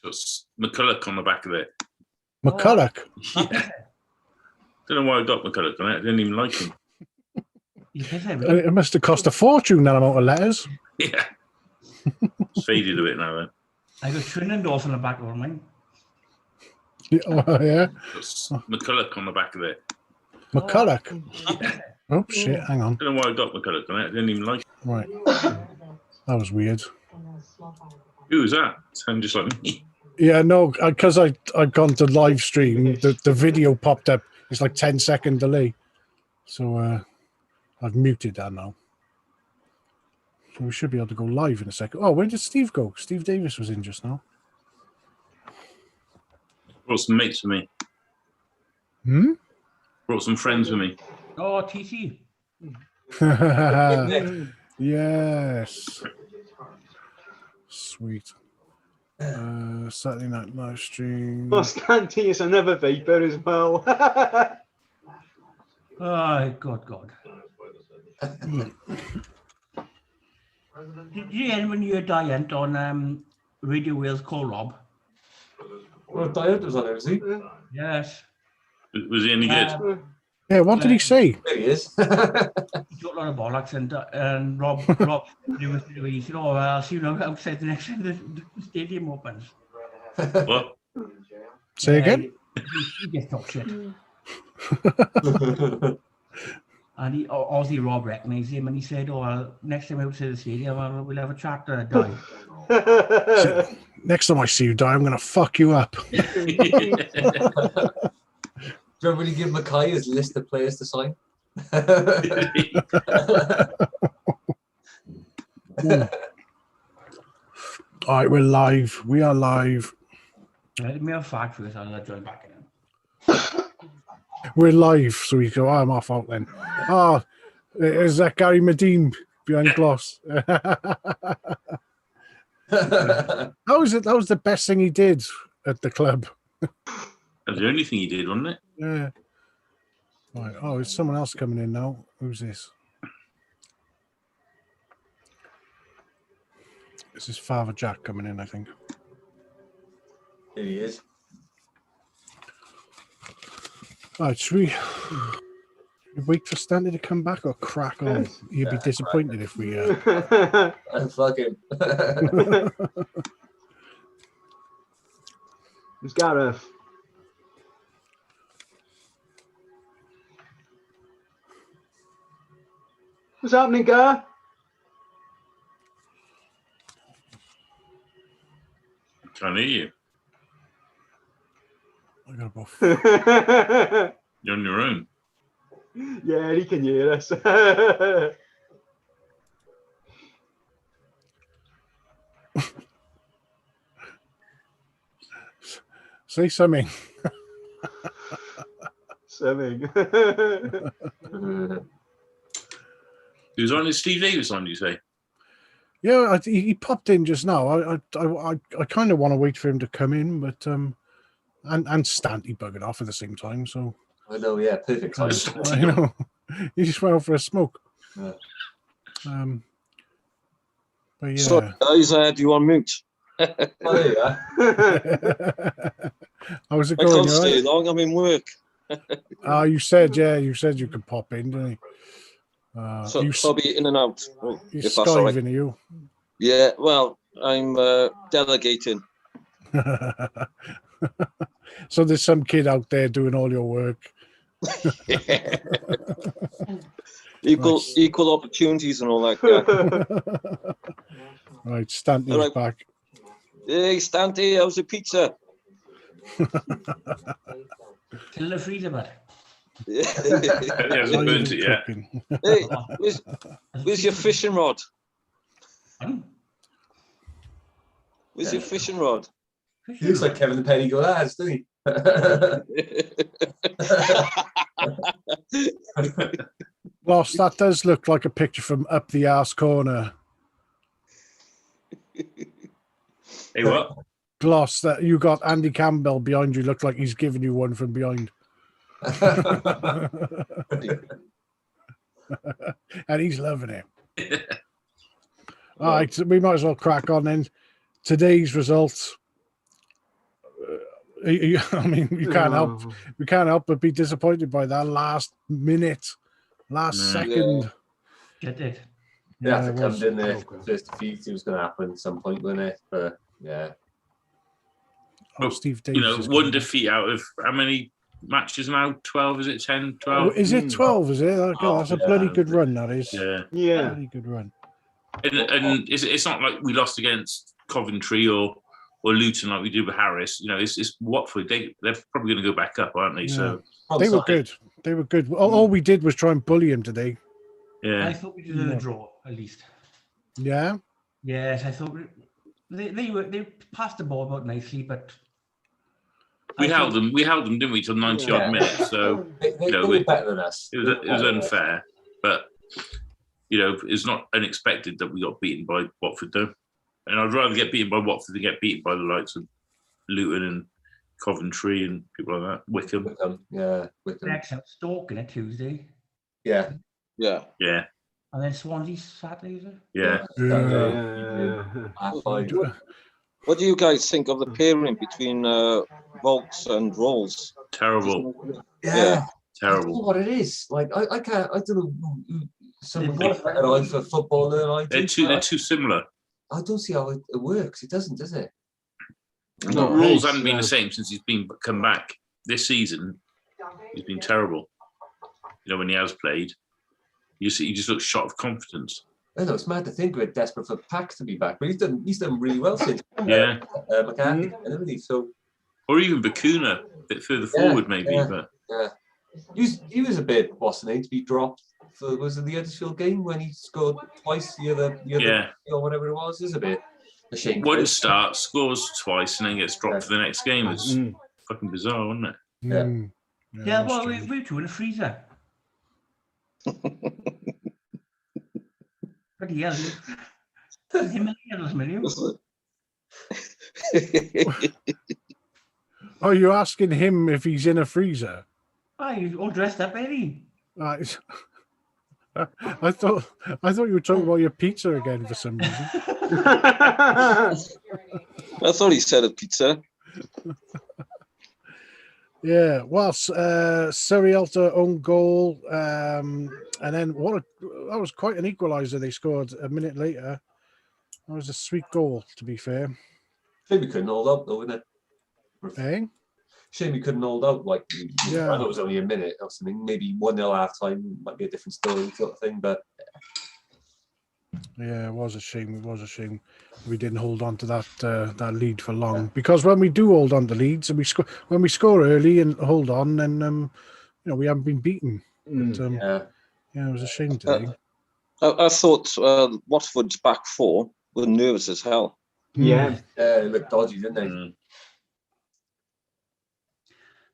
Got McCulloch on the back of it. McCulloch? Yeah. Don't know why I got McCulloch on it. I didn't even like him. It must have cost a fortune, that amount of letters. Yeah. It's faded a bit now, then. I got Trinidad on the back of mine. Yeah. Got McCulloch on the back of it. McCulloch? Yeah. Oh, shit, hang on. I don't know why I got McCulloch on it. I didn't even like him. Right. That was weird. Who was that? Sound just like me. Yeah, no, because I'd gone to live stream, the video popped up. It's like 10-second delay. So I've muted that now. So we should be able to go live in a second. Oh, where did Steve go? Steve Davis was in just now. Brought some mates with me. Hmm? Brought some friends with me. Oh, TC. Yes. Sweet. Saturday night live stream. Oh, Stanty is another vapor as well. Oh, God. Did you anyone hear Diant on Radio Wales call Rob? Well, Diant was on there, was he? Yes. Was he any good? Yeah, what did he say? There he is. He talked a lot of bollocks, and Rob he said, "Oh, I'll see you outside the next time the stadium opens." What? Say again? He just talk shit. And Aussie Rob recognised him, and he said, "Oh, next time outside the stadium, we'll have a chat, Di." So, next time I see you, Di, I'm going to fuck you up. Do you remember when you give Mackay his list of players to sign? All right, we're live. We are live. Let me have a fact first, and I'll join back in. We're live, so we go, I'm off out then. Oh, is that Gary Medine behind Gloss? That was the best thing he did at the club. That's the only thing he did, wasn't it? Yeah. Right. Oh, there's someone else coming in now. Who's this? This is Father Jack coming in, I think. There he is. Right, should we wait for Stanley to come back or crack on? You'd be disappointed if we... Fuck him. It's Gareth. What's happening, Gar? Can't hear you. I gotta go. You're on your own. Yeah, he can hear us. Say something. Something. He was on his Steve Davis on, you say? Yeah, he popped in just now. I kind of want to wait for him to come in, but and Stanley buggered off at the same time. So I know, yeah, perfect time. I know. He just went out for a smoke. Yeah. But yeah. So guys, do you want mute? Oh, yeah. How's it I going? can't stay long. I'm in work. You said you could pop in, didn't you? So I'll be in and out. You're if that's all right. skiving, are you? Yeah, well, I'm delegating. So there's some kid out there doing all your work. Equal opportunities and all that. Yeah. Right, Stanley's All right. back. Hey, Stanty, how's the pizza? Still in the freezer, but He hasn't burnt it yet. Hey, where's your fishing rod? Where's your fishing rod? He looks like Kevin the Petty Glass, doesn't he? Ross, that does look like a picture from up the arse corner. Hey, what? Gloss, that you got Andy Campbell behind you, looked like he's giving you one from behind. And he's loving it. All right, so we might as well crack on then. Today's results. I mean, we can't help but be disappointed by that last minute, last No. second. Get it. They have to it come, was- didn't they? Okay. First defeat, it was going to happen at some point, wasn't it? But yeah, Oh, Steve You Davis. know, is one coming. defeat out of how many matches now? 12, is it 10, Oh, 12? is it 12? Is it? Okay, Oh, that's a yeah. bloody good run. That is. Yeah. Yeah. Bloody good run. And it's not like we lost against Coventry or Luton like we did with Harris. You know, it's Watford. They're probably going to go back up, aren't they? So, They were good. They were good. All we did was try and bully him today. I yeah. thought we did a draw at least. Yeah. Yes, I thought they passed the ball about nicely, but We I held thought- them, didn't we, till 90 Yeah. odd minutes. So They know, were we- better than us. it was unfair. But, you know, it's not unexpected that we got beaten by Watford, though. And I'd rather get beaten by Watford than get beaten by the likes of Luton and Coventry and people like that. Wickham. Wickham, yeah, Wickham. Next up, Stoke in a Tuesday, Yeah, Yeah. Yeah. and then Swansea Saturday. Is it? Yeah. Yeah. What do you guys think of the pairing between Volks and Rolls? Terrible. yeah. Yeah. I don't know Terrible. what it is. Like I can't. I don't know. Someone got a better eye for football than I do. They're too similar. I don't see how it works. It doesn't, does it? But No, Rawls he's, hasn't been uh, the same since he's been come back this season. He's been terrible. You know, when he has played, he just looks shot of confidence. I know it's mad to think we're desperate for Pack to be back, but he's done really well since Yeah. McCarthy and everything. So Or even Bakuna, a bit further Yeah, forward maybe. yeah. But he was a bit what's the name to be dropped for was it the Huddersfield game when he scored twice the other yeah, or whatever it was. It's a bit a shame. wouldn't start, scores twice, and then gets dropped for the next game. It's Mm. fucking bizarre, wasn't it? Yeah. Yeah, that's well, strange. we're two in the freezer. Bloody hell. Him and the others, million. Are you asking him if he's in a freezer? Ah, he's all dressed up, ain't he? Right. I thought you were talking about your pizza again for some reason. I thought he said a pizza. Yeah, well, Serialta own goal, and then that was quite an equaliser they scored a minute later. That was a sweet goal, to be fair. Shame we couldn't hold out though, isn't it? Eh? Shame we couldn't hold out. Like Yeah. I know it was only a minute or something. Maybe 1-0 half time might be a different story sort of thing. But Yeah, it was a shame. It was a shame we didn't hold on to that lead for long. Because when we do hold on to leads and when we score early and hold on, then we haven't been beaten. But, yeah, it was a shame today. I thought Watford's back four were nervous as hell. Yeah. it looked dodgy, didn't they? Mm.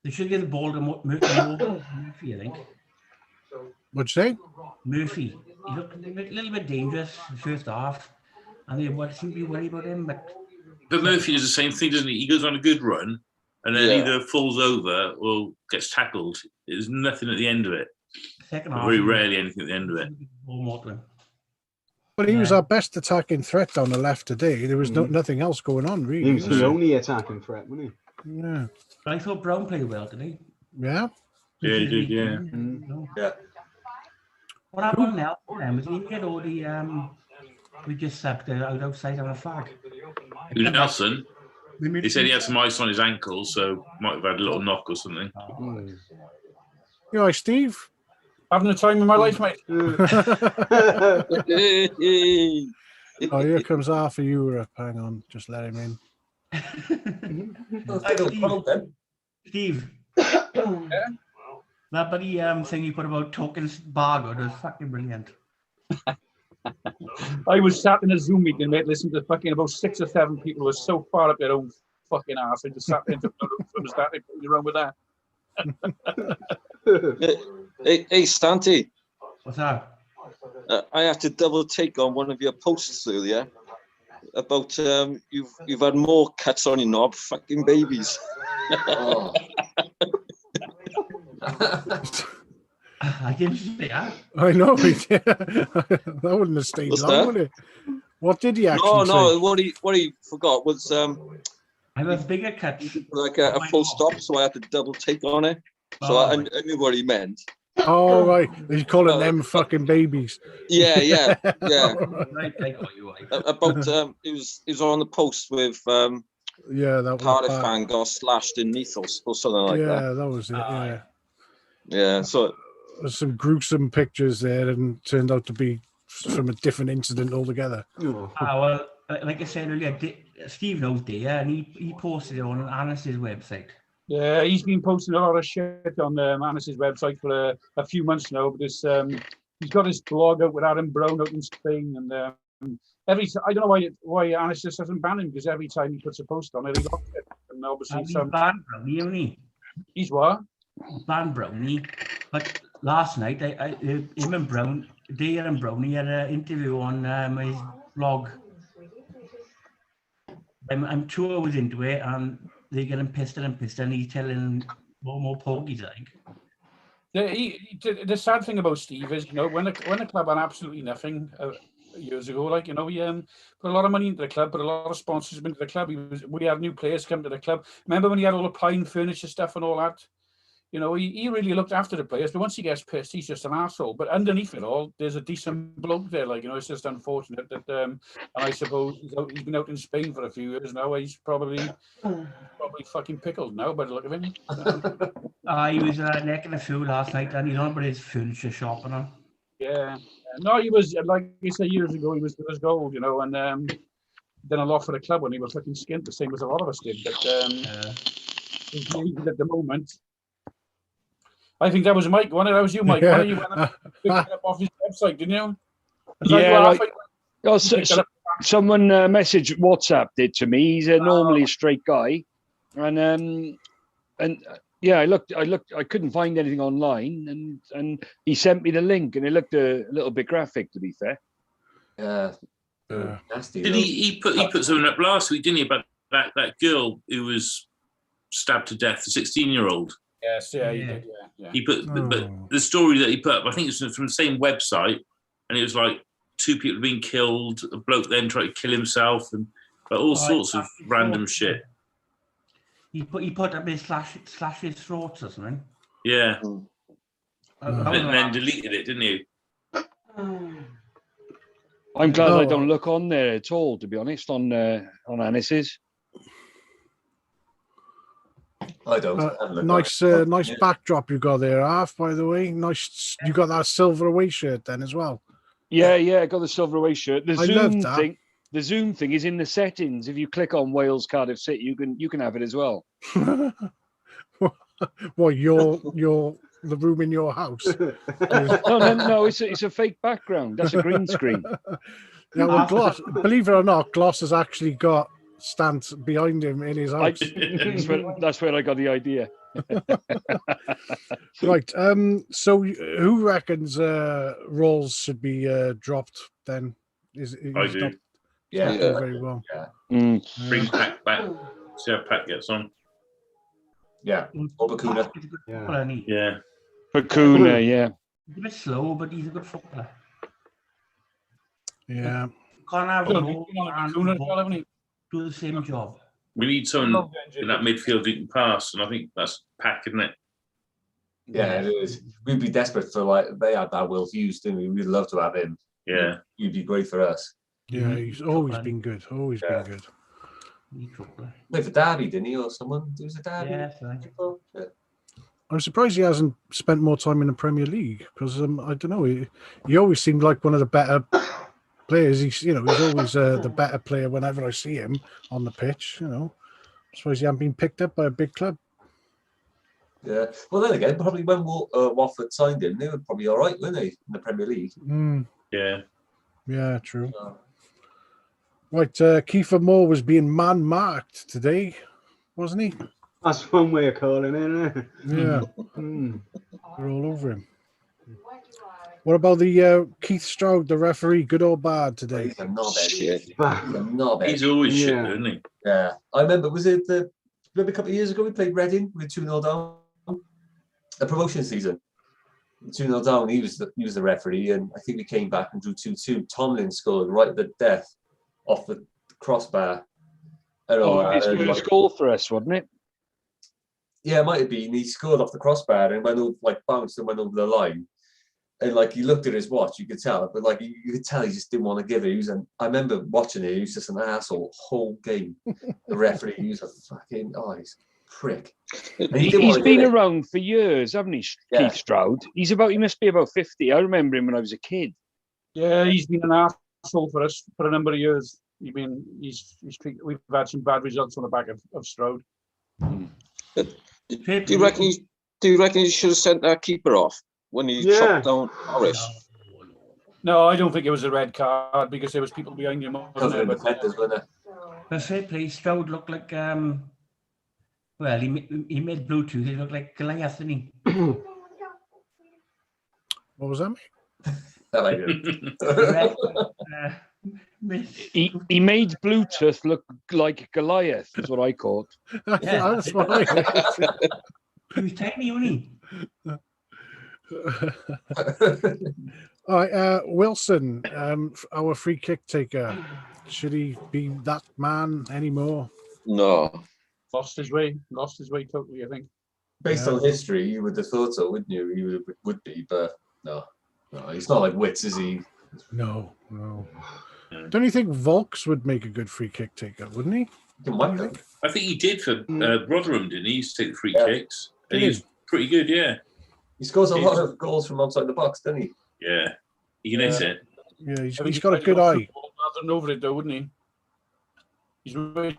They should get the ball to Murphy, I think. What'd you say? Murphy. He looked a little bit dangerous the first half. And they seem to be worried about him, but But Murphy does the same thing, doesn't he? He goes on a good run and then Yeah. either falls over or gets tackled. There's nothing at the end of it. second half. Very rarely anything at the end of it. Ball more to him. But he was Yeah. our best attacking threat down the left today. There was nothing else going on, He really. was the only attacking threat, wasn't Yeah. But I thought Brown played well today. Yeah. Yeah, he did, yeah. Yeah. What happened now? Was he get all the we just sacked outside on a flag. Nelson, We made he said he had some ice on his ankle, so might have had a little knock or something. he? You all right, Steve? Having the time of my life, mate. Oh, here comes Arthur Europe. Hang on, just let him in. I don't know then. Steve. That bloody thing you put about tokens barcode was fucking brilliant. I was sat in a Zoom meeting, mate, listening to fucking about 6 or 7 people who were so far up their own fucking arse. I just sat there and started putting around with that. Hey, Stanty, What's that? I have to double take on one of your posts earlier about you've had more cuts on your knob, fucking babies. Oh. I didn't say that. I know. That wouldn't have stayed What's long, that? would it? What did he actually No, say? no. What he forgot was I have a bigger cut. Like a full stop, so I had to double take on it. So Oh, I knew what he meant. Oh, right. He's calling them fucking babies. Yeah, yeah. right, I got you. About it was on the post with Yeah, that was Cardiff bad. fan got slashed in Neathos or something like that. Yeah, that was it. Yeah. Yeah, so There's some gruesome pictures there and turned out to be from a different incident altogether. Oh. Well, like I said earlier, Steve knows Dia, and he posted it on Annis's website. Yeah, he's been posting a lot of shit on Annis's website for a few months now. But he's got his blog out with Adam Brown out in Spain, and I don't know why Annis just doesn't ban him, because every time he puts a post on it, he locks it. And obviously, He's banned Brownie, isn't he? He's what? He's banned Brownie. But last night, him and Dia and Brownie had an interview on his blog. I'm 2 hours into it, and they're getting pissed, and he's telling more pokies, I think. The sad thing about Steve is, when the club had absolutely nothing years ago, he put a lot of money into the club, put a lot of sponsorship into the club. We had new players come to the club. Remember when he had all the pine furniture stuff and all that? He really looked after the players, but once he gets pissed, he's just an asshole. But underneath it all, there's a decent bloke there. It's just unfortunate that, and I suppose he's been out in Spain for a few years now. He's probably fucking pickled now by the look of him. He was necking a few last night, and he's on about his furniture shop and all. Yeah, no, he was, like I said years ago, he was gold, and done a lot for the club when he was fucking skint, the same as a lot of us did. But he's leaving at the moment. I think that was Mike. That was you, Mike. Yeah. You went up, picked it up off his website, didn't you? Someone messaged WhatsApp did to me. He's normally a straight guy, and yeah, I looked. I couldn't find anything online, and he sent me the link, and it looked a little bit graphic, to be fair. Yeah. Nasty. Did he put something up last week, didn't he, about that girl who was stabbed to death, the 16-year-old? Yes, yeah, he did. Yeah. He put, but the story that he put up, I think it's from the same website, and it was like 2 people being killed. A bloke then tried to kill himself, and all sorts of random shit. He put up his slash his throats or something. Yeah, and then deleted it, didn't he? I'm glad I don't look on there at all, to be honest, on Annis's. I don't. Nice backdrop you got there, Alf, by the way. Nice. You got that silver away shirt then as well. Yeah, I got the silver away shirt. The Zoom thing is in the settings. If you click on Wales Cardiff City, you can have it as well. What, the room in your house? No, it's a fake background. That's a green screen. Yeah, well, Gloss, believe it or not, Gloss has actually got stands behind him in his house. That's where I got the idea. Right. So who reckons Rawls should be dropped then? I do. Yeah. Very well. Mm. Bring Pack back. See how Pack gets on. Yeah. Or Bakuna. Yeah. Bakuna, yeah. He's a bit slow, but he's a good footballer. Yeah. Can't have him do the same job. We need someone in that midfield who can pass, and I think that's Pack, isn't it? Yeah, it is. We'd be desperate for they had that Will Hughes, didn't we? We'd love to have him. Yeah. He'd be great for us. Yeah, he's always been good. Always been good. Played for Derby, didn't he, or someone? He was a Derby. Yeah. I'm surprised he hasn't spent more time in the Premier League because I don't know. He always seemed like one of the better players. He's always the better player whenever I see him on the pitch. I suppose he hasn't been picked up by a big club. Yeah. Well, then again, probably when Watford signed him, they were probably all right, weren't they, in the Premier League? Yeah. Yeah, true. Right, Kiefer Moore was being man-marked today, wasn't he? That's one way of calling it, isn't it? Yeah. They're all over him. What about the Keith Stroud, the referee? Good or bad today? He's a knobhead. He's always shit, isn't he? Yeah. I remember, remember a couple of years ago we played Reading with 2-0 down? A promotion season. 2-0 down, he was the referee, and I think we came back and drew 2-2. Tomlin scored right at the death off the crossbar. I don't know, Oh, he scored a goal for us, wasn't it? yeah, it might have been. He scored off the crossbar and went over, like bounced and went over the line. And like he looked at his watch, you could tell, but like you could tell he just didn't want to give it. I remember watching it. He was just an asshole whole game. The referee, he was a fucking he's a prick. And he didn't He's want to been give it. around for years, hasn't he, Yeah. Keith Stroud? He must be about 50. I remember him when I was a kid. Yeah, he's been an arsehole for us for a number of years. We've had some bad results on the back of Stroud. Do you reckon he should have sent that keeper off when he Yeah. chopped down Norris? No, I don't think it was a red card because there was people behind him. Wasn't there? Covering But, defenders, wasn't it? But fair play, Stroud looked like well, he made Bluetooth. He looked like Goliath, didn't he? What was that, mate? I like it. Red, He made Bluetooth look like Goliath, is what I called. Yeah. That's what I heard. he was tiny, wasn't he? All right, Wilson, our free kick taker. Should he be that man anymore? No. lost his way totally, I think. Based Yeah. on history, you would have thought so, wouldn't you? He would be, but no, he's not like Wits, is he? No. Don't you think Volks would make a good free kick taker, wouldn't he? You can whack him. I think he did for Rotherham, didn't he? He used to take the free Yeah. kicks. And Did he was pretty good, yeah. He scores a lot of goals from outside the box, doesn't he? Yeah. He can hit it. Yeah, he's I think got a he'd good go eye. football rather than over it, though, wouldn't he?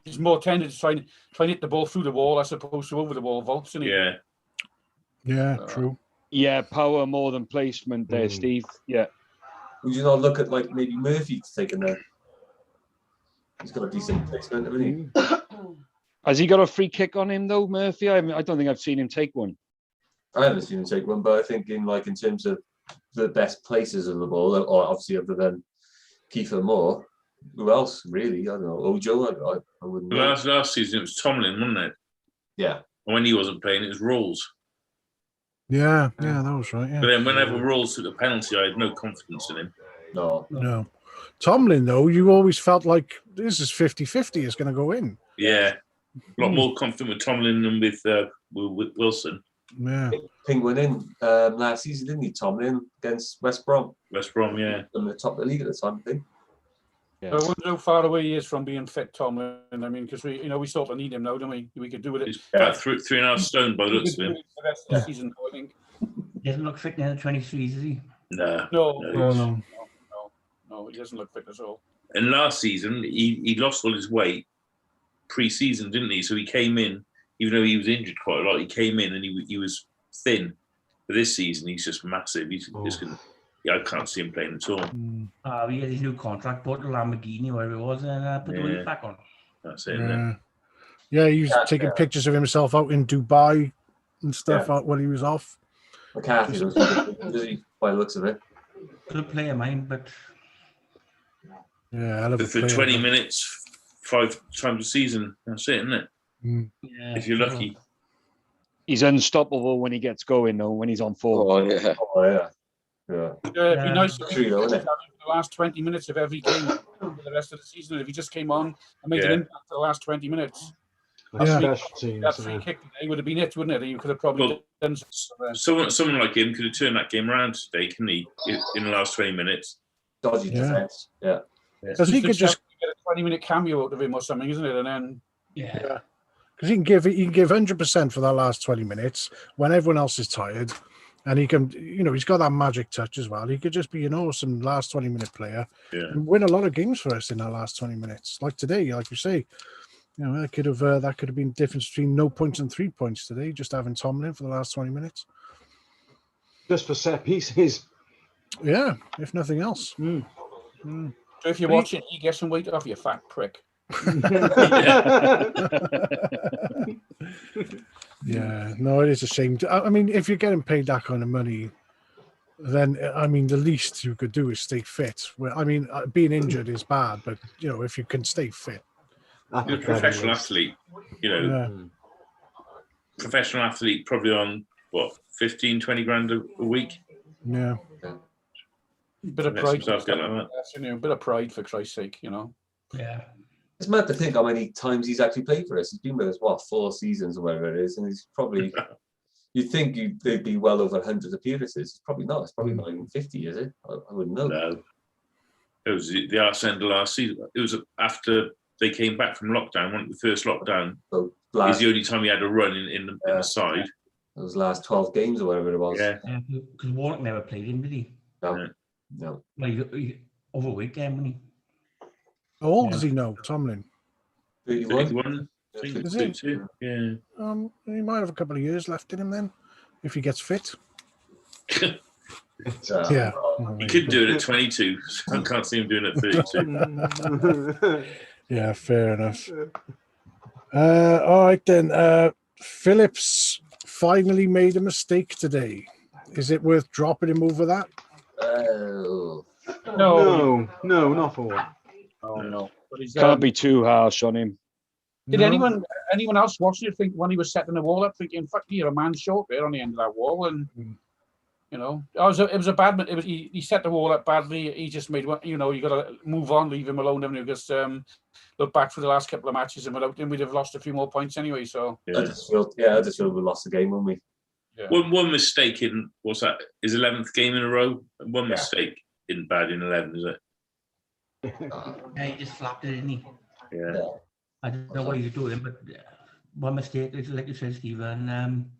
He's more tended to try and hit the ball through the wall as opposed to over the wall, Volks, isn't he? Yeah. Yeah, true. Yeah, power more than placement there, Steve. Yeah. Would you not look at like maybe Murphy to take in there? He's got a decent placement, hasn't he? Has he got a free kick on him though, Murphy? I don't think I've seen him take one. I haven't seen him take one, but I think in terms of the best places of the ball, or obviously other than Kiefer Moore, who else really? I don't know. Ojo, I wouldn't know. Last season it was Tomlin, wasn't it? Yeah. And when he wasn't playing, it was Rawls. Yeah, that was right. But Yeah. then whenever Rawls took a penalty, I had no confidence in him. No. Tomlin, though, you always felt like this is 50-50 is going to go in. Yeah. A lot more confident with Tomlin than with Wilson. Yeah. Penguin in last season, didn't he? Tomlin against West Brom. West Brom, yeah. In the top of the league at the time, I think. Yeah. I wonder how far away he is from being fit, Tomlin. I mean, because we sort of need him now, don't we? We could do with it. He's about 3.5 stone by the looks of him. The rest of the season, I think. He doesn't look fit now in the 23s, is he? No. No, he doesn't look fit at all. And last season, he lost all his weight pre-season, didn't he? So he came in, even though he was injured quite a lot, he came in and he was thin. But this season, he's just massive. He's just gonna, I can't see him playing at all. He had his new contract, bought the Lamborghini, wherever it was, and put the money back on. That's it, isn't it? Yeah, he was taking pictures of himself out in Dubai and stuff out when he was off. McCarthy was busy by the looks of it. Good player, mine, but Yeah, hell of a For player, 20 but- minutes, 5 times a season, that's it, isn't it? yeah, If you're lucky. He's unstoppable when he gets going, though, when he's on form. Oh, yeah. Oh, yeah. Yeah. It'd be nice if True, he though, had isn't it? the last 20 minutes of every game for the rest of the season. If he just came on and made an Yeah. impact for the last 20 minutes, Yeah. Special teams, that isn't free it? kick today would have been it, wouldn't it? You could have probably Well, done something. Someone like him could have turned that game around today, couldn't he? In the last 20 minutes. Dodgy Yeah. defense. Yeah. Because he could just get a 20-minute cameo out of him or something, isn't it? And then yeah. because he can give 100% for that last 20 minutes when everyone else is tired, and he can, he's got that magic touch as well. He could just be an awesome last 20-minute player and win a lot of games for us in that last 20 minutes. Like today, like you say, that could have been the difference between no points and 3 points today, just having Tomlin for the last 20 minutes. Just for set pieces. Yeah, if nothing else. so if you're watching, you get some weight off, you fat prick. Yeah, no, it is a shame. I mean, if you're getting paid that kind of money, then the least you could do is stay fit. Well, being injured is bad, but if you can stay fit, You're a professional athlete, yeah. professional athlete probably on, 15, 20 grand a week? Yeah. Bit of Let pride. himself get like that. Bit of pride, for Christ's sake, Yeah. It's mad to think how many times he's actually played for us. He's been with us, what, 4 seasons or whatever it is, and he's probably. You'd think they'd be well over 100 appearances. It's probably not. It's probably not even 50, is it? I wouldn't know. No. It was the Arsene last season. It was after they came back from lockdown. One of the first lockdown. So is the only time he had a run in the side. Those last 12 games or whatever it was. Yeah. Because Warnock never played him, did he? No. Yeah. No. Well, he overweight then, wasn't he? How old does he know, Tomlin? 31. Is it? Yeah. He might have a couple of years left in him then, if he gets fit. Yeah. He could do it at 22. I can't see him doing it at 32. Yeah, fair enough. All right then. Phillips finally made a mistake today. Is it worth dropping him over that? Oh. No, No, not for one. oh no. But he's, Can't be too harsh on him. Did anyone else watching it think when he was setting the wall up, thinking, "Fuck, you're a man short there on the end of that wall," and you know, it was a bad. It was he set the wall up badly. He just made one. You know, you got to move on, leave him alone. And because look back for the last couple of matches, and without him, we'd have lost a few more points anyway. So I just feel we lost the game, wouldn't we? yeah. One mistake in what's that? His 11th game in a row. One mistake in bad in 11, is it? Yeah, he just flapped it, didn't he? Yeah. I don't know what he's doing, but one mistake is, like you said, Stephen.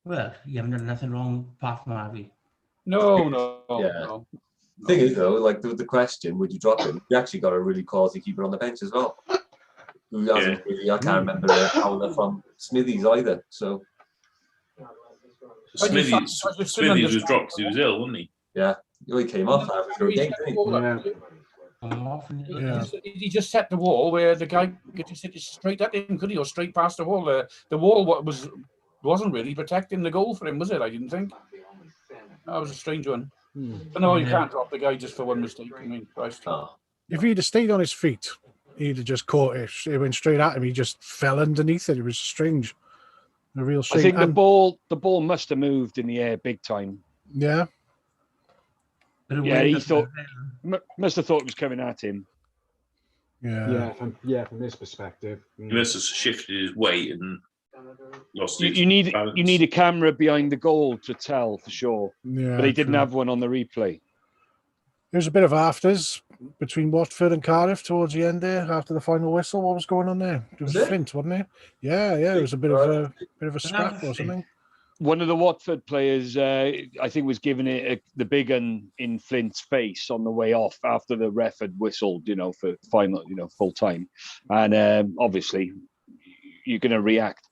Well, you haven't done nothing wrong apart from Harvey. No. The thing is, though, like the question, would you drop him? You actually got a really quality keeper on the bench as well. Who hasn't really, I can't remember how from Smithies either. So Smithies was dropped because he was ill, wasn't he? yeah, he came off halfway through a game, didn't he? He just set the wall where the guy could just hit it straight at him, could he, or straight past the wall? The wall wasn't really protecting the goal for him, was it? I didn't think. That was a strange one. But no, you can't drop the guy just for one mistake. I mean, Christ. If he'd have stayed on his feet, he'd have just caught it. It went straight at him. He just fell underneath it. It was strange. A real shame. I think the ball must have moved in the air big time. Yeah. Yeah, he must have thought it was coming at him. Yeah. From this perspective. He must have shifted his weight and lost his You need balance. a camera behind the goal to tell for sure. Yeah. But he didn't true. have one on the replay. There was a bit of afters between Watford and Cardiff towards the end there after the final whistle. What was going on there? It was Flint, wasn't it? Yeah. It was a bit of a scrap or something. One of the Watford players, I think, was giving it the big un in Flint's face on the way off after the ref had whistled, for final, full time. And obviously, you're going to react.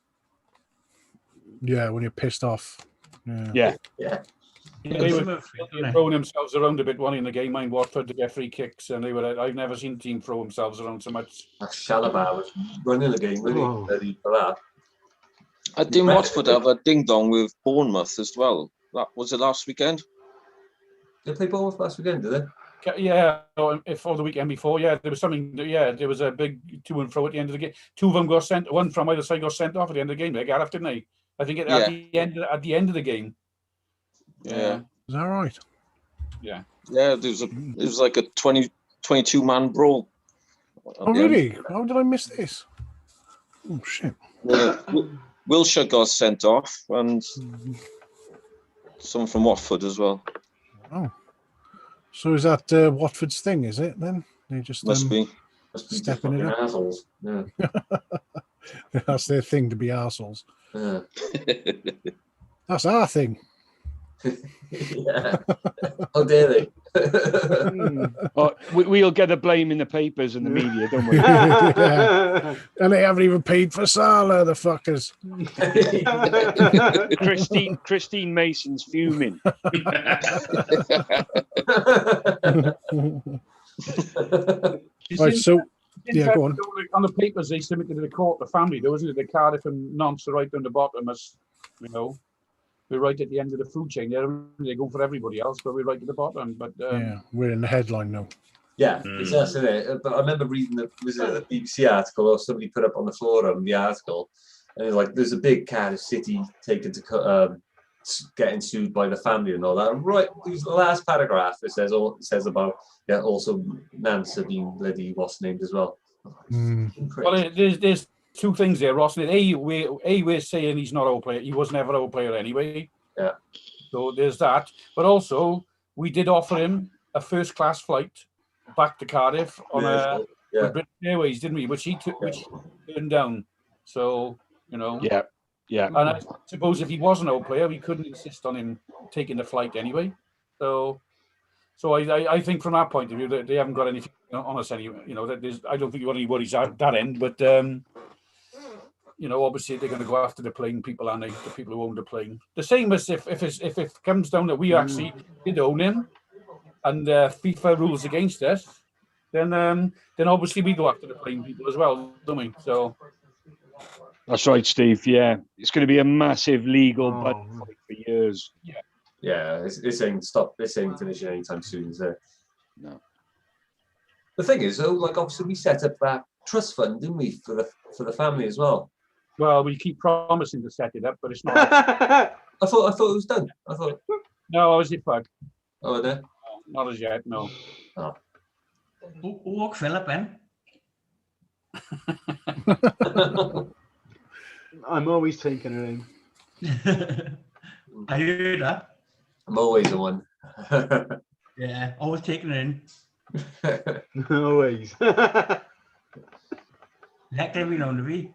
Yeah, when you're pissed off. Yeah. They were throwing themselves around a bit, one in the game, mind Watford to get free kicks, and I've never seen a team throw themselves around so much. Shalabar was running the game, really, ready for that. Didn't Watford have a ding dong with Bournemouth as well? That was it last weekend. Did they play Bournemouth last weekend? Did they? Yeah, or the weekend before. Yeah, there was something. Yeah, there was a big to and fro at the end of the game. Two of them got sent. One from either side got sent off at the end of the game. They got off, didn't they? I think at the end of the game. Yeah. Is that right? Yeah. Yeah, it was like a 22 man brawl. Oh, really? How did I miss this? Oh, shit. Wilshire got sent off, and someone from Watford as well. Oh. So is that Watford's thing, is it, then? They just Must be stepping it up. Assholes. Yeah. That's their thing, to be arseholes. Yeah. That's our thing. Yeah. How dare they? We'll get the blame in the papers and the media, don't we? Yeah. And they haven't even paid for Salah, the fuckers. Christine Mason's fuming. Right, so yeah, go on. On the papers, they submitted to the court, the family, though, isn't it? The Cardiff and Nantes are right down the bottom, as we're right at the end of the food chain. They go for everybody else, but we're right at the bottom. But yeah, we're in the headline now. Yeah, it's us, isn't it? But I remember reading the BBC article, or somebody put up on the forum the article, and it's like there's a big Cardiff City taken to getting sued by the family and all that. And right, the last paragraph it says about also Nantes have been bloody what's named as well. Well, there's two things there, Ross. We're saying he's not old player. He was never old player anyway. Yeah. So there's that. But also, we did offer him a first class flight back to Cardiff on with British Airways, didn't we? Which he took, which he turned down. So Yeah. And I suppose if he was an old player, we couldn't insist on him taking the flight anyway. So I think from that point of view, that they haven't got anything on us anyway. That there's, I don't think you've got any worries at that end. But obviously they're going to go after the plane people, and the people who own the plane. The same as if it comes down that we actually did own him, and FIFA rules against us, then obviously we go after the plane people as well, don't we? So. That's right, Steve. Yeah, it's going to be a massive legal battle for years. Yeah, this ain't finishing anytime soon, is it? No. The thing is, though, like obviously we set up that trust fund, didn't we, for the family as well? Well, we keep promising to set it up, but it's not. I thought it was done. No, I was it bug. Oh, there. Not as yet, no. Oh. Walk Philip in. I'm always taking it in. I heard that. I'm always the one. Yeah, always taking it in. Always. Heck, every now and then.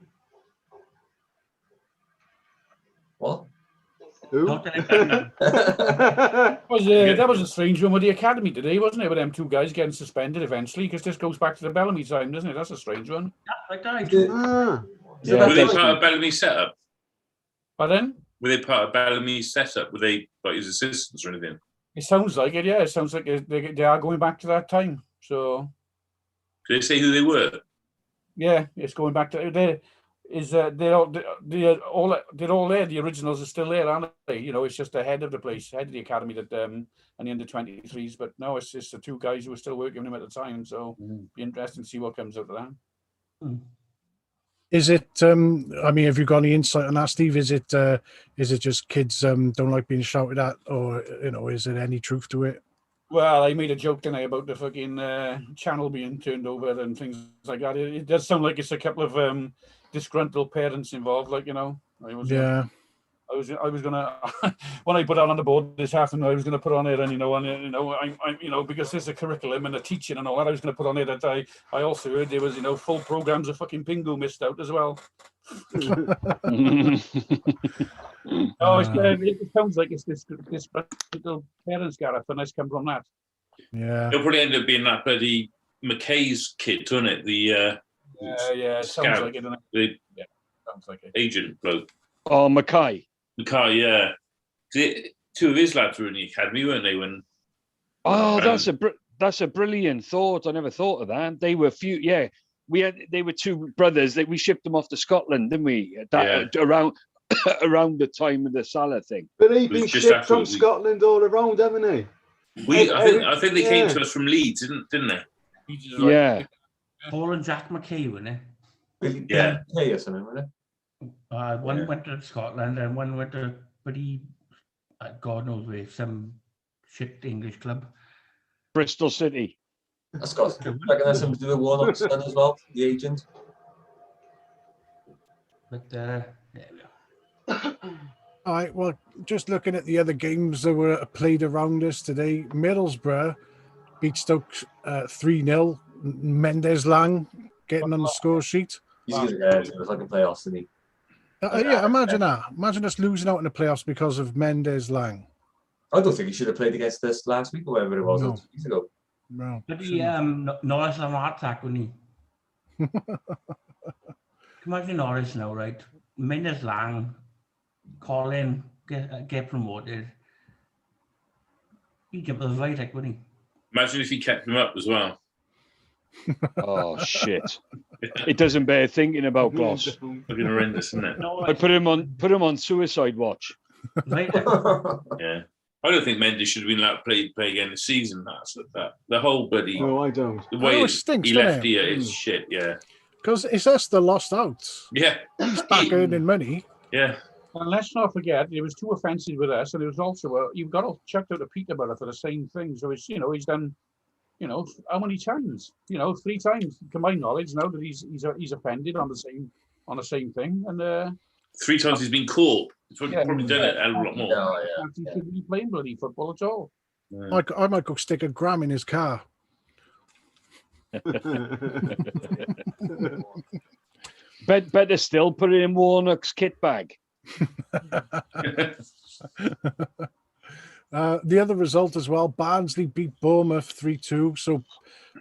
What? Who? Not that I know. That was a strange one with the academy today, wasn't it? With them two guys getting suspended eventually, because this goes back to the Bellamy time, doesn't it? That's a strange one. Like that. Ah, Yeah, Were they part of Bellamy's setup? Pardon? Were they part of Bellamy's setup? Were they like his assistants or anything? It sounds like it, yeah. It sounds like they are going back to that time. So, Did they say who they were? yeah, it's going back to they're all there. The originals are still there, aren't they? It's just the head of the place, head of the academy that and the under-23s. But no, it's just the two guys who were still working with him at the time. So, be interesting to see what comes out of that. Is it? Have you got any insight on that, Steve? Is it just kids don't like being shouted at, or is there any truth to it? Well, I made a joke tonight about the fucking channel being turned over and things like that. It does sound like it's a couple of disgruntled parents involved. I was gonna when I put out on the board this afternoon, I was gonna put on it, and I'm because there's a curriculum and a teaching and all that. I was gonna put on it that I also heard there was full programs of fucking Pingu missed out as well. It sounds like it's this little parents Gareth, and it's come from that. Yeah, It'll probably end up being that bloody McKay's kid, won't it? The it sounds like it. The Sounds like it. agent bloke. Oh, Mackay. McKay, yeah. Two of his lads were in the academy, weren't they? Oh, that's a brilliant thought. I never thought of that. They were few. Yeah, they were two brothers. We shipped them off to Scotland, didn't we? Around the time of the Salah thing. but they've been shipped from Scotland all around, haven't they? I think they came to us from Leeds, didn't they? Yeah. Paul and Jack McKay, weren't they? Yeah. Or something, wasn't it? One went to Scotland and one went to God knows where, some shit English club. Bristol City. That's got. I reckon that's something to do with Warnock's son as well, the agent. But there we are. All right. Well, just looking at the other games that were played around us today, Middlesbrough beat Stoke 3-0. Mendes Lang getting on the score sheet. He's going to get it. If I can play off, isn't he? Yeah, imagine that. Imagine us losing out in the playoffs because of Mendes Lang. I don't think he should have played against us last week or whatever it was, No. 2 weeks ago. No. But he Norris on heart attack, wouldn't he? Imagine Norris now, right? Mendes Lang, Colin, get promoted. He'd jump the Vitek, wouldn't he? Imagine if he kept him up as well. Oh shit! It doesn't bear thinking about, Gloss. Fucking horrendous, isn't it? No, I put him on suicide watch. Vitek. Yeah. I don't think Mendes should have been allowed to play again this season. That the whole bloody No, I don't. the way it stinks, he doesn't left it? here is shit. Yeah, Because it's us that lost out. yeah, He's back earning money. yeah. And let's not forget, it was too offensive with us, and it was also you've got to check out a Peterborough for the same thing. So it's he's done You know, how many times? You know, 3 times. To my knowledge, now that he's offended on the same thing, and 3 times he's been caught. He's Yeah. probably done it a lot more. he shouldn't be playing bloody football at all. Yeah. I might go stick a gram in his car. Better still, put it in Warnock's kit bag. The other result as well, Barnsley beat Bournemouth 3-2. So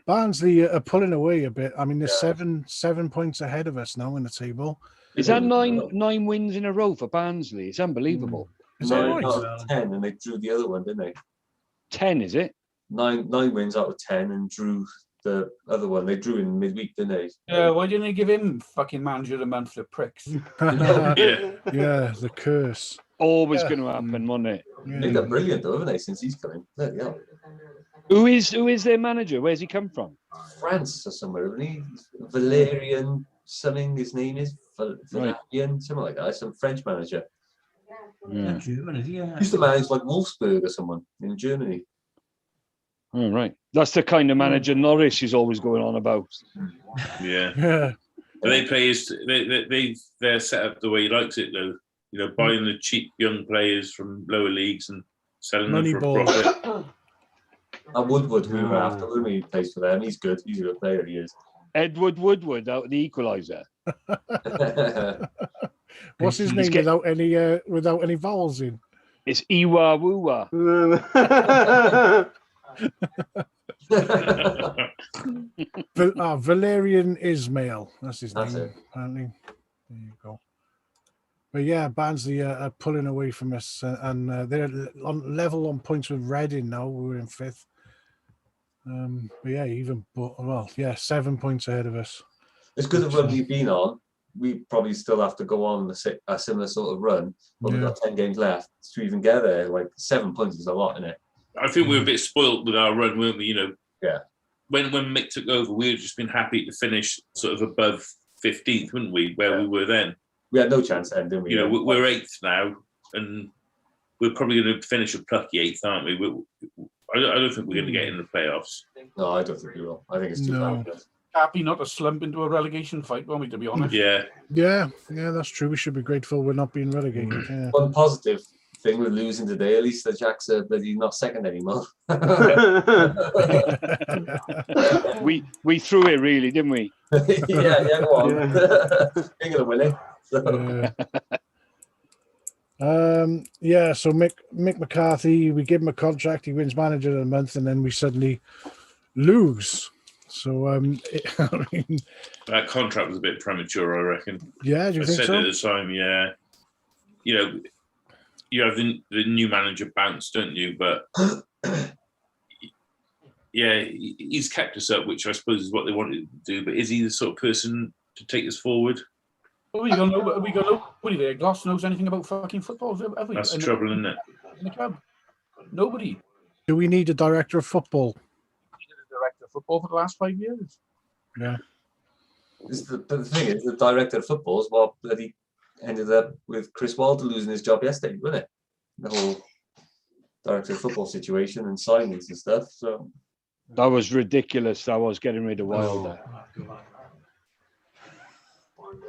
Barnsley are pulling away a bit. I mean, they're 7 points ahead of us now in the table. Is that nine wins in a row for Barnsley? It's unbelievable. Is that 9 right? out of 10, and they drew the other one, didn't they? 10, is it? 9 wins out of 10, and drew the other one. They drew in midweek, didn't they? Yeah, why didn't they give him fucking manager of the month for pricks? Yeah. Yeah, the curse. Always going to happen, wasn't it? They've done brilliant though, haven't they, since he's coming? Yeah. Who is their manager? Where's he come from? France or somewhere, isn't he? Valerian something, his name is Valerian, something like that. Some French manager. Yeah. German, is he? He used to manage like Wolfsburg or someone in Germany. All right. That's the kind of manager Norris is always going on about. Yeah. Yeah. But they play they're set up the way he likes it though. You know, buying the cheap young players from lower leagues and selling them for a Moneyball. profit. And Woodward, who we were after, when he plays for them, he's good. He's a good player, he is. Edward Woodward out of the Equalizer. What's his He's name without any vowels in? It's Iwa Wuwa. Valerian Ismail. That's his That's name, it. apparently. There you go. But yeah, Barnsley are pulling away from us, and they're on level on points with Reading now. We're in 5th. But yeah, 7 points ahead of us. It's good the run we've been on. We probably still have to go on a similar sort of run, but we've got 10 games left to even get there. Like 7 points is a lot, isn't it? I think we were a bit spoilt with our run, weren't we? You know, Yeah. When Mick took over, we'd just been happy to finish sort of above 15th, wouldn't we? Where we were then. We had no chance then, didn't we? You know, we're 8th now, and we're probably going to finish a plucky 8th, aren't we? I don't think we're going to get in the playoffs. No, I don't think we will. I think it's too No. bad. Happy not to slump into a relegation fight, won't we, to be honest? Yeah. Yeah, that's true. We should be grateful we're not being relegated. Yeah. One positive thing with losing today, at least the Jacks are bloody not second anymore. We threw it really, didn't we? yeah, go on. You're gonna win it. So. So Mick McCarthy, we give him a contract, he wins manager of the month, and then we suddenly lose. So I mean, That contract was a bit premature, I reckon. yeah, do you I think said so? at the time, yeah. You know, you have the new manager bounce, don't you? But yeah, he's kept us up, which I suppose is what they wanted to do. But is he the sort of person to take us forward? We got nobody there. Gloss knows anything about fucking football, have we? That's the trouble, isn't it? In the club. Nobody. Do we need a director of football? Director of football for the last 5 years. Yeah. But the thing is, the director of football is what bloody ended up with Chris Wilder losing his job yesterday, wasn't it? The whole director of football situation and signings and stuff. So That was ridiculous. That was getting rid of Wilder.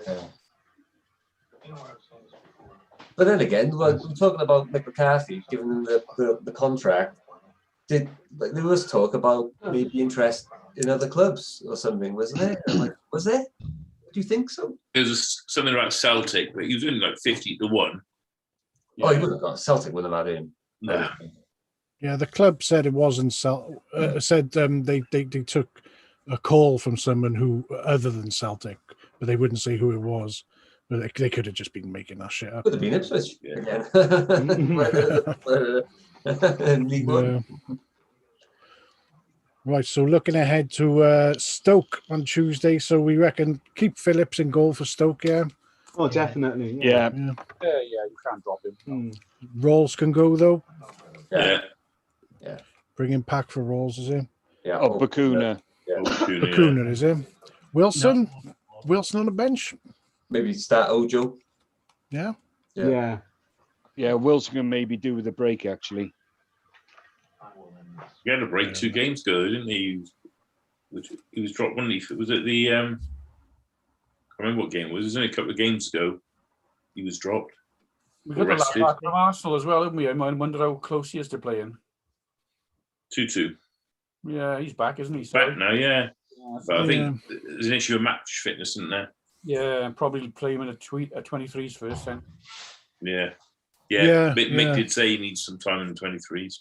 yeah. But then again, we're talking about Mick McCarthy giving them the contract. There was talk about maybe interest in other clubs or something, wasn't there? I'm like, was there? Do you think so? There was something about Celtic, but he was only like 50-1. Oh, he wouldn't have got Celtic wouldn't have had him. No. Yeah, the club said it wasn't they took a call from someone who other than Celtic, but they wouldn't say who it was. But they could have just been making that shit up. Could have been Ipswich Yeah. again. League One. Right, so looking ahead to Stoke on Tuesday. So we reckon keep Phillips in goal for Stoke, yeah? Oh, definitely. Yeah. You can't drop him. Rawls can go, though. Yeah. Bring him Pack for Rawls, is he? Yeah. Oh, Bakuna. Bakuna, is he? Wilson? Wilson on the bench? Maybe start Ojo. Yeah? Yeah. Yeah, Wilson can maybe do with a break, actually. He had a break 2 games ago, didn't he? He was dropped, wasn't he? Was it the? I can't remember what game it was. It was only a couple of games ago. He was dropped. We got the lad Arrested. back from Arsenal as well, haven't we? I wonder how close he is to playing. 2-2. Yeah, he's back, isn't he? Back now, yeah. But I think Yeah. there's an issue of match fitness, isn't there? Yeah, probably play him in a 23s first then. Yeah. Yeah, Mick yeah. did say he needs some time in the 23s.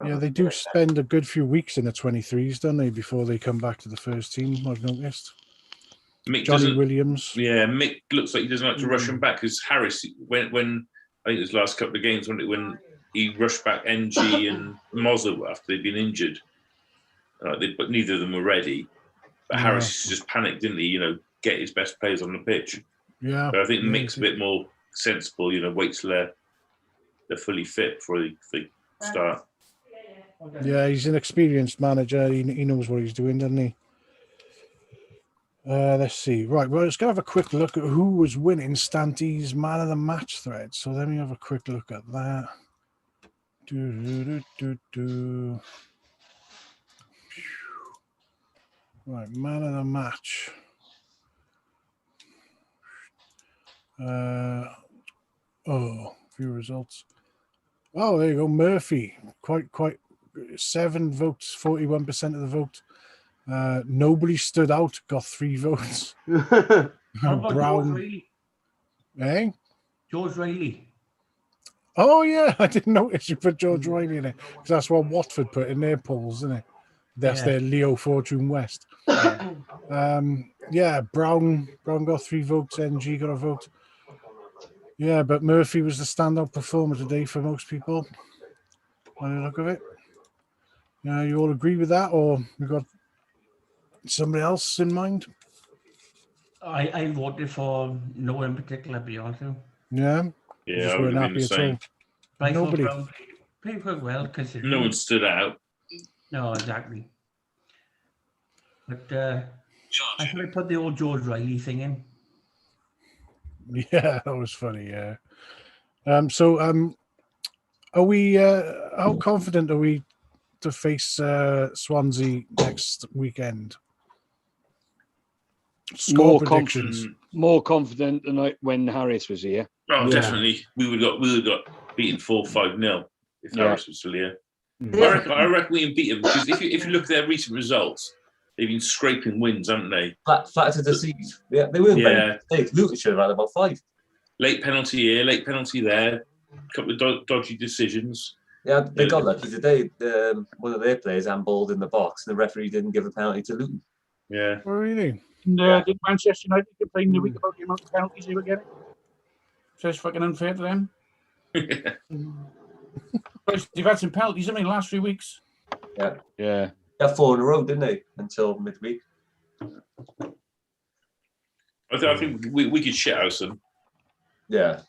Yeah, they do spend a good few weeks in the 23s, don't they, before they come back to the first team, I've noticed. Mick Johnny doesn't. Williams. Yeah, Mick looks like he doesn't like to rush him back because Harris, when I think it was the last couple of games when he rushed back NG and Mozza after they'd been injured, but neither of them were ready. But Yeah. Harris just panicked, didn't he? Get his best players on the pitch. Yeah. But I think yeah, Mick's a bit more sensible. Wait till they're fully fit before they start. Yeah, he's an experienced manager. He knows what he's doing, doesn't he? Let's see. Right, well, let's go have a quick look at who was winning Stanty's man of the match thread. So let me have a quick look at that. Right, man of the match. Few results. Oh, there you go, Murphy. Quite 7 votes, 41% of the vote. Nobody stood out, got 3 votes. How about George Brown, Riley? eh? George Riley. Oh yeah, I didn't notice you put George Riley in it because that's what Watford put in their polls, isn't it? That's Yeah. their Leo Fortune West. Yeah, Brown got 3 votes. NG got a vote. Yeah, but Murphy was the standout performer today for most people. By the look of it. Yeah, you all agree with that, or you got somebody else in mind? I voted for no one in particular, to be honest with you. Yeah, Yeah, just I would weren't have been happy the at all. same. But I thought Nobody. Brown played quite well considering. No one stood out. No, exactly. But I thought I put the old George Riley thing in. Yeah, that was funny. Yeah. So, are we? How confident are we to face Swansea next weekend? Score More predictions. More confident than when Harris was here. Oh, Yeah. definitely. We would have got beaten 4-5-0 if Yeah. Harris was still here. I reckon we can beat them because if you look at their recent results, they've been scraping wins, haven't they? Flat to deceive. Yeah, they weren't Yeah. many. Luton should have had about 5. Late penalty here, late penalty there, a couple of dodgy decisions. Yeah, they got lucky today. One of their players handballed in the box, and the referee didn't give a penalty to Luton. Yeah. Oh, really? And did Manchester United complain the week about the amount of penalties they were getting? So it's fucking unfair to them. But they've had some penalties, in the last few weeks. Yeah. They had 4 in a row, didn't they? Until midweek. I think we could shit house them. Yeah.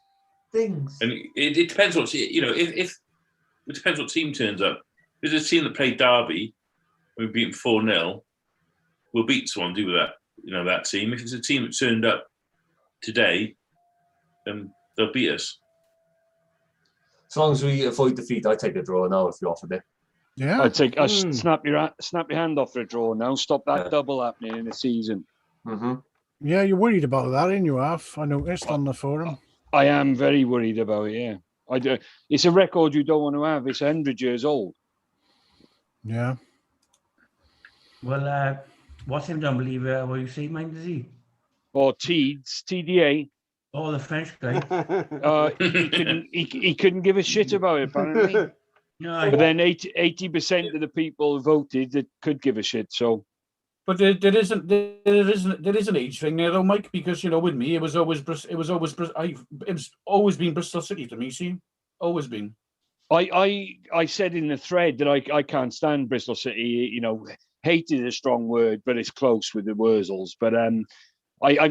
Things. And it depends what if it depends what team turns up. If there's a team that played Derby, we beat them 4-0, we'll beat Swansea with that team. If it's a team that turned up today, then they'll beat us. As long as we avoid defeat, I take a draw now if you offered it. Yeah. I'd snap your hand off for a draw now. Stop that double happening in the season. Mm-hmm. Yeah, you're worried about that, ain't you, Alf? I noticed on the forum. I am very worried about it. Yeah, I do. It's a record you don't want to have. It's 100 years old. Yeah. Well, what's him don't believe what you say, mind is he? Or TDA. Oh, the French guy. He couldn't give a shit about it apparently. No, But then 80% of the people voted that could give a shit. So But there is an age thing there though, Mike, because with me it was always been Bristol City to me. See, always been. I said in the thread that I can't stand Bristol City. Hate is a strong word, but it's close with the Wurzels. But I'm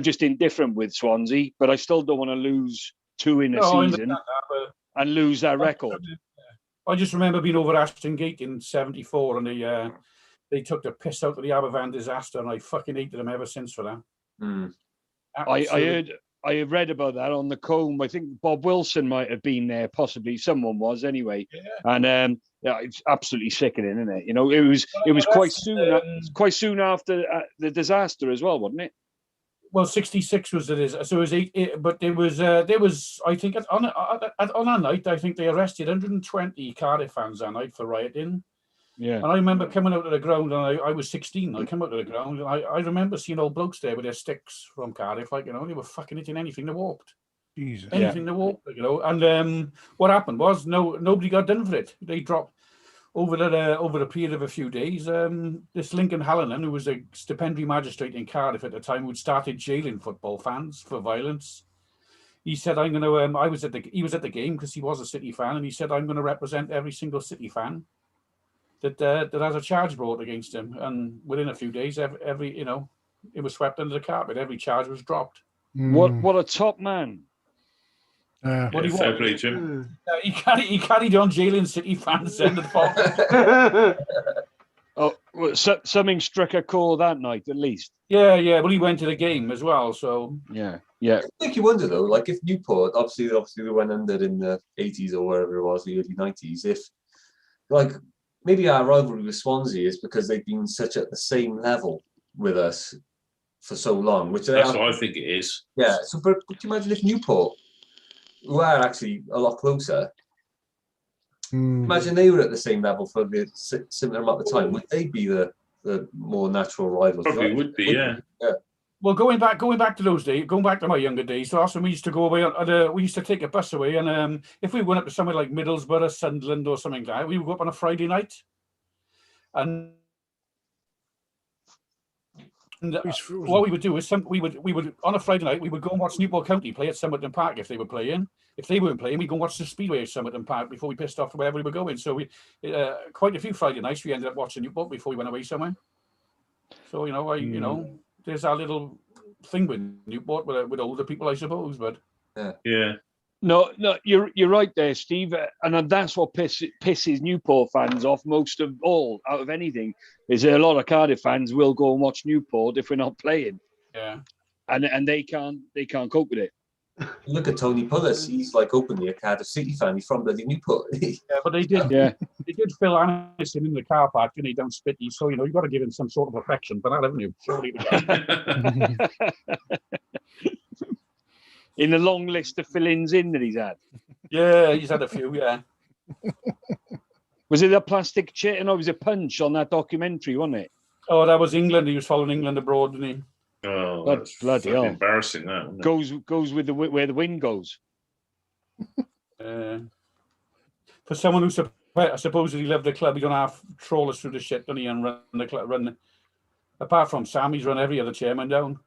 just indifferent with Swansea, but I still don't want to lose 2 in a season and lose that record. I just remember being over Ashton Gate in '74, and they took the piss out of the Aberfan disaster, and I fucking hated them ever since for that. Mm. I I read about that on the Comb. I think Bob Wilson might have been there, possibly someone was anyway. And yeah, it's absolutely sickening, isn't it? You know, it was quite soon after the disaster as well, wasn't it? Well, 66 was it is. So it was but there was I think on a night I think they arrested 120 Cardiff fans that night for rioting. Yeah. And I remember coming out of the ground, and I was 16. I came out of the ground, and I remember seeing old blokes there with their sticks from Cardiff, like, you know, they were fucking hitting anything that walked. Jesus. Anything that walked, you know. And what happened was nobody got done for it. They dropped over a period of a few days. This Lincoln Hallinan, who was a stipendiary magistrate in Cardiff at the time, who'd started jailing football fans for violence. He said, "I'm going to." He was at the game because he was a City fan, and he said, "I'm going to represent every single City fan that has a charge brought against him." And within a few days, every you know, it was swept under the carpet. Every charge was dropped. What a top man! What he fair play, Jim. He carried on jailing City fans end of the Oh, well, something struck a chord that night, at least. Yeah. Well, he went to the game as well, so Yeah. I think you wonder though, like if Newport, obviously they went under in the 80s or wherever it was, the early 90s. If like maybe our rivalry with Swansea is because they've been such at the same level with us for so long, which That's what I think it is. Yeah. So, but could you imagine if Newport, who are actually a lot closer, imagine they were at the same level for the similar amount of time, would they be the more natural rivals? Probably would be, yeah. Well, going back to those days, going back to my younger days, so often we used to go away we used to take a bus away, and if we went up to somewhere like Middlesbrough, Sunderland, or something like that, we would go up on a Friday night, and what we would do is we would on a Friday night we would go and watch Newport County play at Somerton Park if they were playing. If they weren't playing, we'd go and watch the Speedway at Somerton Park before we pissed off to wherever we were going. So we quite a few Friday nights we ended up watching Newport before we went away somewhere. So you know, there's our little thing with Newport with older people, I suppose. But yeah. No, you're right there, Steve, and that's what pisses Newport fans off most of all, out of anything, is a lot of Cardiff fans will go and watch Newport if we're not playing. Yeah, and they can't cope with it. Look at Tony Pullis; he's like openly a Cardiff City fan. He's from bloody Newport. yeah, but they did Phil Anderson in the car park, didn't he, down Spitty? So you know you've got to give him some sort of affection for that, haven't you? Surely. In the long list of fill-ins that he's had. Yeah, he's had a few, yeah. Was it a plastic chair? No, it was a punch on that documentary, wasn't it? Oh, that was England. He was following England abroad, didn't he? Oh, that's bloody hell. Embarrassing, that. Goes with where the wind goes. For someone who supposedly loved the club, he's gonna have trawlers through the shit, doesn't he, and run the club. Apart from Sam, he's run every other chairman down.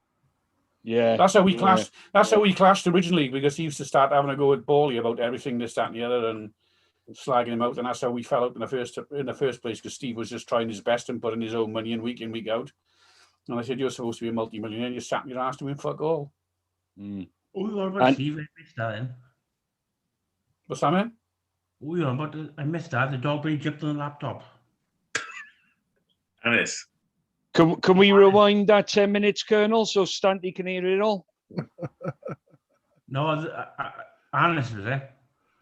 Yeah, that's how we clashed. That's how we clashed originally, because he used to start having a go at Bawley about everything, this, that, and the other, and slagging him out. And that's how we fell out in the first place, because Steve was just trying his best and putting his own money in, week out. And I said, "You're supposed to be a multi-millionaire. You sat in your ass doing fuck all." Oh, what about Steve? I missed that then. What's that, man? Oh, yeah, but I missed that. The dog really jumped on the laptop. Anis. Can we rewind that 10 minutes, Colonel, so Stanley can hear it all? No, Anis was there.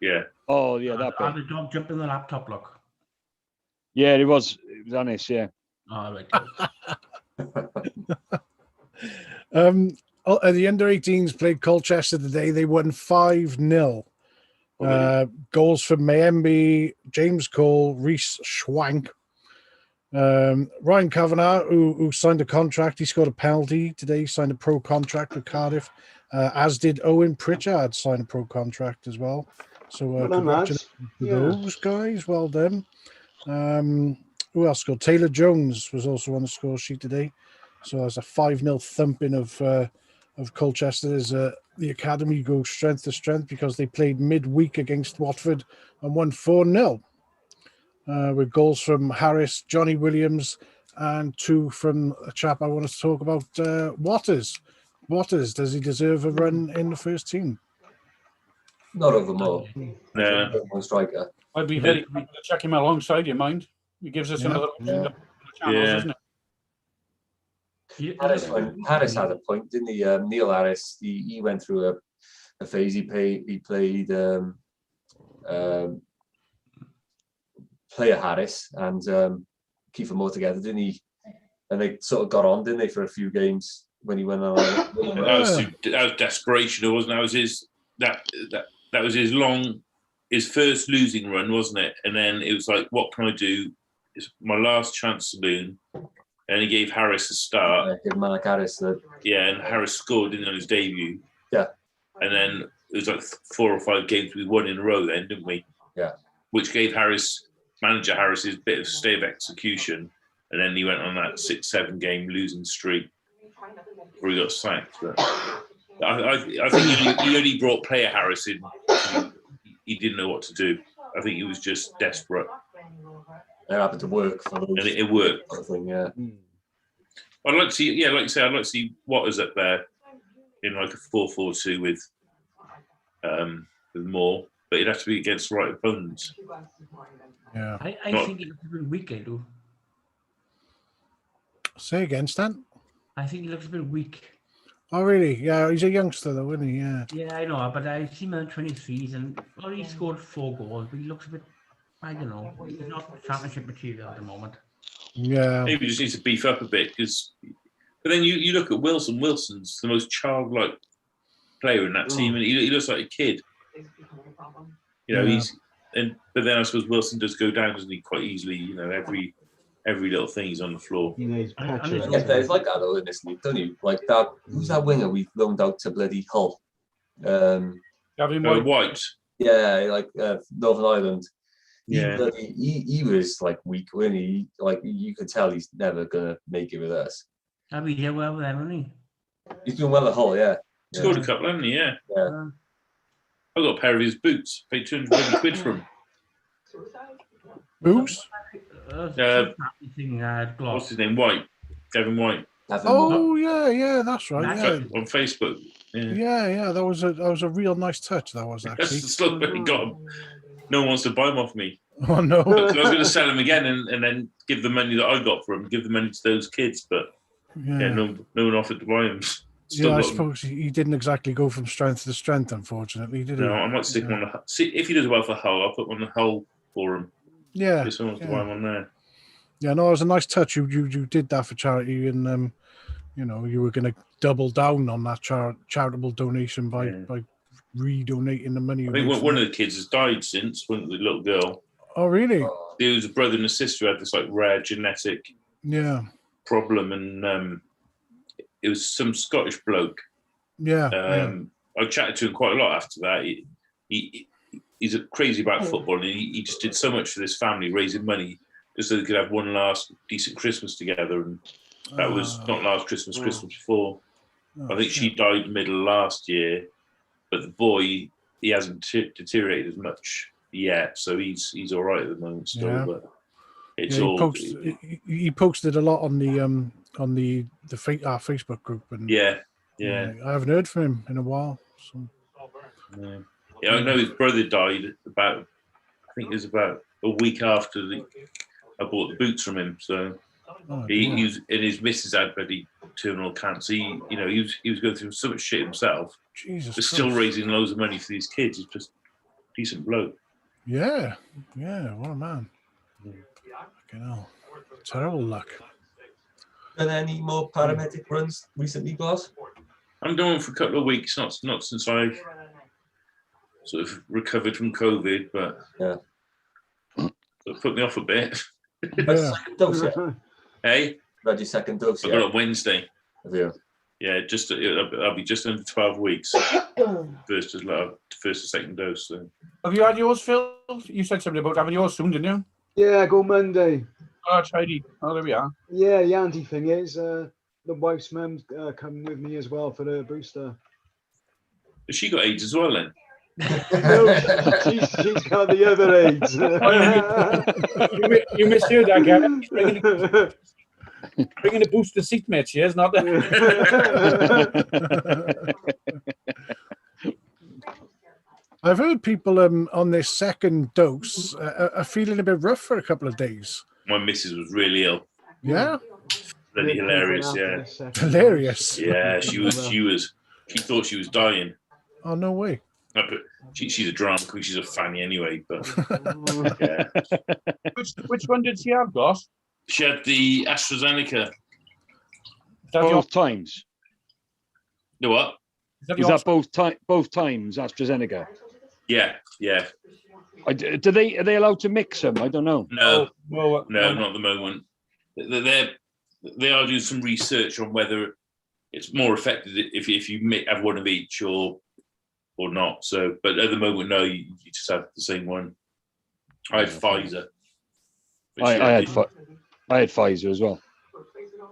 Yeah. Oh, yeah, that bit. The dog jumped in the laptop, look. Yeah, it was Anis, yeah. Oh, right. The under-18s played Colchester today. They won 5-0. Goals from Mayembe, James Cole, Reece Schwank. Ryan Kavanagh, who signed a contract, he scored a penalty today. He signed a pro contract with Cardiff, as did Owen Pritchard, signed a pro contract as well. So congratulations to those guys. Well done. Who else scored? Taylor Jones was also on the score sheet today. So as a 5-0 thumping of Colchester, as the academy goes strength to strength, because they played midweek against Watford and won 4-0. With goals from Harris, Johnny Williams, and 2 from a chap I want to talk about, Waters. Waters, does he deserve a run in the first team? Not over more. Yeah. One striker. I'd be very happy to check him alongside you, mind. He gives us another channels, isn't it? Harris had a point, didn't he? Neil Harris, he went through a phase. He played Player Harris and Kiefer Moore together, didn't he? And they sort of got on, didn't they, for a few games when he went on. That was desperation, wasn't it? That was his first losing run, wasn't it? And then it was like, what can I do? It's my last chance saloon. And he gave Harris a start. Give Malik Harris and Harris scored on his debut. Yeah. And then it was like 4 or 5 games we won in a row then, didn't we? Yeah. Which gave manager Harris his bit of stay of execution. And then he went on that 6-7 game losing streak where he got sacked. But I think he only brought Player Harris in. He didn't know what to do. I think he was just desperate. It happened to work for those. And it worked. Sort of thing, yeah. I'd like to see, like you say, I'd like to see Watters up there in like a 4-4-2 with Moore, but it'd have to be against the right opponents. Yeah. I think he looks a bit weak, I do. Say again, Stan. I think he looks a bit weak. Oh, really? Yeah, he's a youngster, though, isn't he? Yeah. Yeah, I know, but I see him on 23s, and he scored 4 goals, but he looks a bit, I don't know, he's not championship material at the moment. Yeah. Maybe he just needs to beef up a bit, but then you look at Wilson. Wilson's the most childlike player in that team, and he looks like a kid. You know, but then I suppose Wilson does go down, doesn't he, quite easily? You know, every little thing he's on the floor. He's it's like that though in this league, don't you? Like that. Who's that winger we loaned out to bloody Hull? White. Yeah, like Northern Ireland. Yeah. He was like weak, wasn't he? Like you could tell he's never gonna make it with us. I mean, he did well with them, hasn't he? He's doing well at Hull, yeah. Scored a couple, hasn't he? Yeah. Yeah. I got a pair of his boots. Paid 250 quid for him. Boots? What's his name? White. Kevin White. Oh yeah, that's right. Yeah. On Facebook. Yeah. That was a real nice touch. That was actually. That's the stuff that he got him. No one wants to buy them off me. Oh no! I was going to sell them again and then give the money that I got for them, give the money to those kids, but no one offered to buy them. I suppose he didn't exactly go from strength to strength, unfortunately, did he? No, I might stick him on the. See if he does well for Hull, I'll put him on the Hull for him. Yeah. If someone wants to buy him on there. Yeah, no, it was a nice touch. You did that for charity, and you were going to double down on that charitable donation by redonating the money. I think one of the kids has died since. One of the little girl. Oh, really? There was a brother and a sister who had this like rare genetic problem, and it was some Scottish bloke. Yeah. I chatted to him quite a lot after that. He's crazy about football, and he just did so much for this family, raising money just so they could have one last decent Christmas together. And that was not last Christmas, Christmas before. I think she died middle last year, but the boy, he hasn't deteriorated as much yet, so he's all right at the moment still. Yeah. But it's all. He posted a lot on the Facebook group, and yeah. I haven't heard from him in a while. So. Yeah, I know his brother died I think it was about a week after I bought the boots from him. So he was, and his missus had bloody terminal cancer. He was going through so much shit himself. Jesus, but still raising loads of money for these kids. He's just a decent bloke. Yeah, what a man. Fucking hell. Terrible luck. And any more paramedic runs recently, Glass? I'm doing for a couple of weeks, not since I sort of recovered from COVID, but it put me off a bit. Hey? Read your second dose, I got it on Wednesday. Have you? Yeah, I'll be just under 12 weeks. First or second dose. So. Have you had yours, Phil? You said something about having yours soon, didn't you? Yeah, I go Monday. Oh, tidy. Oh, there we are. Yeah, the auntie thing is, the wife's mum's coming with me as well for the booster. Has she got AIDS as well then? No, she's got the other AIDS. You misheard that, Gavin. Bringing a booster seat, mate. She is not there. I've heard people on their second dose are feeling a bit rough for a couple of days. My missus was really ill. Yeah. bloody We're hilarious. after Yeah, this second Hilarious. yeah. She thought she was dying. Oh, no way. No, but she's a drama queen. She's a fanny anyway. But yeah, Which one did she have, Gloss? she had the AstraZeneca. Is that, the, Both times. You know what? is that, Was the that both times AstraZeneca? Yeah, yeah. Are they allowed to mix them? I don't know. No, no, no, not at the moment. They are doing some research on whether it's more effective if you have one of each or not. So, but at the moment, no, you just have the same one. I had Pfizer. I had Pfizer as well.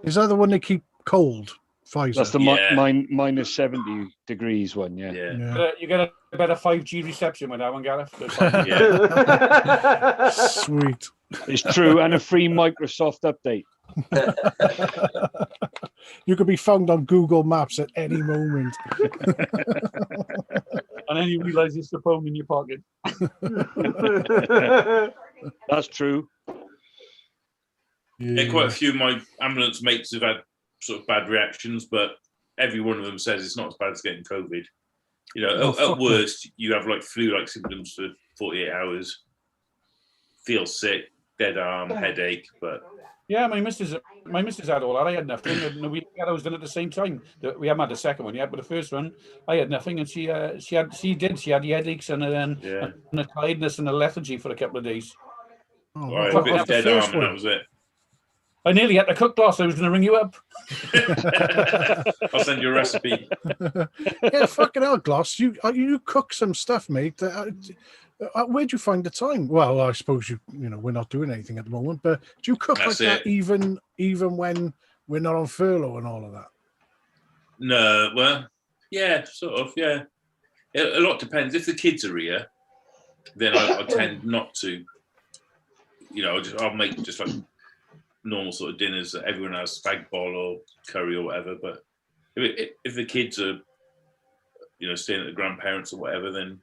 Is that the one they keep cold? Pfizer. That's the Yeah. minus 70 degrees one, yeah. Yeah. Yeah. you get a better 5G reception with that one, Gareth. Yeah. Sweet. It's true, and a free Microsoft update. You could be found on Google Maps at any moment. And then you realise it's the phone in your pocket. That's true. Yeah, quite a few of my ambulance mates have had sort of bad reactions, but every one of them says it's not as bad as getting COVID. You know, Oh, at worst, you have like flu-like symptoms for 48 hours, feel sick, dead arm, headache, but Yeah, my missus had all that. I had nothing. And we had those done at the same time. We haven't had the second one yet, but the first one, I had nothing, and she had the headaches and the tiredness and the lethargy for a couple of days. Oh, right, what a bit was of the dead first arm, and that one? was it. I nearly had to cook, Gloss. I was going to ring you up. I'll send you a recipe. Yeah, fucking hell, Gloss. You cook some stuff, mate. Where'd you find the time? Well, I suppose we're not doing anything at the moment, but do you cook That's like that it. even when we're not on furlough and all of that? No, well, yeah, sort of, yeah. A lot depends. If the kids are here, then I tend not to. You know, I'll make just like normal sort of dinners that everyone has, spag bol or curry or whatever. But if the kids are, staying at the grandparents or whatever, then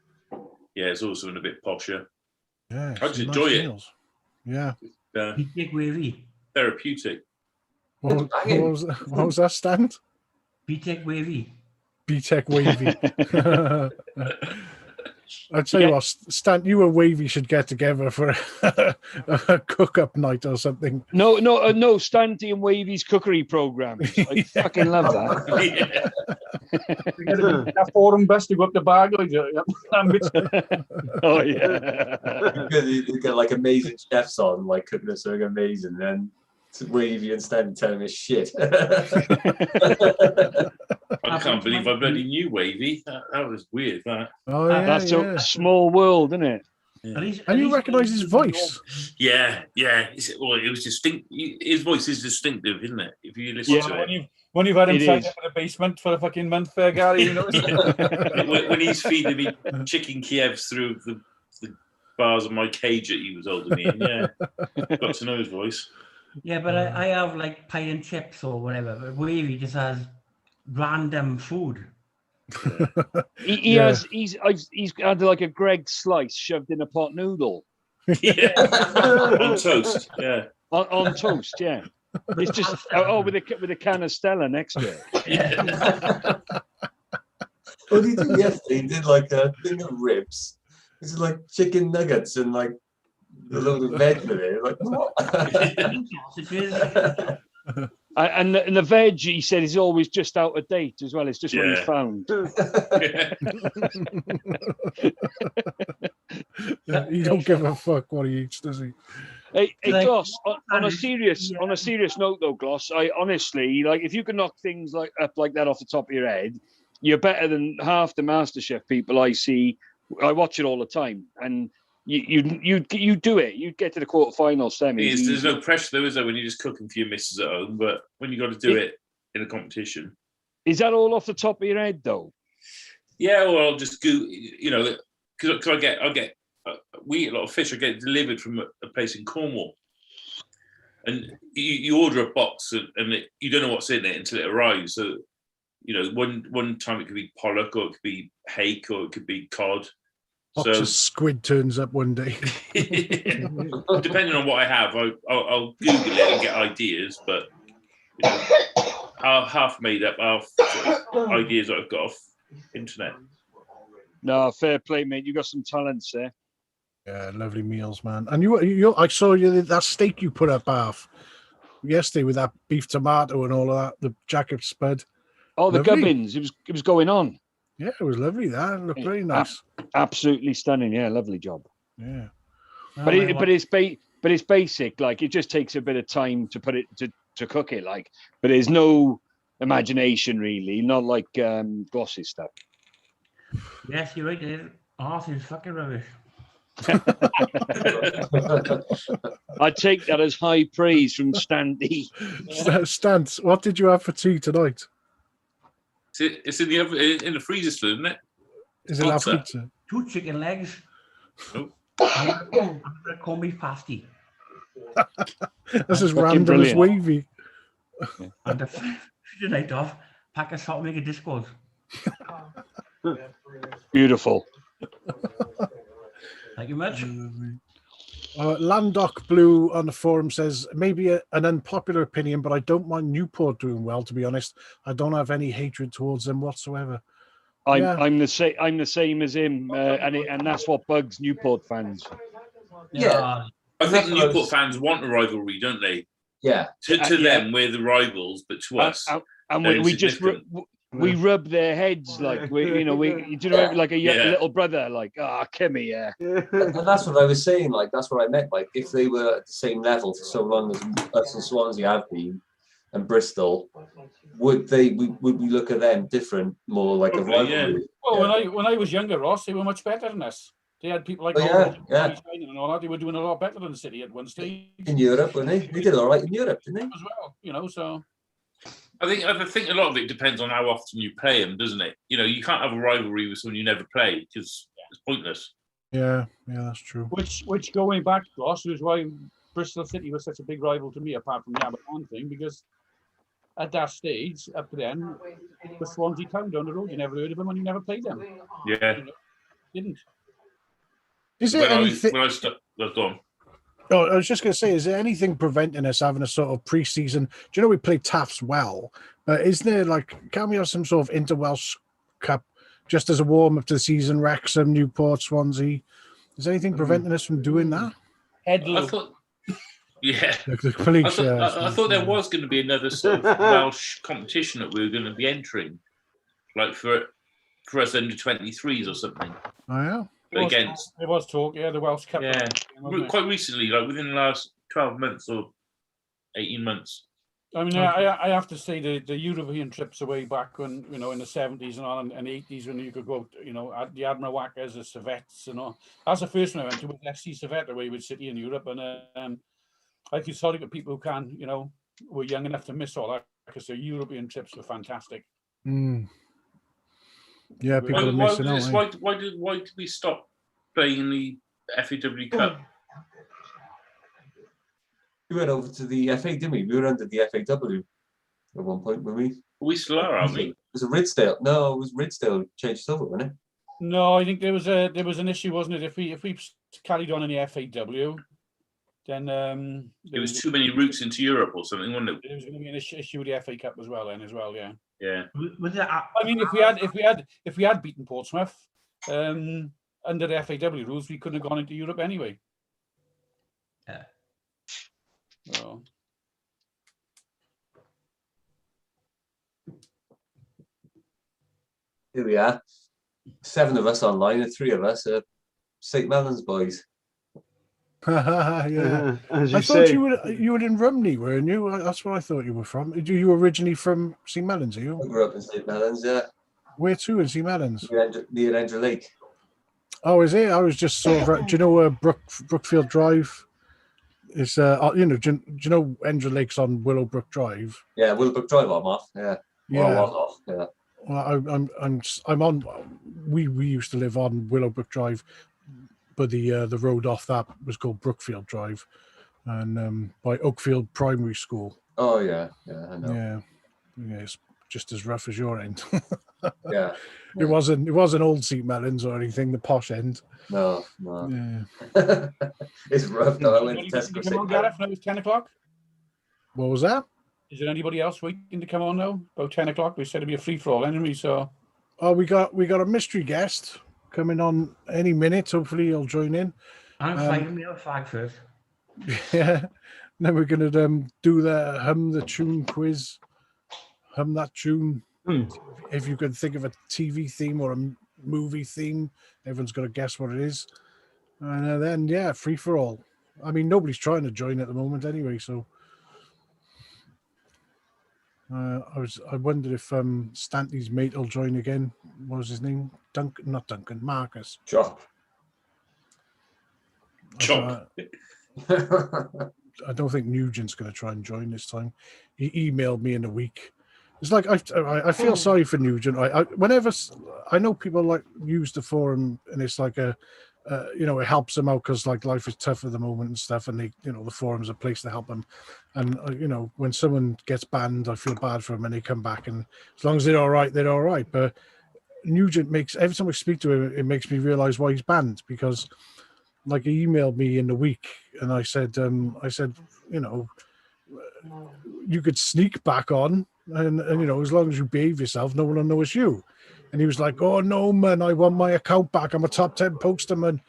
yeah, it's also a bit posher. Yeah, I just some enjoy it. meals. Yeah. Pitek wavy. Therapeutic. What was that stand? Pitek wavy. BTEC Wavy. I'd tell you what, Stan, you and Wavy should get together for a cook-up night or something. No, Stanty and Wavy's cookery program. I fucking love that. That forum best to go up the bag. Oh, yeah. You get like amazing chefs on, like cooking us something amazing, and then Wavy and Stan telling me shit. I can't believe I bloody knew Wavy. That was weird, that. Oh, yeah, That's a small world, isn't it? Yeah. And you recognise his voice? Yeah. It was distinct. His voice is distinctive, isn't it? If you listen to it. When you've had him It tied is. up in the basement for a fucking month, Gary, when he's feeding me chicken Kievs through the bars of my cage that he was holding me in, yeah. Got to know his voice. Yeah, but I have like pie and chips or whatever, but Wavy just has random food. He's had like a Greg slice shoved in a pot noodle. Yeah. On toast, yeah. On toast, yeah. It's just with a can of Stella next to it. Yeah. What did he do yesterday? He did like a thing of ribs. This is like chicken nuggets and like a load of veg with it. Like what? Sausages. And the veg, he said, is always just out of date as well. It's just what he's found. He don't give a fuck what he eats, does he? Hey, Like- Gloss. On a serious note, though, Gloss. I honestly like if you can knock things like up like that off the top of your head, you're better than half the MasterChef people I see. I watch it all the time, and you do it. You get to the quarterfinal semis. There's no pressure though, is there, when you're just cooking for your missus at home? But when you got to do it in a competition, Is that all off the top of your head, though? yeah. Or I'll just go, because I get we eat a lot of fish. I get it delivered from a place in Cornwall, and you order a box and you don't know what's in it until it arrives. So, one time it could be pollock, or it could be hake, or it could be cod. Box of squid turns up one day. Depending on what I have, I'll Google it and get ideas. But you know, half made up, half sort of ideas that I've got off internet. No, fair play, mate. You got some talents there. Yeah, lovely meals, man. And I saw you that steak you put up half yesterday with that beef tomato and all of that, the jacket spud. Oh, the Lovely. gubbins. It was going on. Yeah, it was lovely. That it looked very nice. Absolutely stunning. Yeah, lovely job. Yeah. But it's basic. Like, it just takes a bit of time to put it to cook it. Like, but there's no imagination really. Not like glossy stuff. Yes, you're right. Half is fucking rubbish. I take that as high praise from Stan D. Stance, what did you have for tea tonight? It's in the oven, in the freezer still, isn't it? Is it Pizza. pizza? 2 chicken legs. Oh. I'm gonna call me pasty. This is Fucking random as brilliant. wavy. And the night off, pack a salt make a discos. Beautiful. Thank you much. Landoc Blue on the forum says, maybe an unpopular opinion, but I don't mind Newport doing well, to be honest. I don't have any hatred towards them whatsoever. Yeah. I'm the same. I'm the same as him, and that's what bugs Newport fans. Yeah. I think Newport fans want a rivalry, don't they? Yeah. To Yeah. them, we're the rivals, but to us, And they're we just insignificant. we rub their heads like we do you know like a Yeah. little brother, like Kimmy, yeah. And that's what I was saying. Like, that's what I meant. Like, if they were at the same level for so long as us and Swansea have been, and Bristol, would we look at them different, more like a Probably, rivalry? Well, when I was younger, Ross, they were much better than us. They had people like Oh, yeah, yeah. and all that. They were doing a lot better than the City at one stage In Europe, weren't they? They did all right in Europe, didn't they? as well. You know, so I think a lot of it depends on how often you play them, doesn't it? You know, you can't have a rivalry with someone you never play because it's pointless. Yeah, that's true. which going back, Ross, was why Bristol City was such a big rival to me, apart from the Aberfan thing, because at that stage, up to then, the Swansea town down the road, you never heard of them and you never played them. Yeah. Didn't. Is there anything? When I was gone. Oh, I was just going to say, is there anything preventing us having a sort of pre-season? Do you know we play Taffs well? Isn't there can we have some sort of Inter-Welsh Cup just as a warm-up to the season? Wrexham, Newport, Swansea. Is there anything preventing us from doing that? I thought, yeah. The police, I thought there was going to be another sort of Welsh competition that we were going to be entering, like for us under 23s or something. Oh yeah. Against. There was talk, yeah, the Welsh Cup. Yeah. wasn't it? Quite recently, like within the last 12 months or 18 months. I mean, I have to say the European trips away back when, you know, in the 70s and on and 80s when you could go, you know, at the Admiral Wackers, the Servettes and all. That's the first one I went to, with FC Servette away with City in Europe. And I feel sorry for people who can, you know, were young enough to miss all that, because the European trips were fantastic. Mm. Yeah, people are missing out. Why did we stop playing the FAW Cup? We went over to the FA, didn't we? We were under the FAW at one point, weren't we? We still are, aren't we? It was a Ridsdale. No, it was Ridsdale changed over, wasn't it? No, I think there was an issue, wasn't it? If we carried on in the FAW, then It was too many routes into Europe or something, wasn't it? there was going to be an issue with the FA Cup as well. Yeah. Yeah. Was it, I mean, if we had beaten Portsmouth under the FAW rules, we couldn't have gone into Europe anyway. Yeah. So, Here we are. 7 of us online and 3 of us are St. Mellons boys. Yeah. As I you thought say, you were in Rumney, weren't you? That's where I thought you were from. You were originally from St. Mellons, are I you? grew up in St. Mellons, yeah. Where to in St. Mellons? Near Endra Lake. Oh, is it? I was just sort of. Do you know where Brookfield Drive is? You know, do you know Endra Lake's on Willowbrook Drive? Yeah, Willowbrook Drive, I'm off. Yeah. Yeah. Well, I was off, yeah. Well, I'm on. We used to live on Willowbrook Drive, but the road off that was called Brookfield Drive, and by Oakfield Primary School. Oh, yeah. Yeah, I know. Yeah, it's just as rough as your end. Yeah. It wasn't old St. Mellons or anything. The posh end. No. Yeah. It's rough, though. I went Did to you Tesco come St. on, Gareth, Mellons. when it was 10 o'clock? What was that? Is there anybody else waiting to come on now? About 10 o'clock. We said it'd be a free for all anyway. So Oh, we got a mystery guest coming on any minute. Hopefully, he'll join in. I'm fighting me a fag first. Yeah. Then we're gonna do the hum the tune quiz. Hum that tune. If you could think of a TV theme or a movie theme, everyone's got to guess what it is. And then, yeah, free for all. I mean, nobody's trying to join at the moment anyway, so I wondered if Stanley's mate will join again. What was his name? Duncan, not Duncan, Marcus. Chop. Chop. I don't think Nugent's going to try and join this time. He emailed me in a week. It's like I feel sorry for Nugent. Whenever I know people like use the forum, and it's like it helps them out because like life is tough at the moment and stuff, and the forum's a place to help them. And when someone gets banned, I feel bad for them, and they come back, and as long as they're all right, they're all right. But Nugent makes every time I speak to him, it makes me realize why he's banned, because like he emailed me in the week, and I said, you could sneak back on, and as long as you behave yourself, no one will know it's you. And he was like, "Oh no, man, I want my account back. I'm a top 10 poster, man."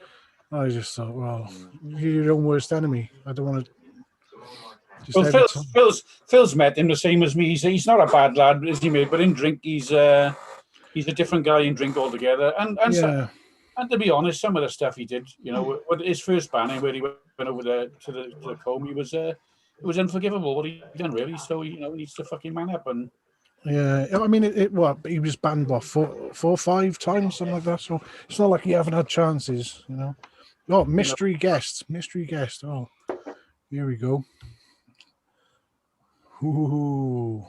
I just thought, well, you're your own worst enemy. I don't want to. Well, Phil's met him the same as me. He's not a bad lad, is he, mate? But in drink, he's a different guy in drink altogether. And to be honest, some of the stuff he did, with his first banning where he went over there to the comb, it was unforgivable what he done, really. So he needs to fucking man up. And yeah, I mean, he was banned four or 5 times, something like that. So it's not like he haven't had chances, Oh, mystery guest. Oh, here we go. Ooh,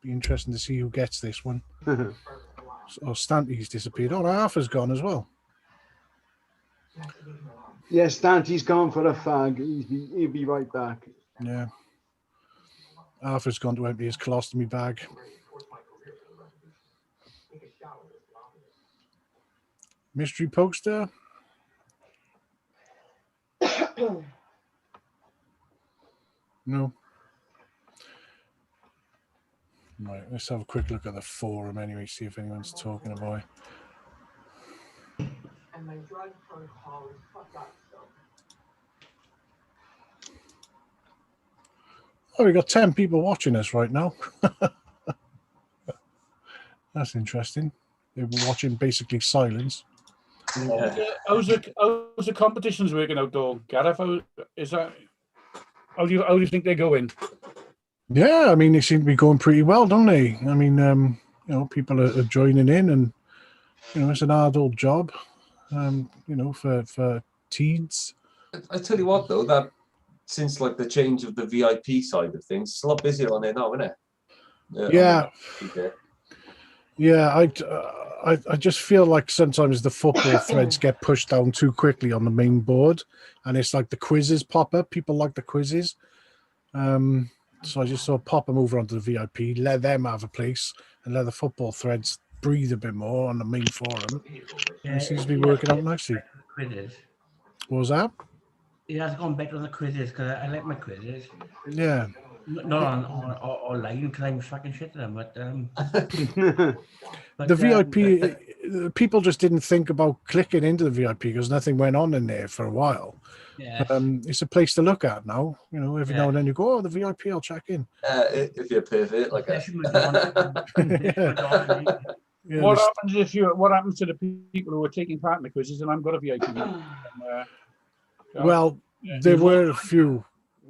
be interesting to see who gets this one. Oh, Stanley's disappeared. Oh, Arthur's gone as well. Yeah, Stanty's gone for a fag. He'll be right back. Yeah. Arthur's gone to empty his colostomy bag. Mystery poster. No. Right, let's have a quick look at the forum anyway, see if anyone's talking about it. Oh, we got 10 people watching us right now. That's interesting. They were watching basically silence. how's the competitions working out, though, Gareth? How do you think they're going? Yeah, I mean, they seem to be going pretty well, don't they? I mean, people are joining in, and it's an hard old job, for teens. I tell you what, though, that since like the change of the VIP side of things, it's a lot busier on there now, isn't it? Yeah, I just feel like sometimes the football threads get pushed down too quickly on the main board, and it's like the quizzes pop up. People like the quizzes. So I just sort of pop them over onto the VIP, let them have a place, and let the football threads breathe a bit more on the main forum. Yeah, It seems to be working out nicely. Quizzes. What was that? It has gone better on the quizzes because I like my quizzes. Yeah. Not on online because I'm fucking shit at them, but The VIP, people just didn't think about clicking into the VIP because nothing went on in there for a while. yeah. It's a place to look at now. Every now and then you go, oh, the VIP, I'll check in. If you're perfect, like Yeah, What happens to the people who are taking part in the quizzes and I've got a VIP? Well, there were a few.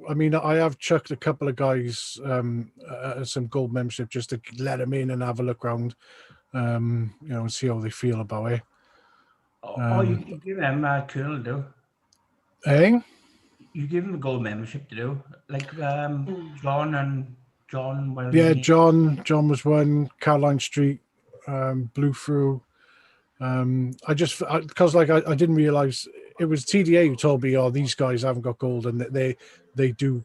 I mean, I have chucked a couple of guys some gold membership just to let them in and have a look around, and see how they feel about it. You give them a Colonel do. Hey? You give them a gold membership to do, like John and John. Yeah, John was one. Caroline Street, blew through. Because I didn't realize it was TDA who told me, oh, these guys haven't got gold and they do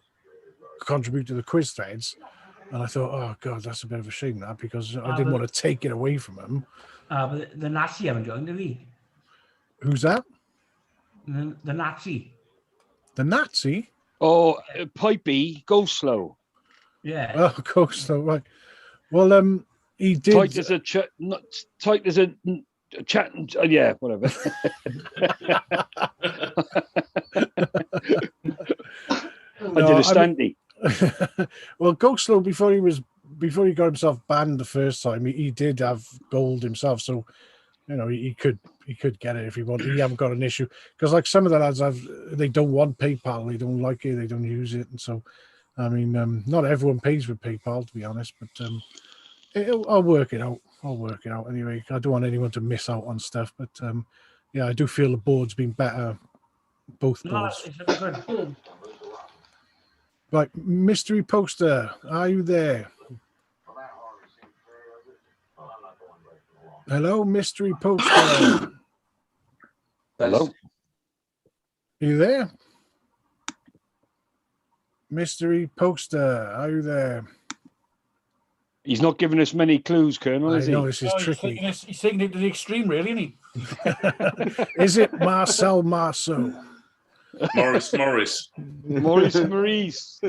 contribute to the quiz threads. And I thought, oh god, that's a bit of a shame, that, because I didn't want to take it away from them. But the Nazi haven't joined, have he? Who's that? The Nazi. The Nazi? Oh, Pipey, go slow. Yeah. Oh, Coastal, right. Well, he did. Tight as a not tight as a chat. Yeah, whatever. I did a standy. Well, Ghostlow before he got himself banned the first time, he did have gold himself, so you know he could get it if he wanted. He haven't got an issue because like some of the lads they don't want PayPal, they don't like it, they don't use it, and so I mean not everyone pays with PayPal to be honest, but I'll work it out. I'll work it out anyway. I don't want anyone to miss out on stuff, but yeah, I do feel the board's been better, both No, boards. it's very good. Right, mystery poster, are you there? Hello, mystery poster. Are Hello. you there? Mystery poster, are you there? He's not giving us many clues, Colonel, I is he? know this is Oh, tricky. he's taking it to the extreme, really, isn't he? Is it Marcel Marceau? Morris. Maurice Maurice.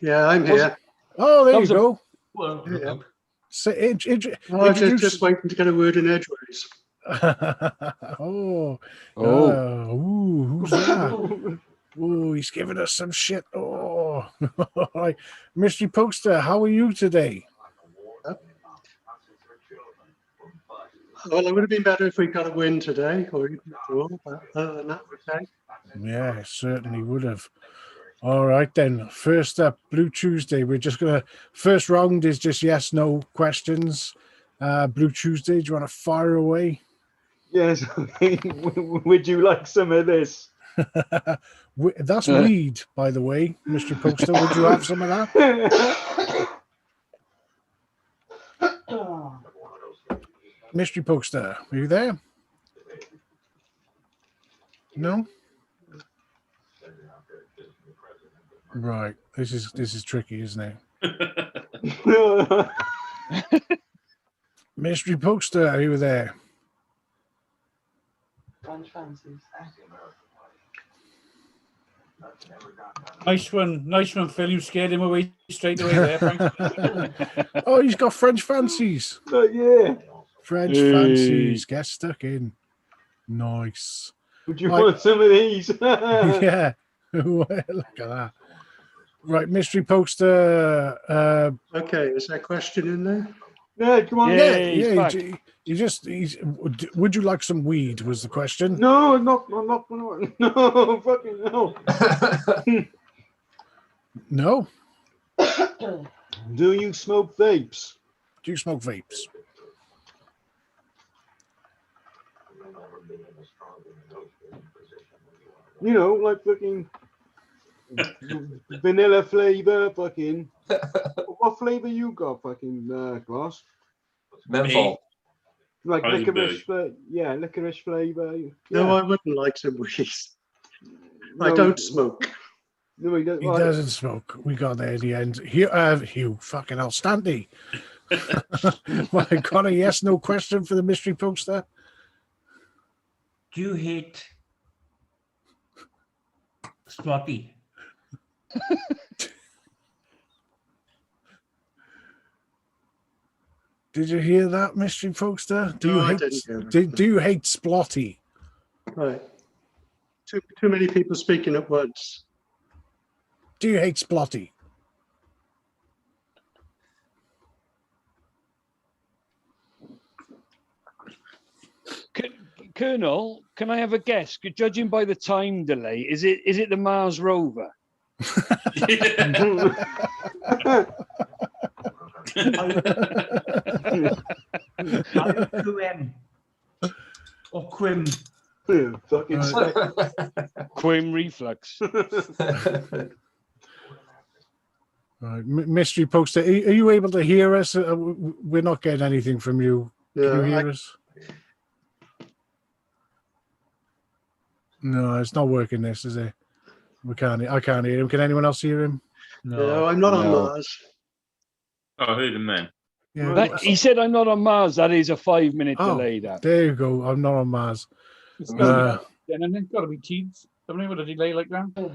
Yeah, I'm here. Oh, there That you was a- go. Well, Yeah. So, I'm introduce- just waiting to get a word in edgeways. oh, Oh, ooh, who's that? Oh, he's giving us some shit. Oh, all right. Mystery poster, how are you today? Well, it would have been better if we got a win today, or even a draw, but other than that, okay. Yeah, certainly would have. All right, then. First up, Blue Tuesday. We're just going to... First round is just yes, no questions. Blue Tuesday, do you want to fire away? Yes. Would you like some of this? That's weed, by the way, Mystery Poster. Would you have some of that? Mystery Poster, are you there? No? Right. This is tricky, isn't it? Mystery Poster, are you there? Nice one, Phil. You scared him away straight away there. Thanks. Oh, he's got French fancies. Yeah. French Hey. fancies. Get stuck in. Nice. Would you Right. want some of these? Yeah. Look at that. Right, Mystery Poster. Okay, is there a question in there? Yeah, come on. Yeah. Yeah, he's yeah. back. He's. Would you like some weed? Was the question? No, no, fucking no. No. Do you smoke vapes? Do you smoke vapes? You know, like fucking vanilla flavor, fucking. What flavor you got, fucking glass? Menthol. Like Heisenberg. licorice, yeah, licorice flavor. Yeah. No, I wouldn't like some weed. I No, don't smoke. No, he doesn't. He doesn't smoke. We got there at the end. Hugh, fucking hell, Standy. Well, I got a yes, no question for the mystery poster. do you hate Spotty? Did you hear that, mystery poster? Do No, you I hate? didn't hear it. Do you hate Splotty? Right. Too many people speaking at once. Do you hate Splotty? Colonel, can I have a guess? Judging by the time delay, is it the Mars rover? QM or Quim? Fucking Quim reflux. Right, mystery poster. Are you able to hear us? We're not getting anything from you. Can you No, hear us? No, it's not working. This is it. We can't. I can't hear him. Can anyone else hear him? no, I'm not on No. Mars. Oh, I heard him then. Yeah. He said, "I'm not on Mars." That is a 5-minute Oh. delay. That. There you go. I'm not on Mars. Then and then got to be teeds. Haven't you with a delay like that?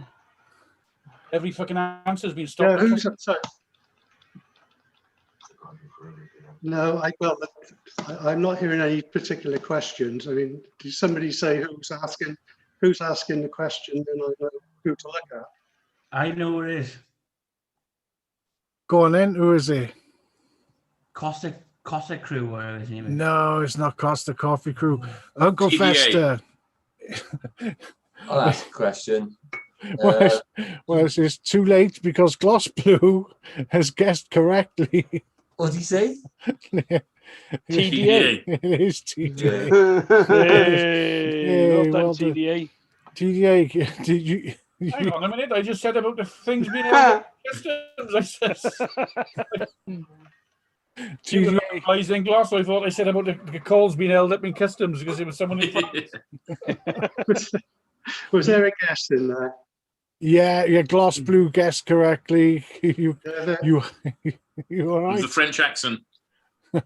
Every fucking answer's been Yeah, stopped. who's sorry? No, I'm not hearing any particular questions. I mean, did somebody say who's asking the question? Then I know who to look at. I know who it is. Go on then. Who is he? Costa Crew, whatever his name is. No, it's not Costa Coffee Crew. Uncle TDA. Fester. I'll ask a question. Well, it's too late because Gloss Blue has guessed correctly. What did he say? TDA. It is TDA. Hey, well done, well done. TDA. TDA, did you? Hang on a minute. I just said about the things being held at customs. I said. TDA. Flies in glass. I thought I said about the calls being held up in customs because it was someone. Was there a guest in there? Yeah, Gloss Blue guessed correctly. You all It was right? a French accent. Do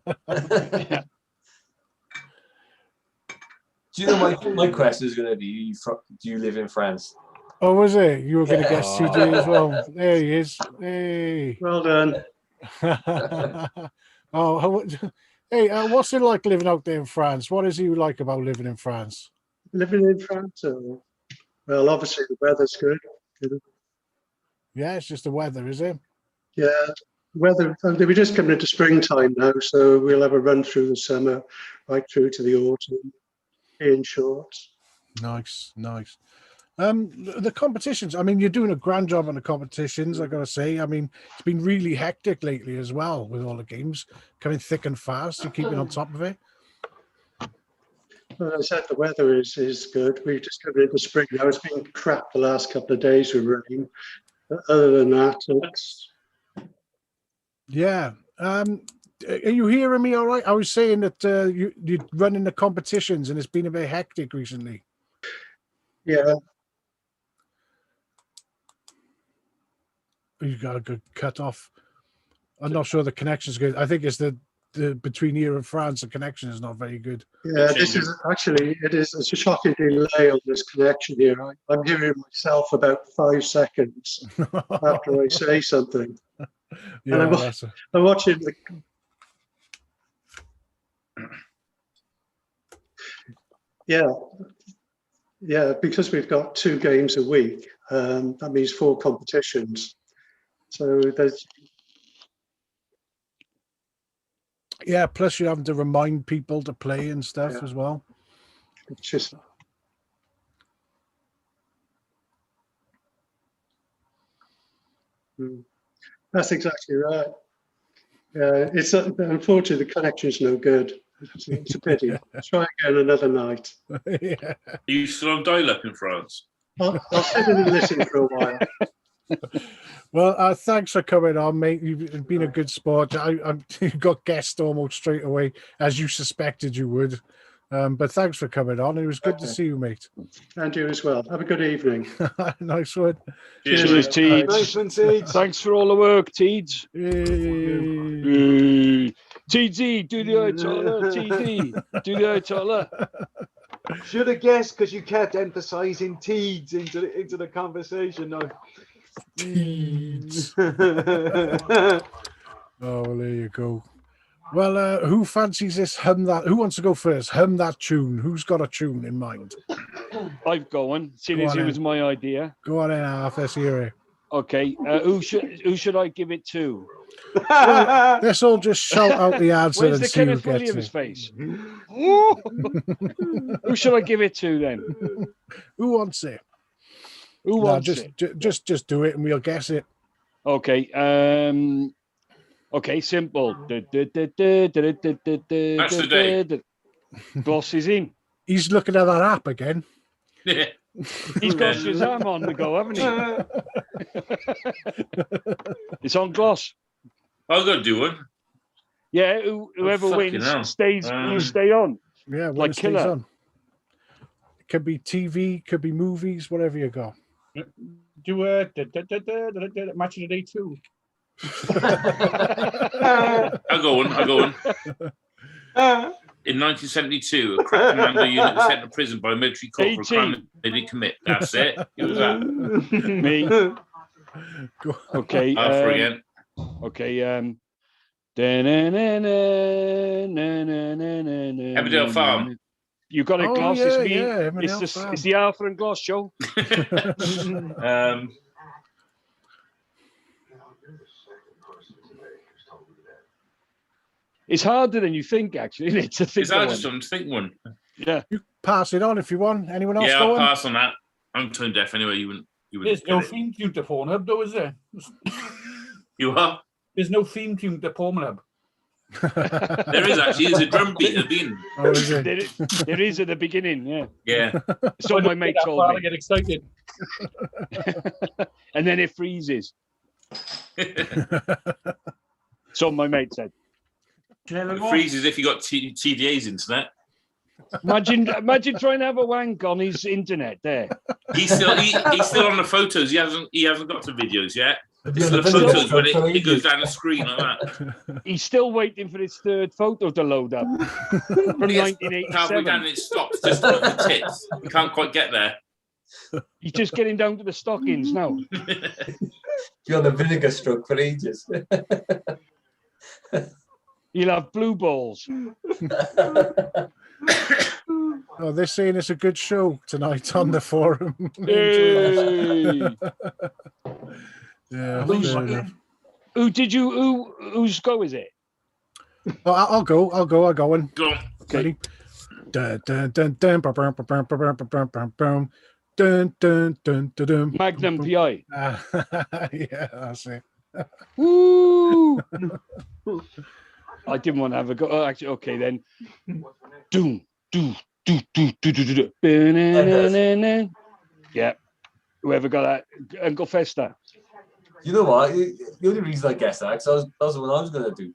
you know my question is going to be, do you live in France? Oh, was it? You were going to Yeah. guess TDA as well. There he is. Hey. Well done. Hey, what's it like living out there in France? What is it you like about living in France? Living in France? Well, obviously the weather's good. Yeah, it's just the weather, is it? Yeah, weather. We're just coming into springtime now, so we'll have a run through the summer, right through to the autumn, in shorts. Nice. The competitions, I mean, you're doing a grand job on the competitions, I gotta say. I mean, it's been really hectic lately as well with all the games coming thick and fast. You're keeping on top of it. Well, as I said, the weather is good. We've just come into spring now. It's been crap the last couple of days with rain. But other than that, it's Yeah. Are you hearing me all right? I was saying that you're running the competitions and it's been a bit hectic recently. yeah. You got a good cut off. I'm not sure the connection's good. I think it's the between here and France, the connection is not very good. Yeah, this is actually, it's a shocking delay on this connection here. I'm hearing myself about 5 seconds after I say something. Yeah, I'm watching the. Yeah, because we've got 2 games a week, that means 4 competitions. So there's. Yeah, plus you're having to remind people to play and stuff as well. It's just. That's exactly right. Yeah, it's unfortunately the connection's no good. It's a pity. Try again another night. Yeah. Are you still on dial-up in France? I'll sit in and listen for a while. Well, thanks for coming on, mate. You've been a good sport. You got guessed almost straight away, as you suspected you would. But thanks for coming on. It was good to see you, mate. And you as well. Have a good evening. Nice one. Cheers, Teeds. Nice one, Teeds. Thanks for all the work, Teeds. Yay. TD, do the Ayatollah. TD, do the Ayatollah. Should have guessed because you kept emphasizing Teeds into the conversation. No. Teeds. Oh, well, there you go. Well, who fancies this? Hum that. Who wants to go first? Hum that tune. Who's got a tune in mind? I've got one. Seeing Go as on it then. was my idea. Go on in, Alf. Let's hear it. Okay, who should I give it to? Let's all just shout out the answer Where's and the see who Kenneth gets Williams it. face? Who should I give it to then? Who wants it? Who No, wants just, it? just do it and we'll guess it. Okay. Okay, simple. Match the day. Gloss is in. He's looking at that app again. Yeah. He's got Shazam on the go, haven't he? It's on Gloss. I've got to do one. Yeah, whoever fucking wins hell. stays. You stay on. Yeah, when Like it stays Killer. on. It could be TV, could be movies, whatever you got. Do match of the day too. I'll go on. In 1972, a crack commando unit was sent to prison by a military court for a crime they didn't commit. That's it. It was that. Me. Go. Okay. Alpha again. Okay. Emmerdale Farm. You got it, Oh, Gloss. yeah, It's me. yeah, Emmerdale It's Farm. the Arthur and Gloss show. It's harder than you think, actually, isn't it? To think It's hard of to one. think one. Yeah. You pass it on if you want. Anyone else Yeah, I'll going? pass on that. I'm tone deaf anyway. You wouldn't. There's no get it. theme tune to Pornhub, though, is there? You are. There's no theme tune to Pornhub. There is actually. There's a drum beat at the beginning. Oh, is it? There is at the beginning, yeah. Yeah. So my mate That told far, I me. get excited. And then it freezes. So my mate said. Should I have a It go? freezes if you got TDA's internet. Imagine trying to have a wank on his internet there. He's still on the photos. He hasn't got to videos yet. It's Yeah, the the video photos when for it goes ages. down the screen like that. He's still waiting for his third photo to load up from When he gets halfway down 1987. and it stops just above the tits. You can't quite get there. He's just getting down to the stockings now. You're on the vinegar stroke for ages. He'll have blue balls. Oh, they're saying it's a good show tonight on the forum. Hey. Yeah. Who's- fair enough. Whose go is it? Oh, I'll go. I'm going. Go on. Ready? Dun, dun, dun, dun, bum, bum, bum, bum, bum, bum, bum, bum. Dun, dun, dun, dun, dun. Magnum PI. Yeah, that's it. Woo! I didn't want to have a go. Oh, actually, okay then. Doom, do, do, do, do, do, do, do. Ba-na-na-na-na. Yeah. Whoever got that, Uncle Festa. You know what? The only reason I guessed that, because that was what I was going to do.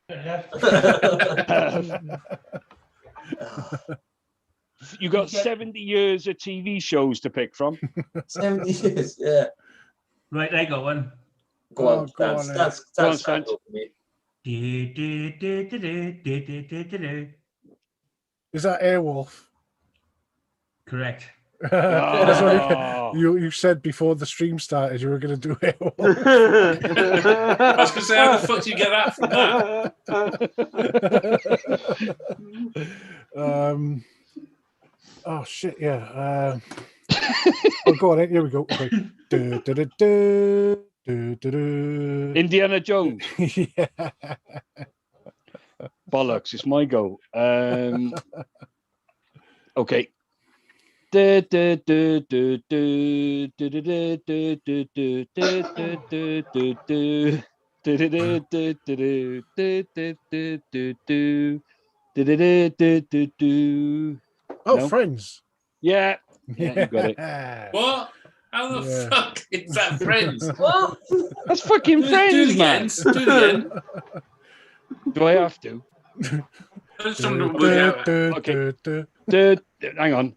You got 70 years of TV shows to pick from. 70 years, yeah. Right, I got one. Go on, go on, that's Go on, that's Stan. for me. Is that Airwolf? Correct. That's what Oh. you said before the stream started. You were going to do Airwolf. I was going to say, how the fuck do you get that from that? Oh shit! Yeah. Oh, go on. Here we go. Okay. Du, du, du, du, du, du, du. Indiana Jones. Yeah. Bollocks, it's my go. Okay. Du, du, du, du, du, du, du, du, du, du, du, du, du, du, du. Du, du, du, du, du, du, du, du, du, du. Du, du, du, du, du, du. Oh, No? Friends. Yeah. Yeah, you got it. What? How the Yeah. fuck is that Friends? What? That's fucking Do it Friends, again. man. Do it again. Do I have to? I just don't know Du, what du, it- Okay. du, du. Hang on.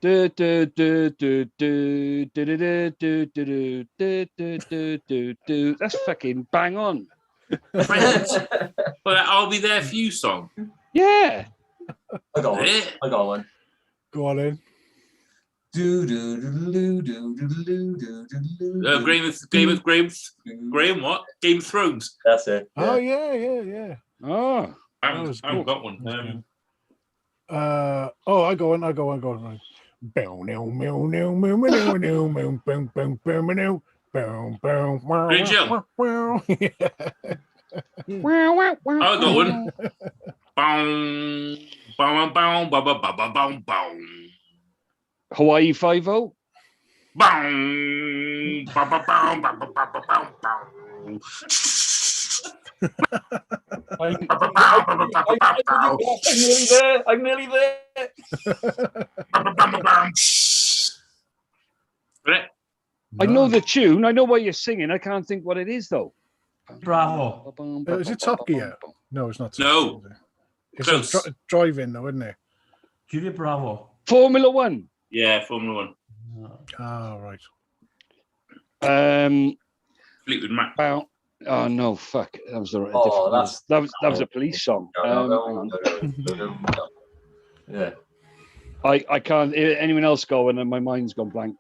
Du, du, du, du, du, du, du, du, du, du, du, du, du, du, du. That's fucking bang on. Friends. Well, I'll be there for you song. Yeah. I got one. Eh? I got one. Go on in. Do do do do do do do do do. Graham, what? Game of Thrones. That's it. Oh Yeah. yeah. Oh. I That was haven't cool. got one. I go on. Right. Boom, no, no, no, no, no, no, no, boom, boom, boom, boom, no, boom, boom, wow, Green Gel. wow, wow. I got one. Boom, boom, boom, boom, boom, boom, boom, boom. Hawaii 5-0. Boom, boom, boom, boom, boom, boom, boom, boom. I'm nearly there. I know the tune. I know what you're singing. I can't think what it is though. Bravo. Is it Top Gear? No, it's not. Top No. Gear, is it? It's Close. a driving though, isn't it? Julia Bravo. Formula One. Yeah, Formula One. Ah, right. Fleetwood Mac. About. Oh no! Fuck. That was the. Oh, that's- that was a police song. Hang on. Yeah. I can't. Anyone else go? And then my mind's gone blank.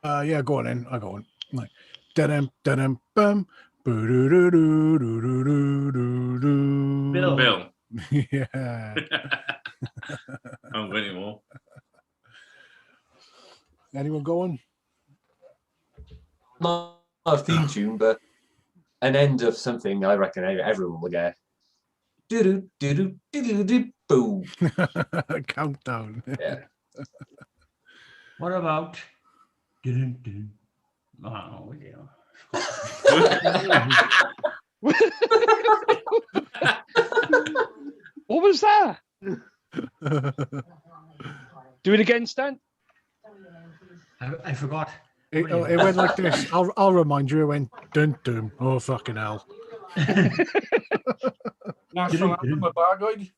Yeah, go on in. I go on. Like, da-dum, da-dum, bum. Boo-doo-doo-doo-doo-doo-doo. Bill. Bill. Yeah. I don't got any more. Anyone going? Not a theme tune, but an end of something. I reckon everyone will get. Do do do do do do boom. Countdown. Yeah. What about? Dun, dun. Oh, yeah. What was that? Do it again, Stan. I forgot. It went like this. I'll remind you. It went dun dun. Oh fucking hell! National anthem of Bargoed.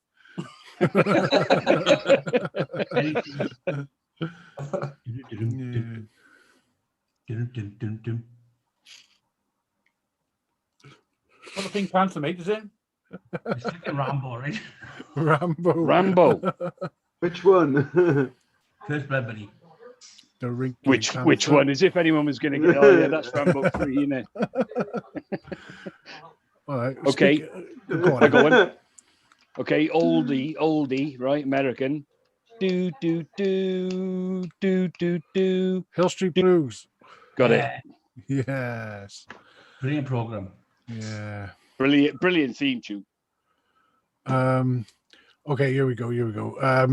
What the Pink Panther, mate, is it? It's fucking Rambo, right? Rambo. Which one? First Blood, buddy. The Rinky Which Panther. one? As if anyone was going to get. Oh yeah, that's Rambo 3, isn't it? All right. Okay. Go I on. go on. Okay, oldie, right? American. Do do do do do do. Hill Street Blues. Got it. Yeah, Yes. brilliant program. Yeah. Brilliant theme tune. Okay, here we go. I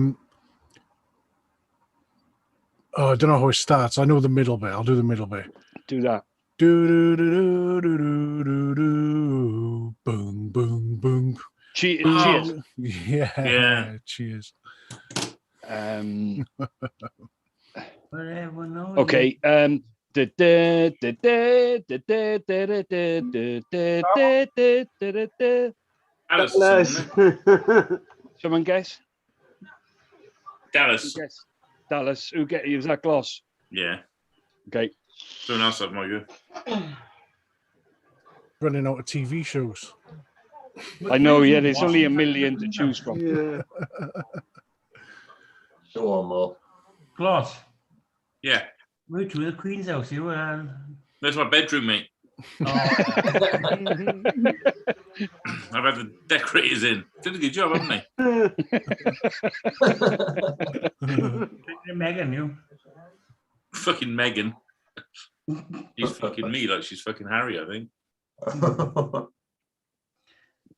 don't know how it starts. I know the middle bit. I'll do the middle bit. Do that. Do do do do do do do. Boom boom boom. Cheers. Oh. Yeah. Yeah. Cheers. Whatever, no. Okay. Dallas. Dallas. Someone guess? Dallas. Guess. Dallas. Who get you? Was that Gloss? Yeah. Okay. Someone else had my good. Running out of TV shows. I know. Yeah, there's only a million to choose from. Yeah. Go on, Mo. Gloss. Yeah. Wait to the Queen's house. You were. That's my bedroom, mate. Oh, I've had the decorators in. Did a good job, haven't they? Megan, you. Fucking Megan. She's fucking me like she's fucking Harry, I think.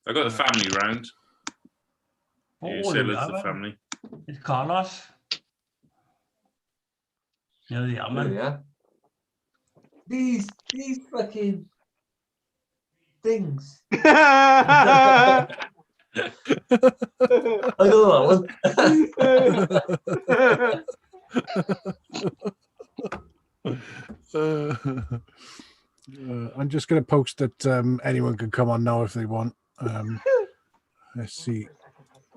I got the family round. You Oh, say there we hello to are, the family. It's Carlos. There they are, Oh, man. yeah. These fucking things. I know that one. I'm just going to post that anyone can come on now if they want. Let's see.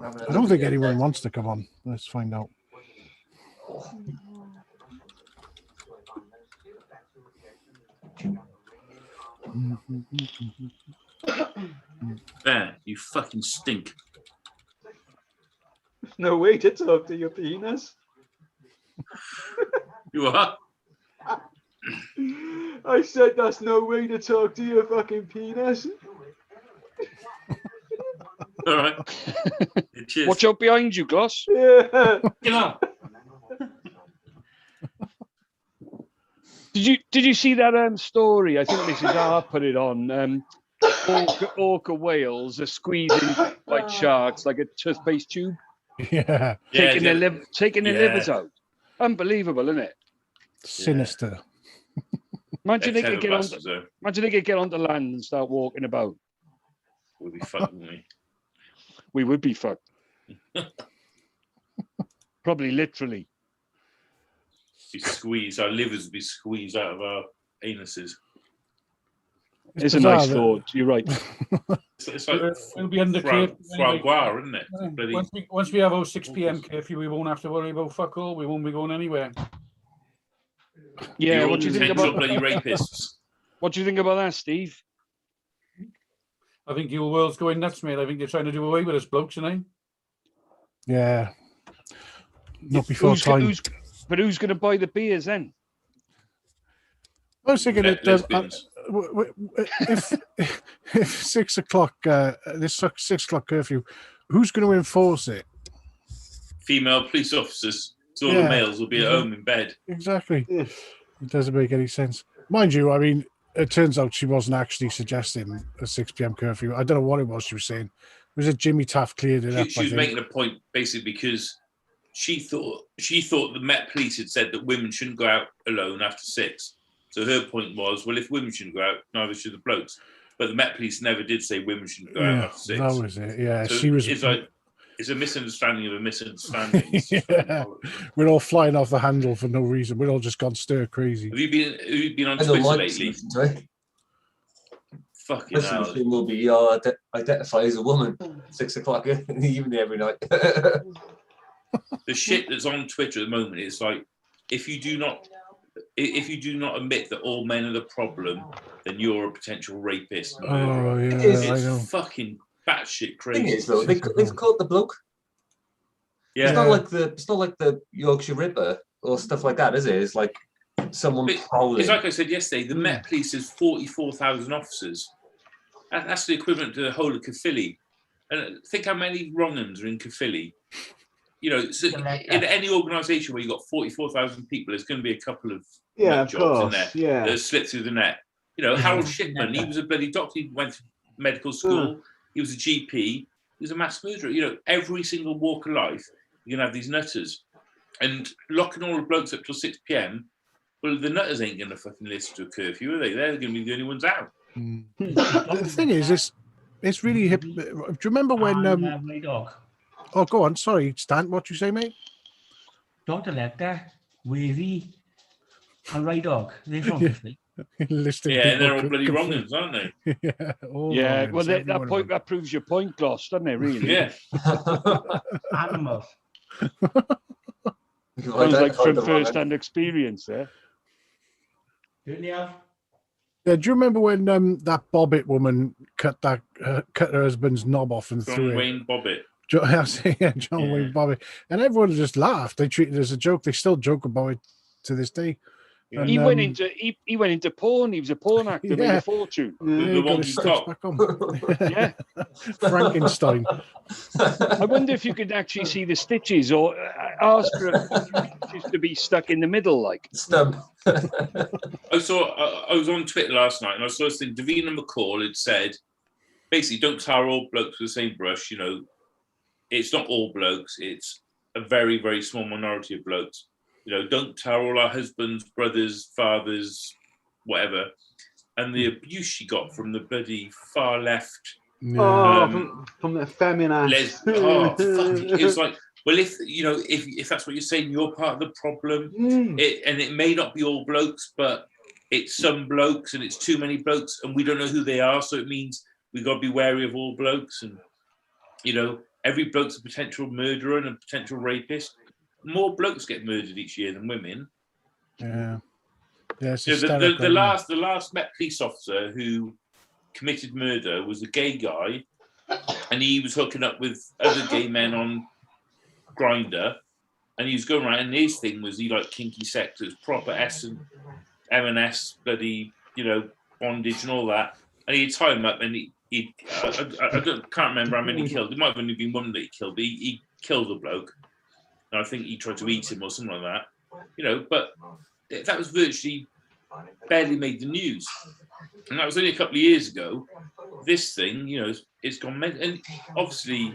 I don't think anyone wants to come on. Let's find out. There, you fucking stink. No way to talk to your penis. You are? I said that's no way to talk to your fucking penis. All right. Cheers. Watch out behind you, Gloss. Yeah. Get up. Did you see that story? I think Mrs. R put it on. Orca whales are squeezing white sharks like a toothpaste tube, Yeah. taking Yeah, their livers out. Unbelievable, isn't it? Sinister. Imagine they They're could get terrible on. bastards, though. Imagine they could get onto land and start walking about. We'll be fucking me. We would be fucked. Probably literally. Be squeezed. Our livers would be squeezed out of our anuses. It's a bizarre nice that- thought. You're right. It's like We'll be under foie curfew anyway. gras, isn't it? Bloody- Once we have our 6 p.m. curfew, we won't have to worry about fuck all. We won't be going anywhere. Yeah. You're all What do you think potential about? bloody rapists? What do you think about that, Steve? I think the whole world's going nuts, mate. I think they're trying to do away with us blokes, you know? Yeah. Not before time. But who's going to buy the beers then? I was thinking that lesbians. if 6 o'clock, this 6 o'clock curfew, who's going to enforce it? Female police officers. So all Yeah. the males will be at home in bed. Exactly. Yeah. It doesn't make any sense. Mind you, I mean, it turns out she wasn't actually suggesting a 6 p.m. curfew. I don't know what it was she was saying. It was that Jimmy Taft cleared it up. She was making a point basically because she thought the Met Police had said that women shouldn't go out alone after 6. So her point was, well, if women shouldn't go out, neither should the blokes. But the Met Police never did say women shouldn't go out after 6. That was it. Yeah, So she was. it's a misunderstanding of a misunderstanding. Yeah. We're all flying off the handle for no reason. We're all just gone stir crazy. Have you been on I don't Twitter like lately? listening to it. Fucking Listen, hell. she will be identify as a woman 6 o'clock in the evening every night. The shit that's on Twitter at the moment is like, if you do not admit that all men are the problem, then you're a potential rapist. and murderer. Oh, yeah, It's I know. fucking batshit Thing crazy. is, though, they've caught the bloke. Yeah. It's not like the Yorkshire Ripper or stuff like that, is it? It's like someone But prowling. it's like I said yesterday, the Met Police has 44,000 officers. That's the equivalent to the whole of Caerphilly. And think how many wrong-uns are in Caerphilly. You know, so in any organisation where you've got 44,000 people, there's going to be a couple of Yeah, nut of jobs in course. there Yeah. that slip through the net. You know, Harold Shipman, he was a bloody doctor. He went to medical school. He was a GP. He was a mass murderer. You know, every single walk of life, you're going to have these nutters. And locking all the blokes up till 6 p.m., well, the nutters ain't going to fucking listen to a curfew, are they? They're going to be the only ones out. The thing is, it's really hip. Do you remember when? My dog. Oh, go on. Sorry, Stan. What you say, mate? Dr. Lecter, Wavy, and Ray Dog. They're from Caerphilly. Listing Yeah, and they're all people bloody could- wrong-uns, aren't they? Yeah, all Yeah, wrong-uns, well, every that one of point them. that proves your point, Gloss, doesn't it? Really? Yeah. Animals. Sounds like from first-hand experience there. Don't you have? Yeah, do you remember when that Bobbitt woman cut her husband's knob off and threw John it? Wayne Bobbitt. John Wayne Bobbitt, and everyone just laughed. They treated it as a joke. They still joke about it to this day. Yeah. And, He went into porn. He was a porn actor, made Yeah. a fortune. yeah, the he got wonky his stitch cock. back on. Yeah. Frankenstein. I wonder if you could actually see the stitches, or ask for stitches to be stuck in the middle, like. Stump. I was on Twitter last night and I saw this thing. Davina McCall had said, basically, don't tar all blokes with the same brush. You know, it's not all blokes. It's a very, very small minority of blokes. You know, don't tar all our husbands, brothers, fathers, whatever. And the abuse she got from the bloody far left. From the feminist. Oh, fuck. It was like, well, if that's what you're saying, you're part of the problem. And it may not be all blokes, but it's some blokes and it's too many blokes and we don't know who they are. So it means we've got to be wary of all blokes. And, you know, every bloke's a potential murderer and a potential rapist. More blokes get murdered each year than women. Yeah. Yeah, it's You know, hysterical, the isn't it? last Met police officer who committed murder was a gay guy, and he was hooking up with other gay men on Grindr, and he was going around. And his thing was he liked kinky sex, it was proper S and M&S, bloody, you know, bondage and all that. And he'd tie him up, and can't remember how many he killed. It might have only been one that he killed. But he killed the bloke, and I think he tried to eat him or something like that. You know, but that was virtually barely made the news, and that was only a couple of years ago. This thing, you know, it's gone mental. And obviously,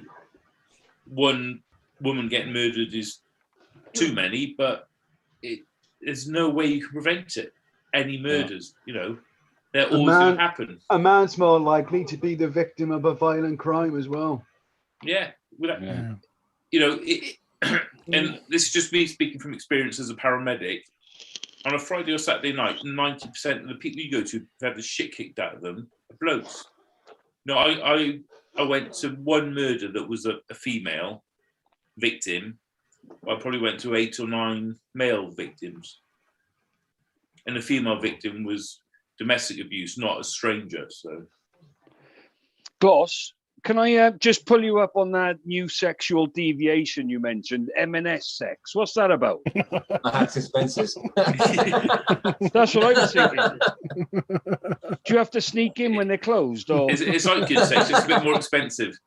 one woman getting murdered is too many, but there's no way you can prevent it. Any murders, you know, they're always going to happen. A man's more likely to be the victim of a violent crime as well. Yeah, you know, and this is just me speaking from experience as a paramedic. On a Friday or Saturday night, 90% of the people you go to have had the shit kicked out of them are blokes. No, I went to one murder that was a female victim. I probably went to 8 or 9 male victims. And the female victim was domestic abuse, not a stranger. So, Gloss, can I just pull you up on that new sexual deviation you mentioned, M&S sex? What's that about? Max expenses. That's what I was thinking. Do you have to sneak in when they're closed? Or It's like good sex, it's a bit more expensive.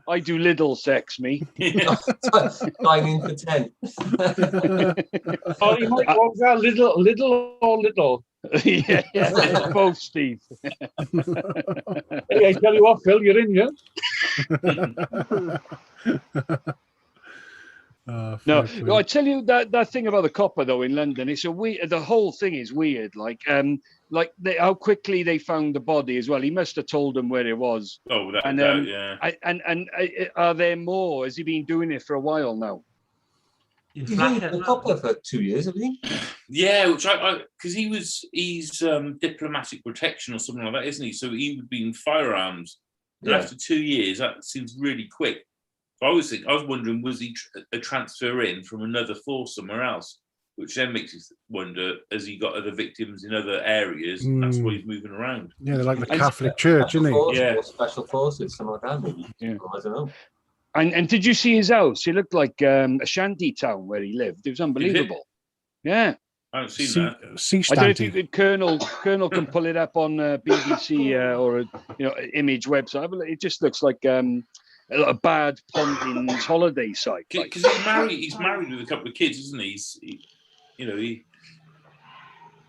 I do little sex, me. 9 in for 10. Oh, you might want that little or little. yeah, both, Steve. Hey, I tell you what, Phil, you're in, yeah? No, I tell you that thing about the copper though in London, it's a weird. The whole thing is weird. Like how quickly they found the body as well. He must have told them where it was. Oh, without And doubt, yeah. and are there more? Has he been doing it for a while now? He's been in the copper for 2 years, hasn't he? Yeah, which because he's diplomatic protection or something like that, isn't he? So he would be in firearms. And Yeah. after 2 years, that seems really quick. So I was wondering, was he a transfer in from another force somewhere else? Which then makes you wonder, has he got other victims in other areas? And that's why he's moving around. Yeah, they're like the Catholic Church, isn't it? Yeah. Or special forces, something like that, maybe. Yeah. I don't know. And did you see his house? It looked like a shanty town where he lived. It was unbelievable. Yeah. I haven't seen that. Sea I don't know if you shanty. could, Colonel can pull it up on BBC or a image website. But it just looks like a bad Pontins holiday site. Like. Because he's married with a couple of kids, isn't he?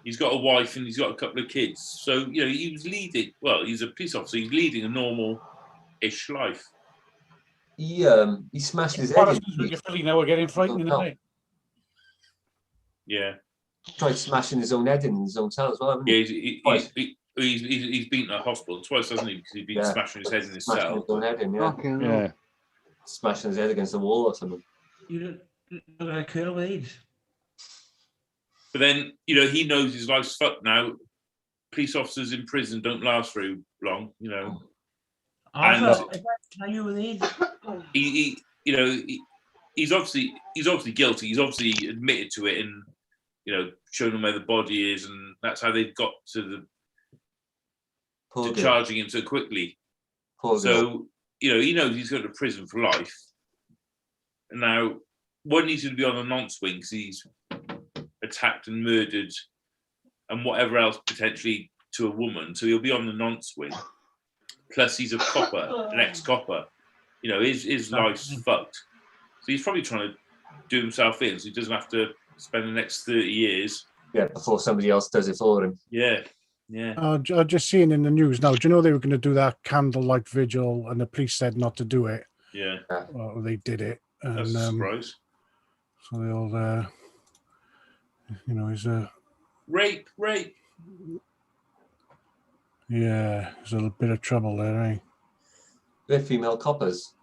He's got a wife and he's got a couple of kids. So, he was leading, well, he's a police officer, he's leading a normal-ish life. He smashed his head in. Philly now we're getting frightening, Oh, no. isn't it? Yeah. Tried smashing his own head in his own cell as well, haven't he? Yeah, he's been at hospital twice, hasn't he? Because he's been smashing his head in his Smashing cell. his own head in, yeah. Fucking hell. Yeah. Smashing his head against the wall or something. You look like a Colonel with AIDS. But then, he knows his life's fucked now. Police officers in prison don't last very long, Arthur, are you with AIDS? He's obviously guilty. He's obviously admitted to it and, shown them where the body is, and that's how they've got to charging him so quickly. So, he knows he's going to prison for life. And now, one, he's going to be on a non-swing because he's attacked and murdered and whatever else potentially to a woman. So he'll be on the non-swing. Plus, he's a copper, an ex-copper. His life's fucked. So he's probably trying to do himself in so he doesn't have to spend the next 30 years. Yeah, before somebody else does it for him. Yeah, yeah. I just seen in the news now. Do you know they were going to do that candlelight vigil, and the police said not to do it? Yeah. Well, they did it. And, That's a surprise. So they all, he's a Rape. yeah, there's a little bit of trouble there, eh? They're female coppers.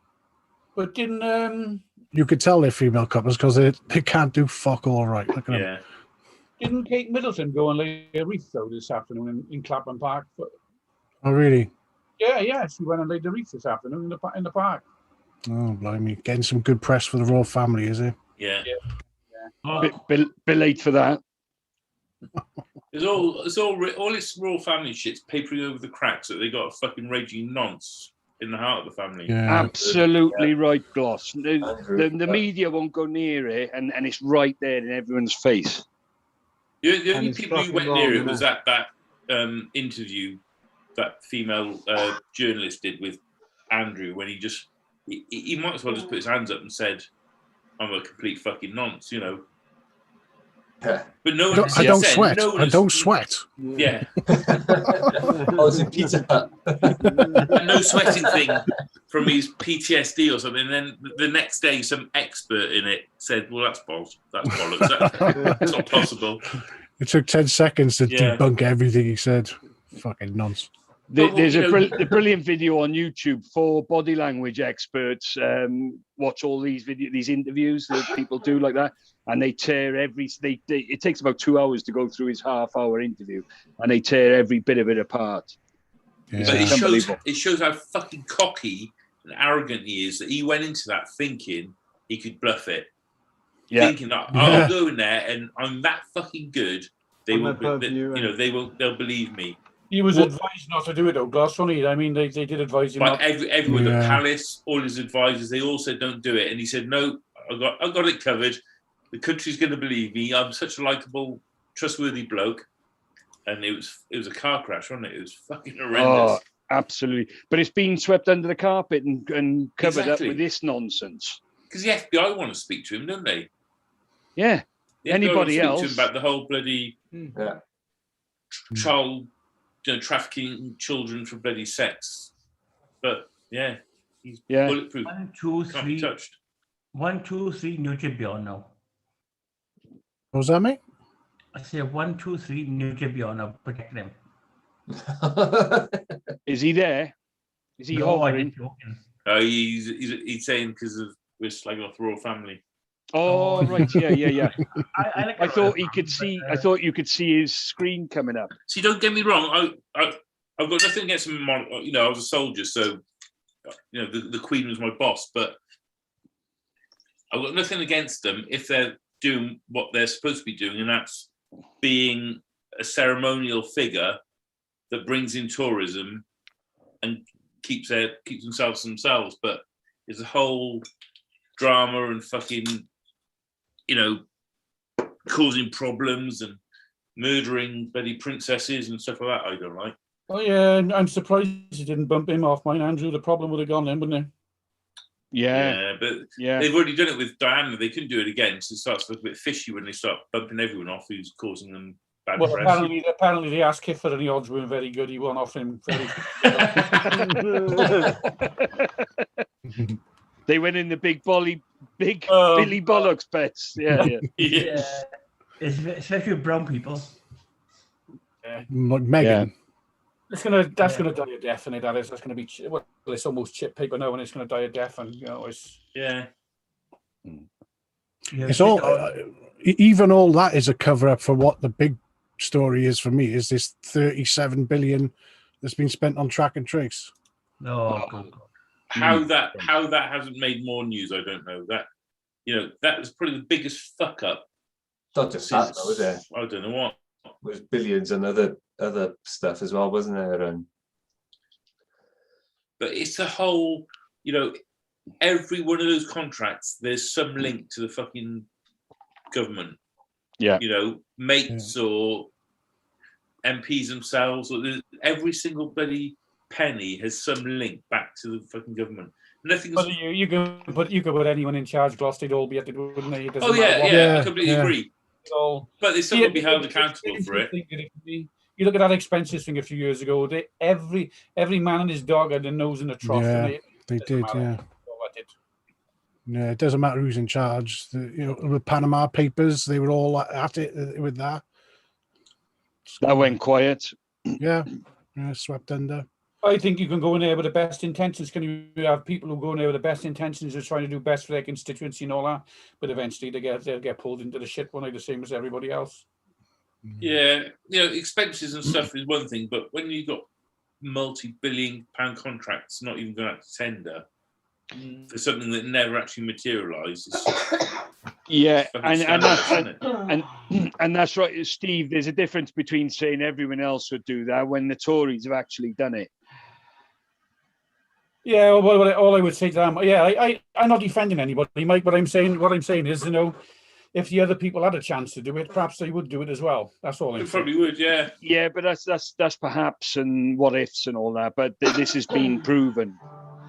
But didn't You could tell they're female couples because they can't do fuck all right. Look at them. didn't Kate Middleton go and lay a wreath though this afternoon in Clapham Park? Oh, really? Yeah, she went and laid the wreath this afternoon in the park. Oh, blimey. Getting some good press for the royal family, is it? Yeah. Bit late for that. It's all this royal family shit's papering over the cracks that they got a fucking raging nonce in the heart of the family. Yeah. Absolutely right, Gloss. The media won't go near it, and it's right there in everyone's face. The And only it's people who fucking went wrong, near it isn't was it? that interview that female journalist did with Andrew when he might as well just put his hands up and said, "I'm a complete fucking nonce," Yeah. But no I one. don't, I don't said, sweat. No one I has- don't sweat. Yeah, Oh, it's in Pizza Hut. a no sweating thing from his PTSD or something. And then the next day, some expert in it said, "Well, that's balls. That's bollocks. That's not possible." It took 10 seconds to Yeah. debunk everything he said. Fucking nonsense. There's a brilliant video on YouTube for body language experts. Watch all these interviews that people do like that, and they tear it takes about 2 hours to go through his half-hour interview, and they tear every bit of it apart. Yeah. But It's unbelievable. it shows how fucking cocky and arrogant he is that he went into that thinking he could bluff it. Yeah. Thinking that I'll go in there and I'm that fucking good. They On won't, their purview, they'll believe me. He was What- advised not to do it, though, Gloss, wasn't he? I mean, they did advise him But not. everyone, the Yeah. palace, all his advisors, they all said don't do it, and he said no. I got it covered. The country's going to believe me. I'm such a likable, trustworthy bloke. And it was a car crash, wasn't it? It was fucking horrendous. Oh, absolutely. But it's been swept under the carpet and covered Exactly. up with this nonsense. Because the FBI want to speak to him, don't they? Yeah. The FBI Anybody want to speak to else? him about the whole bloody Yeah. child, trafficking children for bloody sex. But yeah, he's Yeah. bulletproof. 1, 2, Can't be 3. touched. 1, 2, 3, New Tribune now. What was that, mate? I say 1, 2, 3, New Tribune now. Protect them. Is he there? Is he No, I hovering? didn't joking. He's saying because of we're slagging off the royal family. Oh, right. Yeah. I like I the thought royal he could family, see. but, I thought you could see his screen coming up. See, don't get me wrong. I've got nothing against him. I was a soldier, so the Queen was my boss. But I've got nothing against them if they're doing what they're supposed to be doing, and that's being a ceremonial figure that brings in tourism and keeps themselves to themselves. But there's a whole drama and fucking, causing problems and murdering bloody princesses and stuff like that. I don't like. Oh, yeah, and I'm surprised he didn't bump him off mine, Andrew. The problem would have gone then, wouldn't it? Yeah. But Yeah. they've already done it with Diana. They couldn't do it again. So it starts to look a bit fishy when they start bumping everyone off who's causing them bad Well, press. apparently they asked Kiffer and the odds weren't very good. He won off him very They went in the big Billy Oh, Bollocks bets. Yeah. Yeah. especially with brown people. Like Megan. That's gonna die a death, and that is. That's gonna be well, it's almost chip paper now, and it's gonna die a death, and it's Yeah. Yeah, It's all, even all that is a cover up for what the big story is for me. Is this 37 billion that's been spent on track and trace? No, good. How that hasn't made more news, I don't know. That was probably the biggest fuck up. Not just that, though, was it? I don't know what. There's billions and other stuff as well, wasn't there? And But it's a whole, every one of those contracts, there's some link to the fucking government. Yeah. Mates or MPs themselves, or every single bloody penny has some link back to the fucking government. Nothing's. but you could put anyone in charge, Gloss, they'd all be at it, wouldn't they? It doesn't Oh matter what- yeah, I completely agree. So, But they still Yeah, will be held it's accountable for it. interesting that you look at that expenses thing a few years ago. Every man and his dog had their nose in a trough. Yeah, and They did, matter. yeah. What it- Yeah, it doesn't matter who's in charge. The Panama Papers, they were all at it with that. That went quiet. Yeah, swept under. I think you can go in there with the best intentions. Can you have people who go in there with the best intentions of trying to do best for their constituency and all that? But eventually they'll get pulled into the shit one, the same as everybody else. Yeah, expenses and stuff is one thing, but when you've got multi-billion-pound contracts not even going out to tender for something that never actually materialised, it's just Yeah, fucking and scandalous, isn't it? and that's right, Steve. There's a difference between saying everyone else would do that when the Tories have actually done it. Yeah, well, all I would say to them, I'm not defending anybody, Mike, but what I'm saying is, if the other people had a chance to do it, perhaps they would do it as well. That's all I'm It saying. probably would, yeah. Yeah, but that's perhaps and what ifs and all that. But this has been proven.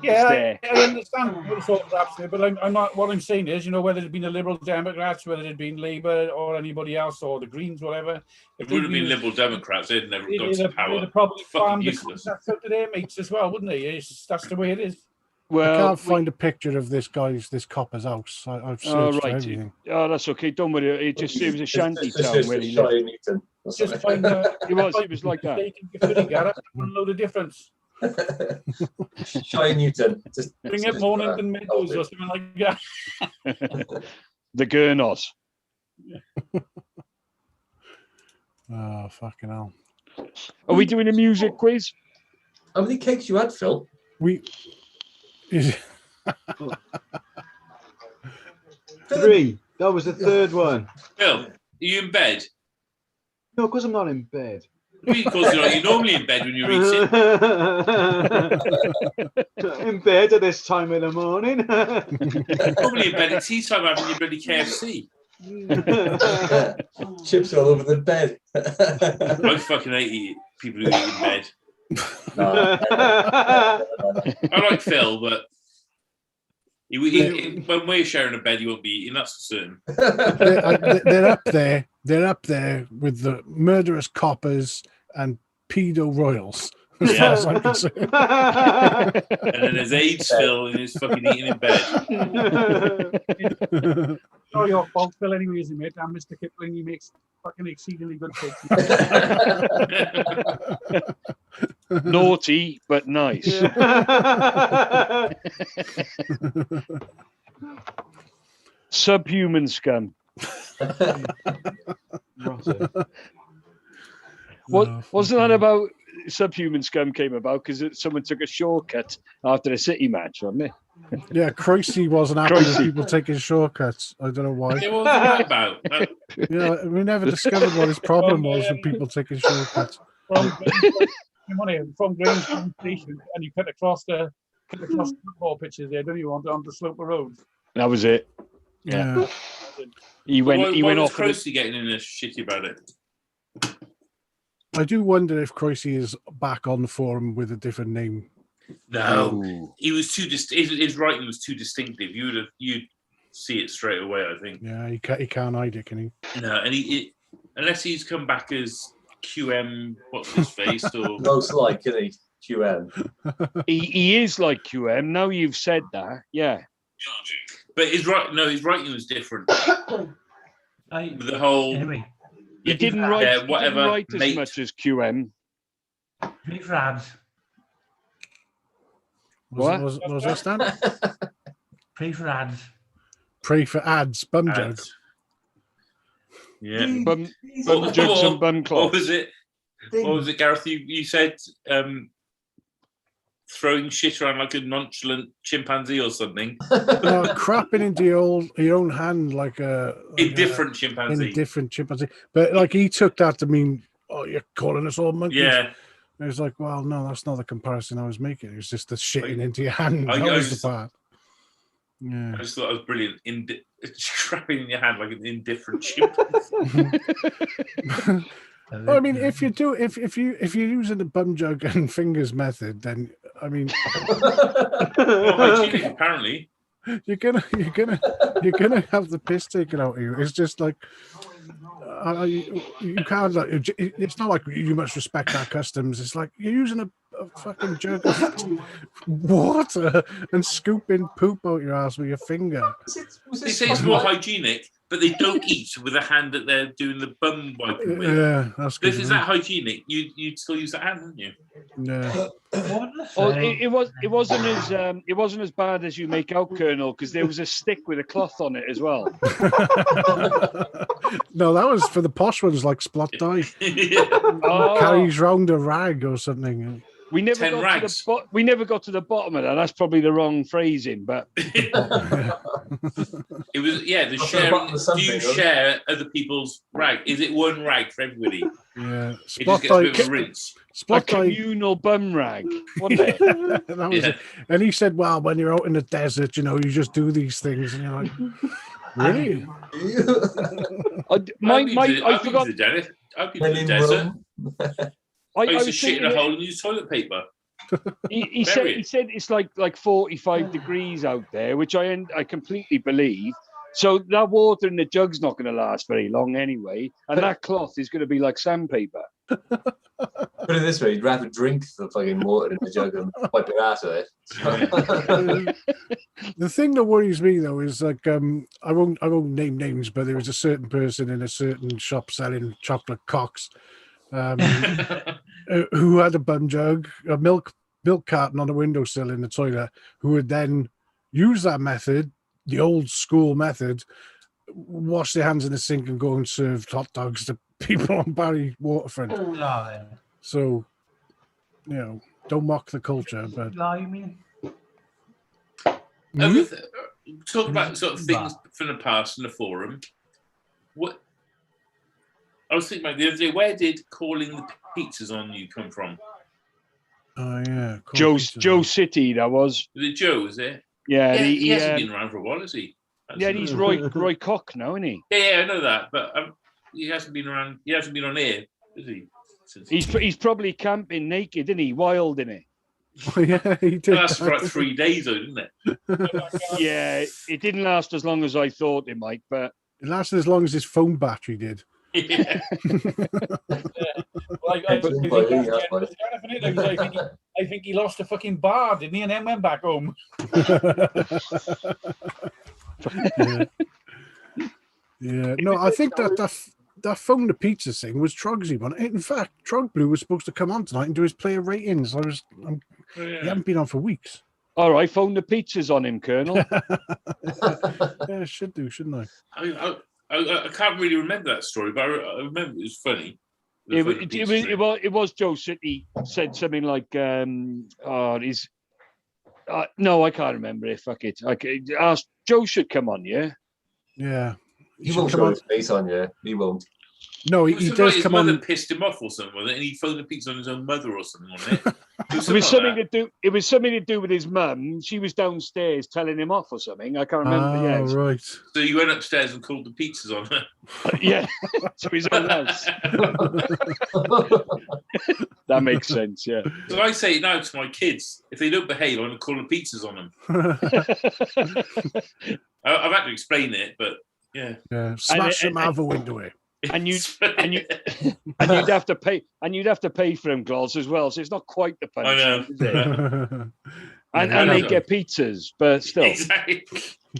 Yeah, there. I understand what sort of perhaps, but I'm not. What I'm saying is, whether it had been the Liberal Democrats, whether it had been Labour or anybody else or the Greens, whatever. It would have been Liberal Democrats. They'd never got They'd to have power. probably Fucking farmed the useless. contracts out to their mates as well, wouldn't they? That's the way it is. I Well, can't find a picture of this copper's house. I've searched for everything. Oh, that's okay. Don't worry. It was a shanty town where he Shire lived. Newton. or Just something. find It was like that. One load of difference. Shire Newton. Bring it Mornington Meadows or something like that. The Gurnos. Oh, fucking hell. Are we doing a music quiz? How many cakes you had, Phil? Is 3. That was the third one. Bill, are you in bed? No, because I'm not in bed. Because you're normally in bed when you're eating. In bed at this time of the morning. Normally in bed at tea time having your bloody KFC. Chips all over the bed. I fucking hate people who eat in bed. No. I like Phil, but when we're sharing a bed, you won't be eating. That's for certain. They're up there. They're up there with the murderous coppers and pedo royals. As far as I'm concerned. And then there's AIDS Phil and he's fucking eating in bed. Not your fault, Phil, anyway, isn't it? And Mr. Kipling, he makes fucking exceedingly good cake. Naughty but nice. Subhuman scum. Wasn't that about Subhuman Scum came about because someone took a shortcut after a City match, wasn't it? Yeah, Croysy wasn't happy with Croysy. people taking shortcuts. I don't know why. Yeah, what was that about? Yeah, we never discovered what his problem was with people taking shortcuts. From Grange Station, and you cut across the football pitches there, don't you, on the Sloper Road? That was it. Yeah. He went Why was off. Croysy getting in a shitty about it? I do wonder if Croysy is back on the forum with a different name. No, Oh. he was too his writing was too distinctive. You'd see it straight away, I think. Yeah, he can't hide it, can he? No, and he unless he's come back as QM, what's his face, or Most like, isn't he? QM. He is like QM. Now you've said that, yeah. but his writing was different. With the whole Anyway, He didn't write, Yeah, he whatever, didn't write as mate. much as QM. pray for ads. What was that stand? Pray for ads. Pray for ads, bum jug. ads. Yeah. Bum jugs and bum What cloths. was it? What was it, Gareth? You said throwing shit around like a nonchalant chimpanzee or something. Crapping into your own hand like a Indifferent chimpanzee. indifferent chimpanzee. But like he took that to mean, oh, you're calling us all monkeys. Yeah. And it's like, well, no, that's not the comparison I was making. It was just the shitting into your hand. I That was just- the part. Yeah. I just thought it was brilliant. Crapping in your hand like an indifferent chimpanzee. Well, I mean, if you're using the bum jug and fingers method, then I mean, Well, hygienic, apparently. you're gonna have the piss taken out of you. It's just like you can't. Like, it's not like you must respect our customs. It's like you're using a fucking jug of water and scooping poop out your ass with your finger. They say it's more hygienic, but they don't eat with the hand that they're doing the bum wiping with. Yeah, that's But good. if it's that hygienic, you'd still use that hand, wouldn't you? Yeah. Oh, it wasn't as bad as you make out, Colonel, because there was a stick with a cloth on it as well. No, that was for the posh ones like Splot Die. Oh, Carries round a rag or something. we never 10 got rags. to the we never got to the bottom of that. That's probably the wrong phrasing, but It was the What's sharing. the bottom of Do something, you isn't it? share other people's rag? Is it one rag for everybody? Yeah. It just Splot gets a bit of a Die. rinse. a Splot Die. communal bum rag, wasn't it? That was Yeah. it. And he said, well, when you're out in the desert, you just do these things. And you're like, really? I forgot. I've been Men to the in desert. Rome. I used to was shit in a thinking- hole and use toilet paper. He Bury said it. it's like 45 degrees out there, which I completely believe. So that water in the jug's not going to last very long anyway, and that cloth is going to be like sandpaper. Put it this way, you'd rather drink the fucking water in the jug and wipe your ass with it. The thing that worries me though is like I won't name names, but there was a certain person in a certain shop selling chocolate cocks who had a bum jug, a milk carton on a windowsill in the toilet, who would then use that method, the old school method, wash their hands in the sink and go and serve hot dogs to people on Barry Waterfront. So, don't mock the culture, but You mean? Talk about sort of things from the past in the forum. What I was thinking about the other day, where did calling the pizzas on you come from? Oh yeah, corn Joe pizza. Joe City, that was. Is it Joe? Is it? Yeah, Yeah, he, he hasn't um, been around for a while, has he? yeah, he's Roy Cock now, isn't he? Yeah, I know that, but he hasn't been around. He hasn't been on air, is he? Since He's probably camping naked, isn't he? Wild, isn't he? Oh, yeah, he did. It lasted for like 3 days, though, didn't it? Yeah, it didn't last as long as I thought it might, but It lasted as long as his phone battery did. Yeah. Like, I think he lost a fucking bar, didn't he? And then went back home. yeah. Yeah. No, I think that phone the pizza thing was Trugsy one. In fact, Trug Blue was supposed to come on tonight and do his player ratings. He hadn't been on for weeks. all right, phone the pizzas on him, Colonel. Yeah, should do, shouldn't I? I can't really remember that story, but I remember it was funny. It was Joe City said something like, no, I can't remember it. Fuck it. Ask Joe should come on, yeah? Yeah. He should won't come show on. his face on you. He won't. No, It was he something does like come his mother on. pissed him off or something, wasn't it? And he phoned the pizza on his own mother or something, wasn't it? It was something to do. It was something to do with his mum. She was downstairs telling him off or something. I can't remember. Oh, Yeah, right. So you went upstairs and called the pizzas on her. yeah, to his own house. That makes sense. Yeah. So I say it now to my kids: if they don't behave, I'm going to call the pizzas on them. I've had to explain it, but yeah. Yeah. Smash them out of a window here. And you'd have to pay, for them, Gloss, as well. So it's not quite the punishment, is it? And they get pizzas, but still, Exactly.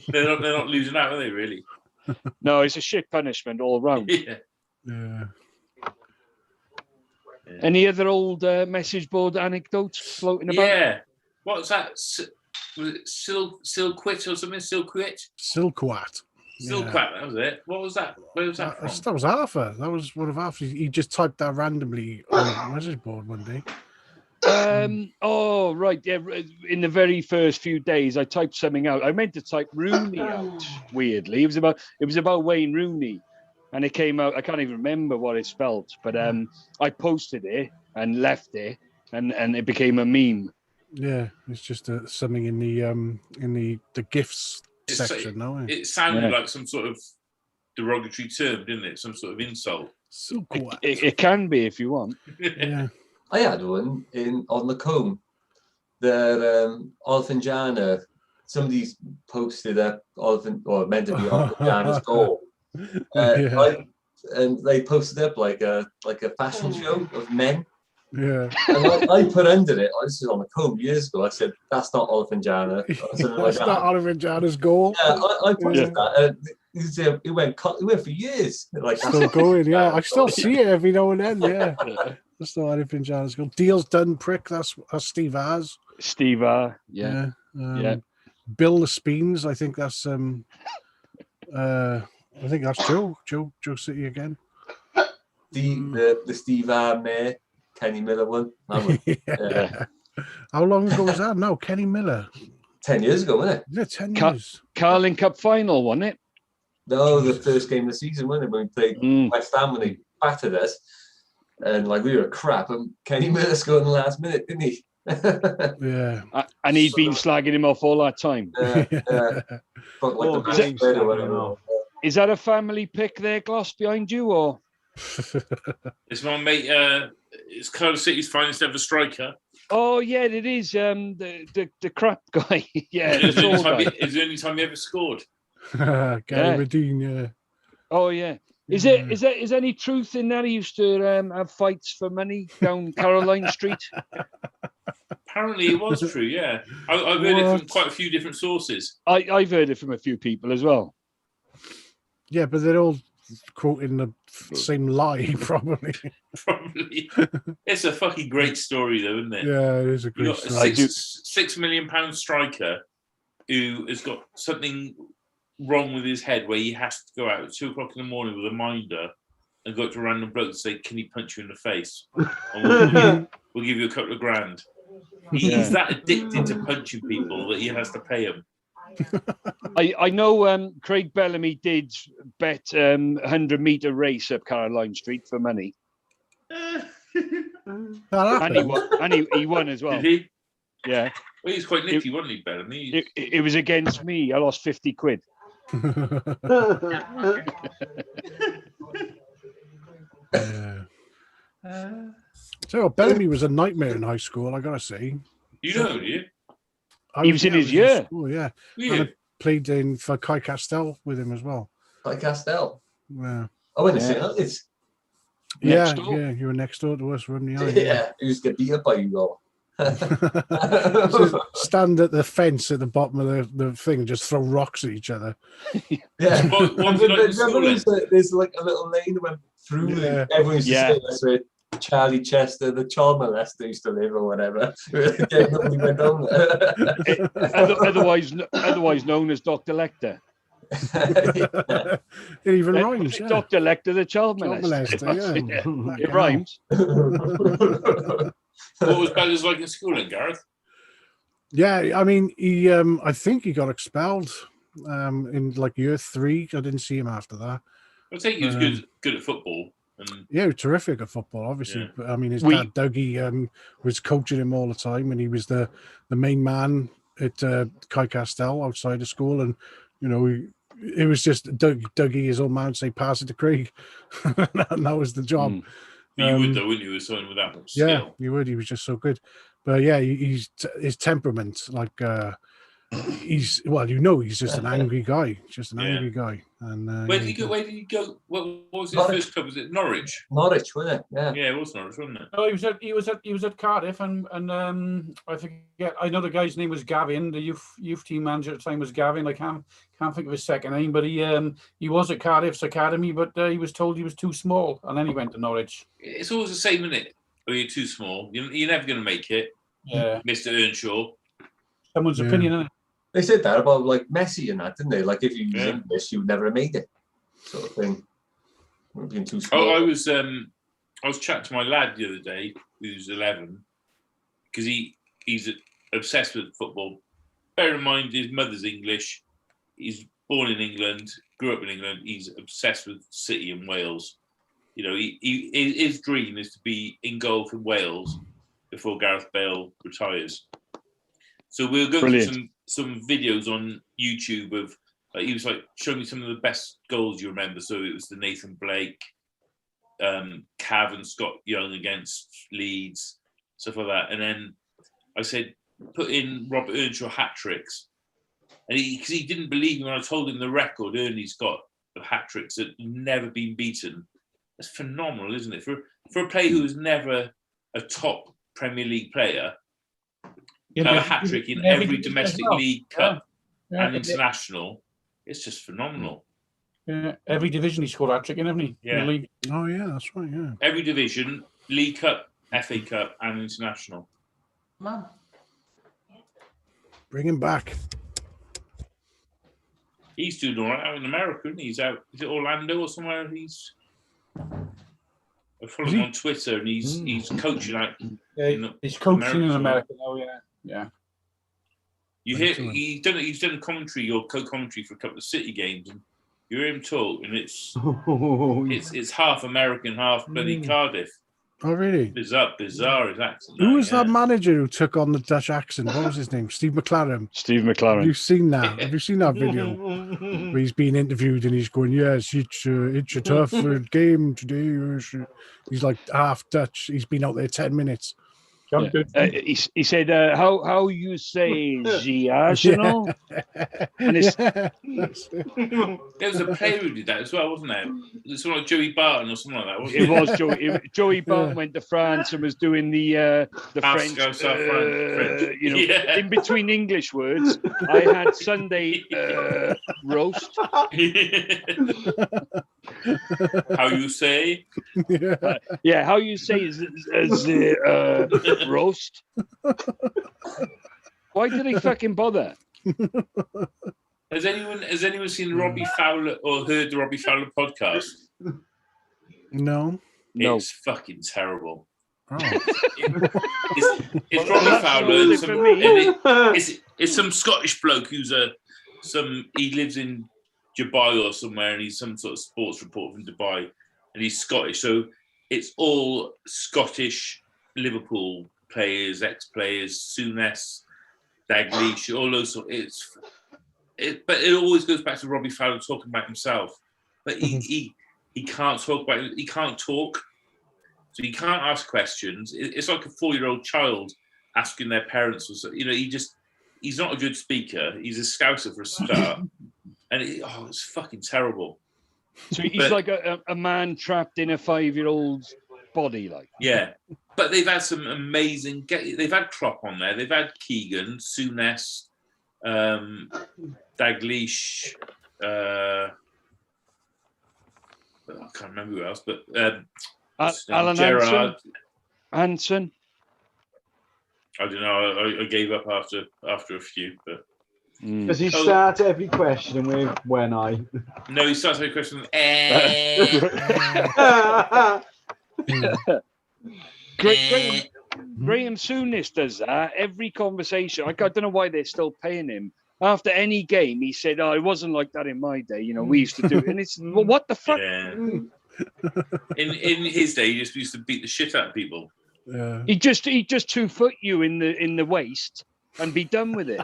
They're not losing out, are they? Really? no, it's a shit punishment all round. Yeah. Yeah. Any other old message board anecdotes floating about? Yeah. What's that? Was it Silquit or something? Silquit? Silkwat. Silquat, that was it. What was that? Where was that from? That was Arthur. That was one of Arthur's. He just typed that randomly on the message board one day. Oh, right. Yeah. In the very first few days, I typed something out. I meant to type Rooney out. Weirdly, it was about Wayne Rooney, and it came out. I can't even remember what it spelled, but I posted it and left it, and it became a meme. Yeah, it's just something in the gifts section. No, It sounded like some sort of derogatory term, didn't it? Some sort of insult. Silkwat. It can be if you want. Yeah. I had one on the comb. The Olfinjana. Somebody's posted up meant to be Olfinjana's goal. And they posted up like a fashion show of men. Yeah. And I put under it. This was on the comb years ago. I said that's not Olfinjana. That's not Olfinjana's goal. Yeah, I posted that. It went for years. Like Still going. Yeah, I still see it every now and then. Yeah. That's not Olfinjana's goal. Deal's done, prick. That's Steve Ars. Steve R. Yeah. Yeah. Bill the Speens. I think that's Joe City again. The Steve R. Mayor, Kenny Miller one. Yeah. How long ago was that? No, Kenny Miller. 10 years ago, wasn't it? Yeah, 10 years. Carling Cup final, wasn't it? No, the first game of the season, wasn't it? When we played West Ham, when they battered us, and we were crap. And Kenny Miller scored in the last minute, didn't he? Yeah. And he'd been slagging him off all that time. Is that a family pick there, Gloss, behind you, or? It's my mate. It's Cardiff City's finest ever striker. Oh yeah, it is. The crap guy. Yeah, It's the only time he ever scored. Gary Redine, yeah. Oh yeah. Is there any truth in that? He used to have fights for money down Caroline Street. Apparently, it was true. Yeah, I've heard it from quite a few different sources. I've heard it from a few people as well. Yeah, but they're all quoting the same lie, probably. Probably. It's a fucking great story, though, isn't it? Yeah, it is a great story. A £6 million striker who has got something wrong with his head where he has to go out at 2 o'clock in the morning with a minder and go up to a random bloke and say, "Can he punch you in the face? And we'll give you a couple of grand." He's that addicted to punching people that he has to pay him. I know Craig Bellamy did bet 100-meter race up Caroline Street for money. That And he happened. won, and he won as well. Did he? Yeah, Well, he's quite nifty, wasn't he, Bellamy? it was against me. I lost 50 quid. Yeah. So Bellamy was a nightmare in high school, I gotta say. You know, do you? He was in his year. School, yeah. Yeah. And I played in for Kai Castell with him as well. Like Castell. Yeah. I went to Yeah. St. Helens. Yeah, Next door. yeah, you were next door to us, weren't you? Yeah, he used to get beat up by you all. Just stand at the fence at the bottom of the thing and just throw rocks at each other. Yeah. What was it like in school then? There's like a little lane that went through. Yeah. Everyone used to Yeah. say that's where Charlie Chester, the child molester, used to live or whatever. Nobody went down there. Otherwise known as Dr. Lecter. It even rhymes, yeah. Dr. Lecter, the child Child molester. molester, yeah. It rhymes. What was Bella's like in school then, Gareth? Yeah, I mean, he I think he got expelled in like year 3. I didn't see him after that. I think he was good at football. And Yeah, he was terrific at football, obviously. Yeah. But I mean, his We- dad, Dougie, was coaching him all the time, and he was the main man at Kai Castell outside of school. And, you know, it was just Dougie, his old man, say, pass it to Craig. And that was the job. Mm. but you would, Um, though, wouldn't you, with someone with that much Yeah, skill? you would. He was just so good. But yeah, his temperament, like, he's just an angry guy. Just an Yeah. angry guy. And Where yeah, did he go? Where did he go? What was his Norwich. first club? Was it Norwich? Norwich, wasn't it? Yeah. Yeah, it was Norwich, wasn't it? No, he was at Cardiff, and I forget. I know the guy's name was Gavin. The youth team manager at the time was Gavin. I can't think of his second name, but he was at Cardiff's academy, but he was told he was too small, and then he went to Norwich. It's always the same, isn't it? When you're too small, you're never going to make it, Yeah, Mr. Earnshaw. someone's Yeah. opinion. Isn't it? They said that about like Messi and that, didn't they? Like if you use Yeah. English, you would never have made it, sort of thing. Being too small. Oh, I was chatting to my lad the other day, who's 11, because he's obsessed with football. Bear in mind, his mother's English. He's born in England, grew up in England. He's obsessed with City and Wales. You know, his dream is to be in goal for Wales before Gareth Bale retires. So we'll go Brilliant. through some videos on YouTube of, like, he was like showing me some of the best goals you remember. So it was the Nathan Blake, Cav and Scott Young against Leeds, stuff like that. And then I said, put in Robert Earnshaw hat tricks. And because he didn't believe me when I told him the record Ernie's got of hat tricks that never been beaten. That's phenomenal, isn't it? For a player who was never a top Premier League player, Yeah, have a but hat trick in every every division domestic as well. league cup Yeah, and international, it's just phenomenal. yeah, every division he scored a hat trick in, haven't he? Yeah. In the league. Oh yeah, that's right. Yeah. Every division, League Cup, FA Cup, and international. Man. Bring him back. He's doing all right out in America, isn't he? He's out. Is it Orlando or somewhere? I follow Is him he? on Twitter, and he's coaching out. Yeah, he's coaching in America. America now. Yeah. You hear Excellent. he's done commentary or co-commentary for a couple of City games, and you hear him talk, and it's half American, half bloody Cardiff. Oh really? Bizarre his accent. Who was that yeah. manager who took on the Dutch accent? What was his name? Steve McLaren. Steve Have McLaren. you seen that? Have you seen that video where he's being interviewed and he's going, "Yes, it's a tough game today." He's like half Dutch. He's been out there 10 minutes. He said, how you say the Arsenal? And it's There was a player who did that as well, wasn't there? It was someone like Joey Barton or something like that, wasn't It was Joey Barton Yeah. went to France and was doing the French, South French. you know, Yeah. in between English words. I had Sunday roast. How you say? Yeah. Yeah, how you say is roast? Why did he fucking bother? Has anyone seen Robbie Fowler or heard the Robbie Fowler podcast? No. No. It's fucking terrible. Oh. It's Robbie that's Fowler all and it some, for me. it's some Scottish bloke who's he lives in Dubai or somewhere, and he's some sort of sports reporter from Dubai, and he's Scottish. So it's all Scottish Liverpool players, ex-players, Souness, Dalglish, all those. But it always goes back to Robbie Fowler talking about himself. But he can't talk about it. He can't talk, so he can't ask questions. It's like a 4-year-old child asking their parents, or so. He's not a good speaker. He's a scouser for a start, and it's fucking terrible. So he's like a man trapped in a 5-year-old's body, like. Yeah, but they've had some amazing. They've had Klopp on there. They've had Keegan, Souness, Dalglish. I can't remember who else, but Alan Gerrard. Hansen. I don't know. I gave up after a few, but. Does he start every question with "when I"? No, he starts every question with Graham Souness does that every conversation. I don't know why they're still paying him. After any game, he said, "Oh, it wasn't like that in my day. We used to do it." And it's, well, what the fuck? Yeah. In his day, he just used to beat the shit out of people. Yeah. He just 2-foot you in the waist and be done with it.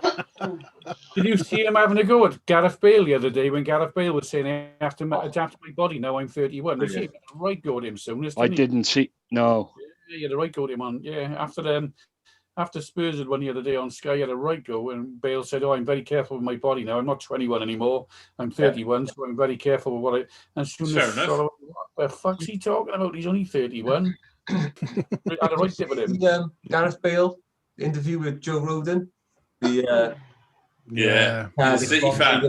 Did you see him having a go at Gareth Bale the other day when Gareth Bale was saying, "I have to adapt my body now. I'm 31." You see, he had a right go at him soon. I didn't see. No. Yeah, he had a right go at him on. Yeah, after Spurs had won the other day on Sky, he had a right go, and Bale said, "Oh, I'm very careful with my body now. I'm not 21 anymore. I'm 31, so I'm very careful with what I." And Souness sort of, what the fuck's he talking about? He's only 31. I had a right tip with him. Gareth Bale interview with Joe Rogan. Yeah. City fan.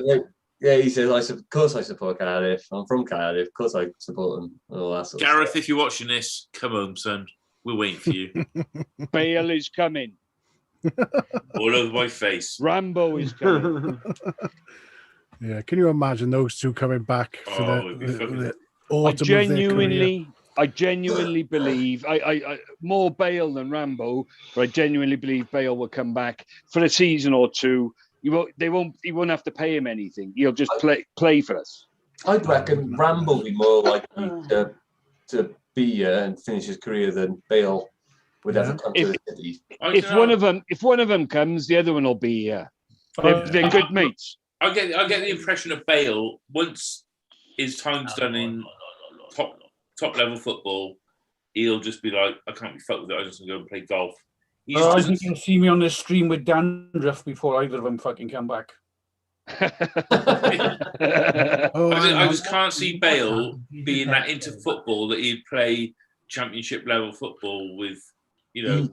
Yeah, he says, "Of course I support Cardiff. I'm from Cardiff. Of course I support them." And all that sort Gareth, of stuff. if you're watching this, come home, son. We're waiting for you. Bale is coming. All over my face. Rambo is coming. Yeah, can you imagine those two coming back for the autumn of their career? I genuinely believe I more Bale than Rambo, but I genuinely believe Bale will come back for a season or two. He won't have to pay him anything. He'll just play for us. I'd reckon Rambo would be more likely to be here and finish his career than Bale would ever come to the city. If one of them comes, the other one will be here. They're good mates. I get the impression of Bale, once his time's done in top level football, he'll just be like, "I can't be fucked with it. I just want to go and play golf." I think you'll see me on this stream with dandruff before either of them fucking come back. I just can't see Bale being that into football that he'd play championship level football with, a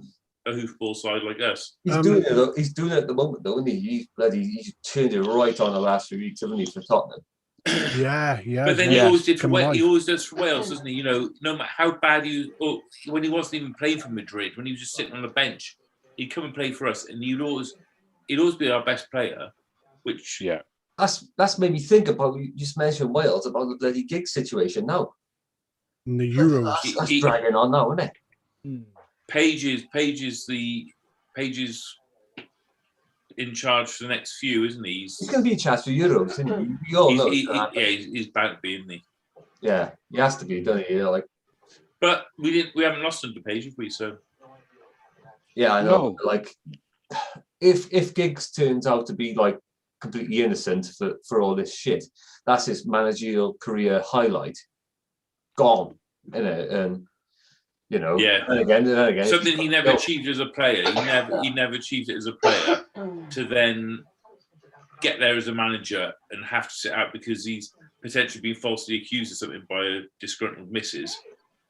hoofball side like us. He's doing it. Though. He's doing it at the moment, though, isn't he? He's turned it right on the last few weeks, hasn't he, for Tottenham? Yeah. But then he always did for Wales. He always does for Wales, doesn't he? No matter how bad when he wasn't even playing for Madrid, when he was just sitting on the bench, he'd come and play for us, and he'd always be our best player. Which that's made me think about. You just mentioned Wales, about the bloody gig situation now. In the Euros, that's dragging on now, isn't it? Pages in charge for the next few, isn't he? He's going to be in charge for Euros, isn't he? We all know. He's bound to be, isn't he? Yeah, he has to be, doesn't he? But we haven't lost under Page, have we? So yeah, I know. No. If Giggs turns out to be completely innocent for all this shit, that's his managerial career highlight. Gone, and And again, something he never achieved as a player. He never achieved it as a player to then get there as a manager and have to sit out because he's potentially been falsely accused of something by a disgruntled missus.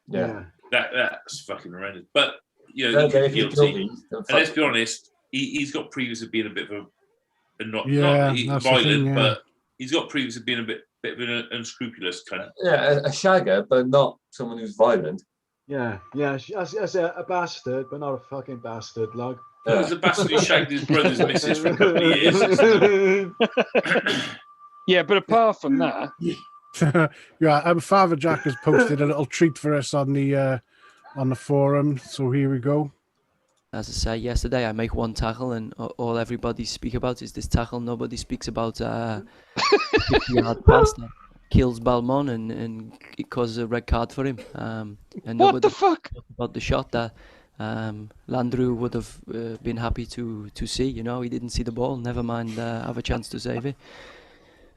Yeah, that's fucking horrendous. But he's guilty. And let's be honest, he's got previous of being a bit of not violent, but he's got previous of being a bit of an unscrupulous kind. Yeah, a shagger, but not someone who's violent. Yeah. As a bastard, but not a fucking bastard, log. He was a bastard who shagged his brother's missus for a couple of years. Yeah, but apart from that, Father Jack has posted a little treat for us on the forum. So here we go. As I said yesterday, I make one tackle, and all everybody speak about is this tackle. Nobody speaks about 50-yard pass. kills Balmont and it causes a red card for him. And What nobody the fuck? talked about the shot that Landreau would have been happy to see. You know, he didn't see the ball. Never mind have a chance to save it.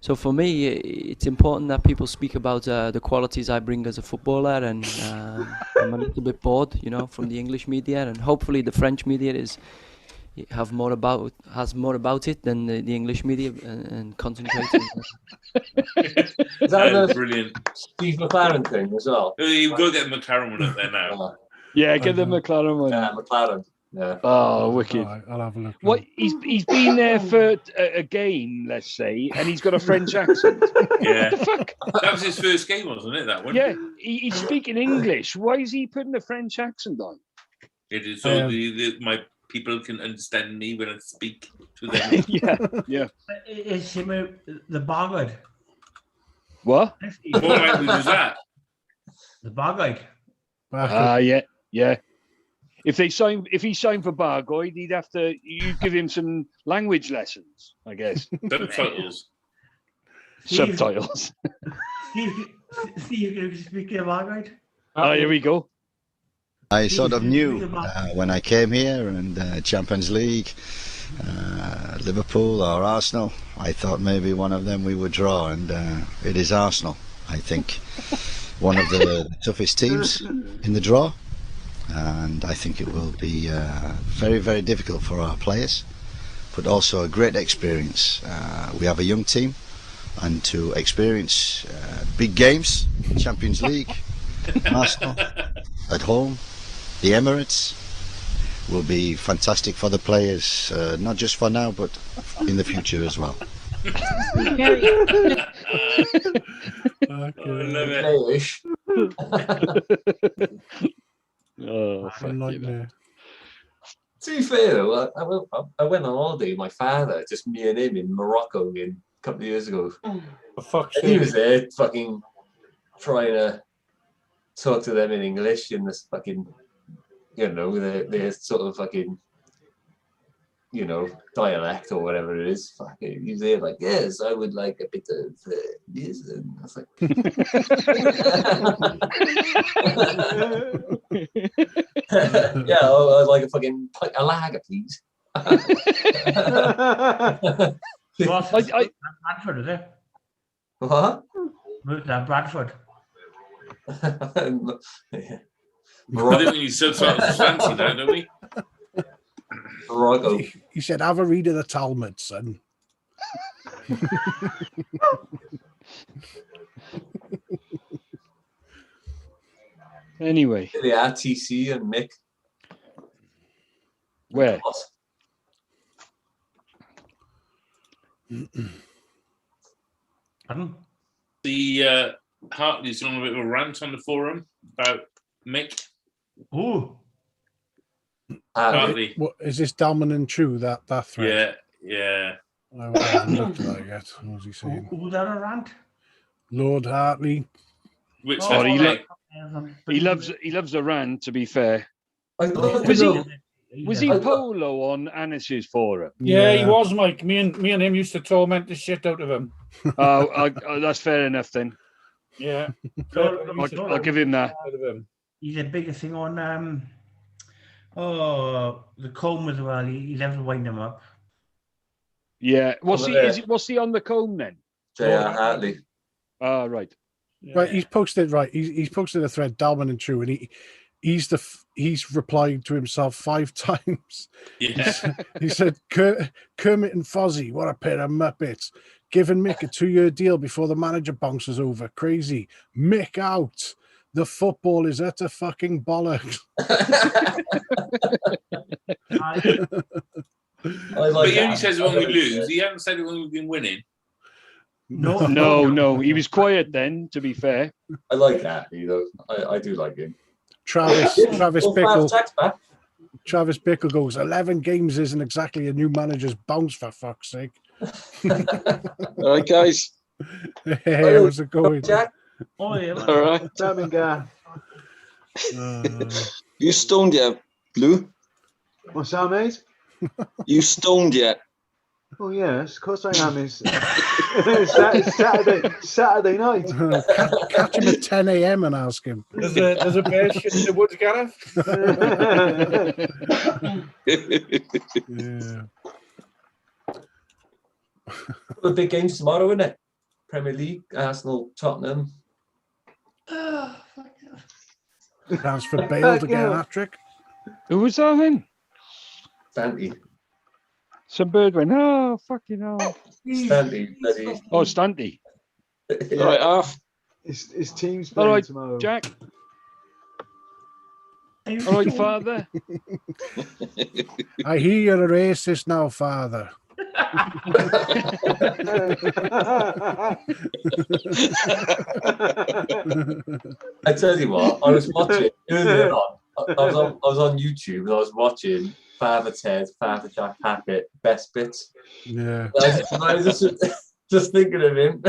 So for me, it's important that people speak about the qualities I bring as a footballer, and I'm a little bit bored, you know, from the English media, and hopefully the French media has more about it than the English media, and concentrate. Is that the Brilliant. Steve McLaren thing as well? You've got to get McLaren one up there now. Yeah, get the McLaren one. Yeah, McLaren. Yeah. Oh, wicked. All right, I'll have a look. What he's been there for a game, let's say, and he's got a French accent. Yeah. What the fuck? That was his first game, wasn't it? That one. Yeah, he's speaking English. Why is he putting a French accent on? It is so my people can understand me when I speak to them. Yeah. Is him the bar guide? What? What language is that? The bar guide. Yeah. If he signed for Bargoid, he'd have to give him some language lessons, I guess. Subtitles. Subtitles. Steve, you speak the bar guide? Oh, here we go. I sort of knew when I came here and Champions League, Liverpool or Arsenal, I thought maybe one of them we would draw, and it is Arsenal. I think one of the toughest teams in the draw, and I think it will be very, very difficult for our players, but also a great experience. We have a young team, and to experience big games, Champions League, Arsenal, at home, the Emirates, will be fantastic for the players, not just for now, but in the future as well. Oh, to be fair though, I went on holiday with my father, just me and him in Morocco a couple of years ago. For fuck's And he sake. was there fucking trying to talk to them in English in this fucking, you know, their sort of fucking, you know, dialect or whatever it is. Fucking, he was there like, yes, I would like a bit of this. And I was like, yeah, I'd like a fucking a lager, please. Bradford, is it? What? Bradford. I think we need subtitles fancy now, don't we? Morocco. He said, have a read of the Talmud, son. Anyway. The RTC and Mick. Where? Pardon? The Hartley's on a bit of a rant on the forum about Mick. Ooh. Hartley. What, is this Dalman and Chew, that thread? Yeah. I haven't looked at that yet. What was he saying? Who's that a rant? Lord Hartley. Which he loves a rant, to be fair. Was he Polo on Anis's forum? Yeah, he was, Mike. Me and him used to torment the shit out of him. Oh, that's fair enough then. Yeah. I'll give him that. He's a bigger thing on the comb as well. He loves to wind them up. Yeah. What's he on the comb then? J.R. Hartley. Oh, right. Right, he's posted He's posted a thread, Dalman and Chew, and he's replied to himself 5 times. Yeah. He said, Kermit and Fozzie, what a pair of muppets. Giving Mick a 2-year deal before the manager bounces over. Crazy. Mick out. The football is utter fucking bollocks. But he only says it when we lose. He hasn't said it when we've been winning. No. He was quiet then, to be fair. I like that, you know. I do like him. Travis Bickle. Travis Bickle goes, 11 games isn't exactly a new manager's bounce, for fuck's sake. All right, guys. Hey, how's it going? Oh, yeah. All right. You stoned yet, Blue? What's that, mate? You stoned yet? Oh yes, of course I am. It's Saturday night. Catch him at 10 a.m. and ask him. There's a bear shit in the woods, Gareth. Yeah. The big games tomorrow, isn't it? Premier League, Arsenal, Tottenham. Chance for Bale to get an hat-trick. Who was that then? Stanley. Some bird went, oh, fucking hell. Stanley. bloody- Oh, Stanley. Right off. His team's All playing right, tomorrow. Jack. All right, father. I hear you're a racist now, father. I tell you what, I was watching earlier on. I was on YouTube and I was watching Father Ted, Father Jack Hackett, best bits. Yeah. I was just thinking of him,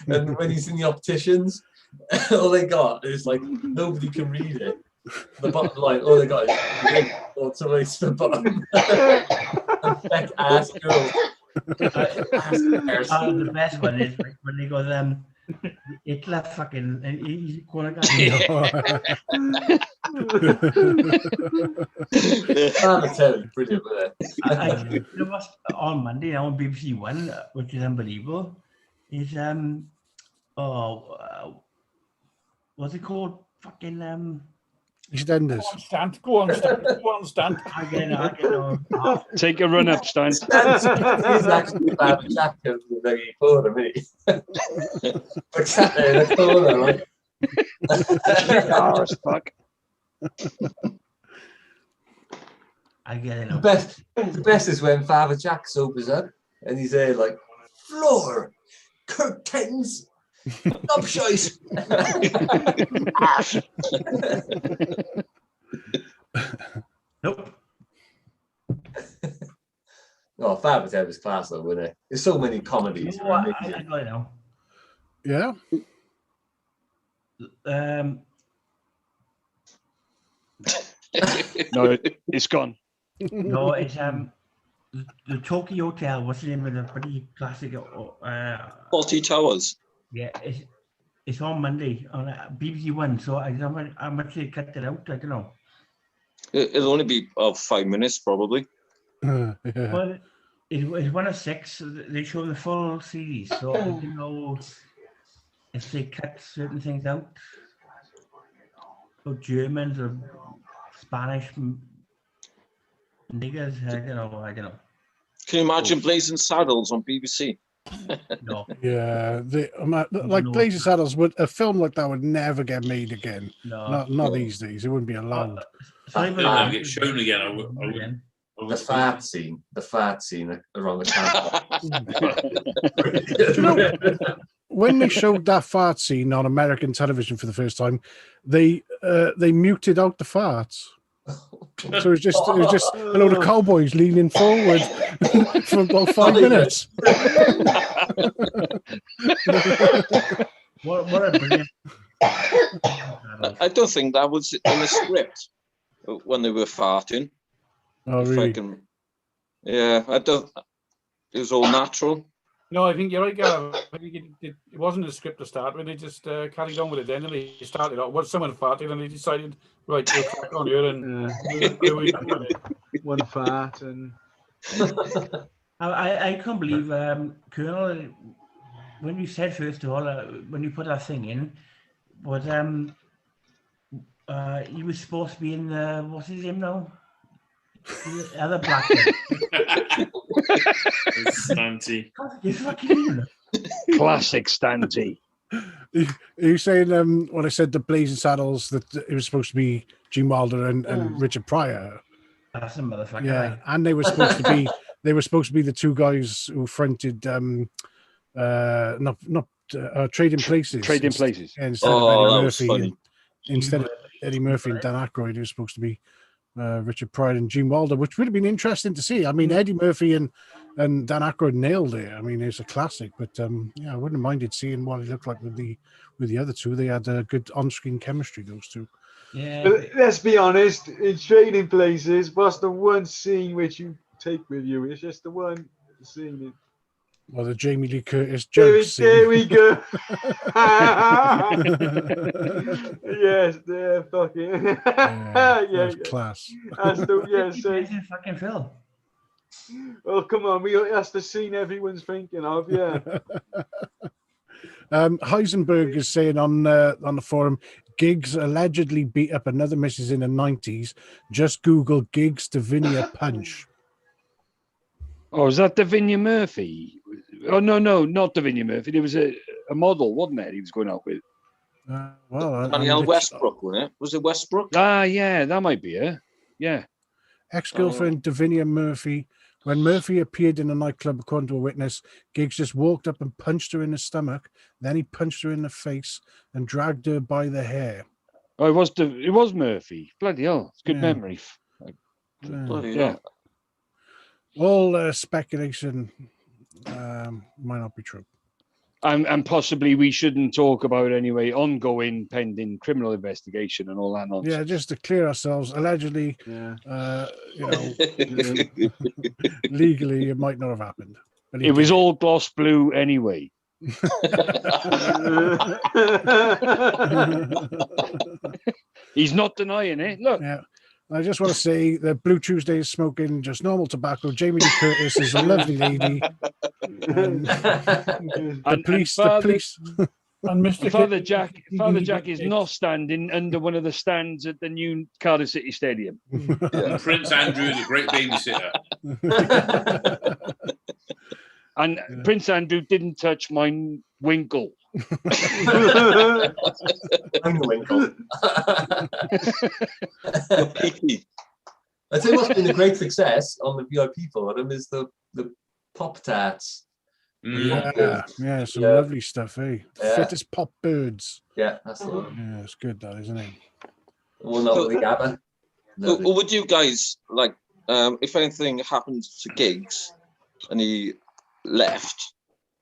and when he's in the opticians, all they got is like nobody can read it. The bottom line, all they got is link or to race the bottom. Like ass girls. The best one is when he goes, Hitler fucking, and he's going to brilliant, wasn't it? There was on Monday on BBC One, which is unbelievable, is what's it called? Fucking EastEnders. Go on, Stan. I get on. Take a run up, Stan. He's actually Father Jack in the corner, isn't he? But sat there in the corner, like. Oh, as fuck. I get it. The best is when Father Jack sobers up and he's there like, floor, curtains, knobshite. Nope. Oh, Father Ted was class though, wasn't it? There's so many comedies. You know what? I got it now. Yeah. No, it's gone. No, it's the Tokyo Hotel. What's the name of the pretty classic? 40 Towers. Yeah, it's on Monday on BBC One. So I don't know how much they cut it out. I don't know. It'll only be 5 minutes, probably. Yeah. Well, it's one of 6. They show the full series, so I don't know if they cut certain things out. Or Germans or Spanish niggers. I don't know. Can you imagine Blazing Saddles on BBC? No. Yeah, like Blazing Saddles a film like that would never get made again. No. Not these days. It wouldn't be allowed. It'll never get shown again. I wouldn't. The fart scene around the camera. When they showed that fart scene on American television for the first time, they muted out the farts. So it was just a load of cowboys leaning forward for about 5 minutes. What a brilliant! I don't think that was in the script when they were farting. Oh, really? Yeah, I don't. It was all natural. No, I think you're right, Gareth. I think it wasn't a script to start with. They just carried on with it then, and they started out. Well, someone farted, and they decided, right, we'll crack on here and one fart and. I can't believe Colonel. When you said first of all, when you put that thing in, was he was supposed to be in the what's his name now? The other black guy. Stanty. Classic Stanty. Are you saying when I said the Blazing Saddles that it was supposed to be Gene Wilder and Richard Pryor? That's a motherfucker. Yeah, and they were supposed to be the two guys who fronted Trading Places. Trading Places. Instead of Eddie Murphy. Instead of Eddie Murphy and Dan Aykroyd, it was supposed to be Richard Pryor and Gene Wilder, which would have been interesting to see. I mean, Eddie Murphy and Dan Aykroyd nailed it. I mean, it's a classic, but yeah, I wouldn't have minded seeing what he looked like with the other two. They had a good on-screen chemistry, those two. Yeah. But let's be honest, in Trading Places, what's the one scene which you take with you? It's just the one Seen it. Well, the Jamie Lee Curtis There, jokes. there we go. Yes, there, fucking. That Yeah, was class. That's the, yeah, It's so, a fucking film. well, come on, that's the scene everyone's thinking of, yeah. Heisenberg is saying on the forum, Giggs allegedly beat up another missus in the 90s. Just Google Giggs Davinia punch. Oh, is that Davinia Murphy? Oh, no, not Davinia Murphy. There was a model, wasn't there, he was going out with? Well, Danielle Westbrook, wasn't it? Was it Westbrook? Ah, yeah, that might be her. Yeah. Ex-girlfriend Davinia Murphy. When Murphy appeared in a nightclub, according to a witness, Giggs just walked up and punched her in the stomach. Then he punched her in the face and dragged her by the hair. Oh, it was Murphy. Bloody hell. It's good memory. Yeah. All speculation might not be true. And possibly we shouldn't talk about anyway ongoing pending criminal investigation and all that nonsense. Yeah, just to clear ourselves, allegedly, legally, it might not have happened. But it was all gloss blue anyway. He's not denying it. Look. Yeah. I just want to say that Blue Tuesday is smoking just normal tobacco. Jamie Lee Curtis is a lovely lady. The police. And Mr. Father Jack is not standing under one of the stands at the new Cardiff City Stadium. And Prince Andrew is a great babysitter. And Prince Andrew didn't touch my winkle. I'm the winkle. I think what's been a great success on the VIP forum is the Pop Tarts. Yeah, some lovely stuff, eh? Yeah. Fittest pop birds. Yeah, that's the one. Yeah, it's good, that, isn't it? Well, not the Gabba. Or would you guys, like, if anything happened to Giggs and he left,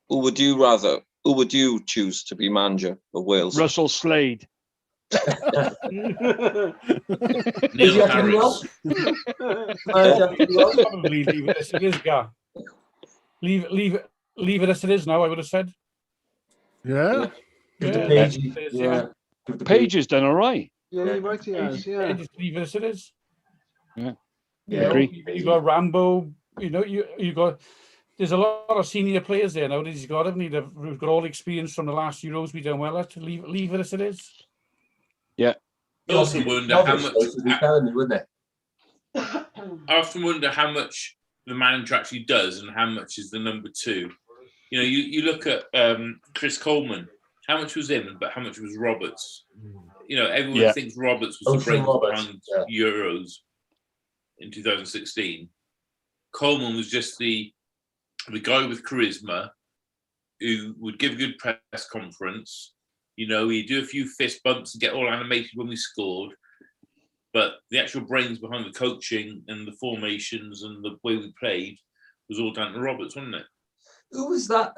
who would you choose to be manager of Wales? Russell Slade. Neil Harris. Probably leave it as it is, Gar. Leave it as it is now, I would have said. Yeah. Page has done all right. Yeah, you're right, he has, yeah. Just leave it as it is. Yeah. You got Rambo, you got. There's a lot of senior players there now that he's got, haven't he? Who've got all the experience from the last Euros we done well at. Leave it as it is. Yeah. I often wonder how much. I often wonder how much the manager actually does and how much is the number two. You look at Chris Coleman. How much was him, but how much was Roberts? Everyone thinks Roberts was the break Euros in 2016. Coleman was just the guy with charisma who would give a good press conference. He'd do a few fist bumps and get all animated when we scored. But the actual brains behind the coaching and the formations and the way we played was all down to Roberts, wasn't it? Who was that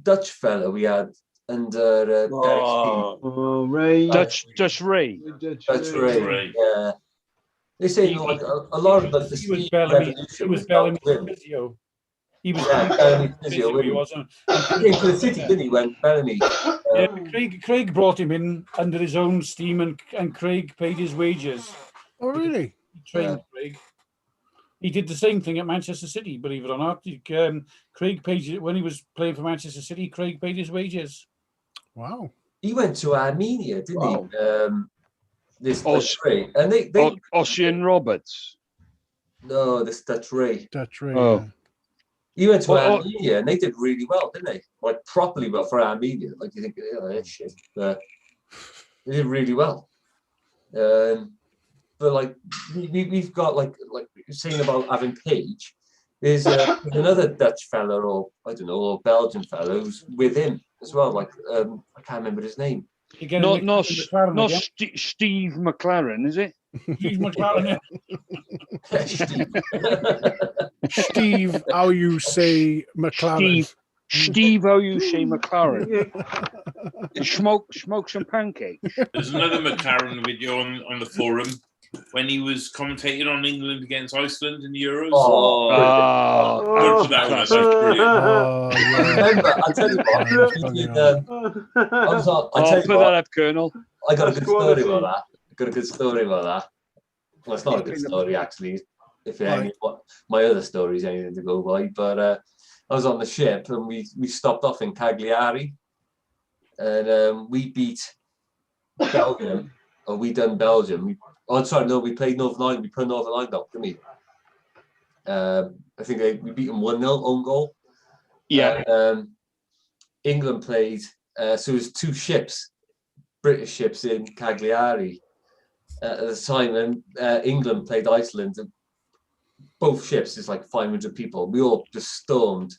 Dutch fella we had under Derek's team? Ray. Dutch Ray. Dutch Ray. Yeah. They say like a lot of the he was Bellamy. It was Bellamy physio. He was Bellamy physio. He wasn't. He came to the city, didn't he? When Bellamy. Craig brought him in under his own steam, and Craig paid his wages. Oh, really? He trained Craig. He did the same thing at Manchester City, believe it or not. Craig paid, when he was playing for Manchester City, Craig paid his wages. Wow. He went to Armenia, didn't he? This Dutch Ray. And they Ossian Roberts. No, this Dutch Ray. Dutch Ray. Oh. Yeah. He went to Armenia and they did really well, didn't they? Like properly well for Armenia. Like you think, that's shit. They did really well. But like we've got like saying about having Page, there's another Dutch fella or I don't know, or Belgian fellow who's with him as well. Like I can't remember his name. Not Steve McLaren, is it? Steve McLaren. Steve, how you say McLaren? Steve, how you say McLaren? Smoke some pancakes. There's another McLaren video on the forum when he was commentating on England against Iceland in the Euros. Oh, Good for that one. That's brilliant. Oh, I yeah. remember, I'll tell you what. Yeah, it's fucking I'll tell you put what, that up, Colonel. I got a That's good story quality. about that. I got a good story about that. Well, it's not a good story, actually. If it any, my other story is anything to go by. But I was on the ship and we stopped off in Cagliari. And we beat Belgium. Or we done Belgium. We played Northern Ireland. We put Northern Ireland up, didn't we? I think we beat them 1-0 own goal. Yeah. England played, so it was 2 ships, British ships in Cagliari at the time, and England played Iceland. Both ships is like 500 people. We all just stormed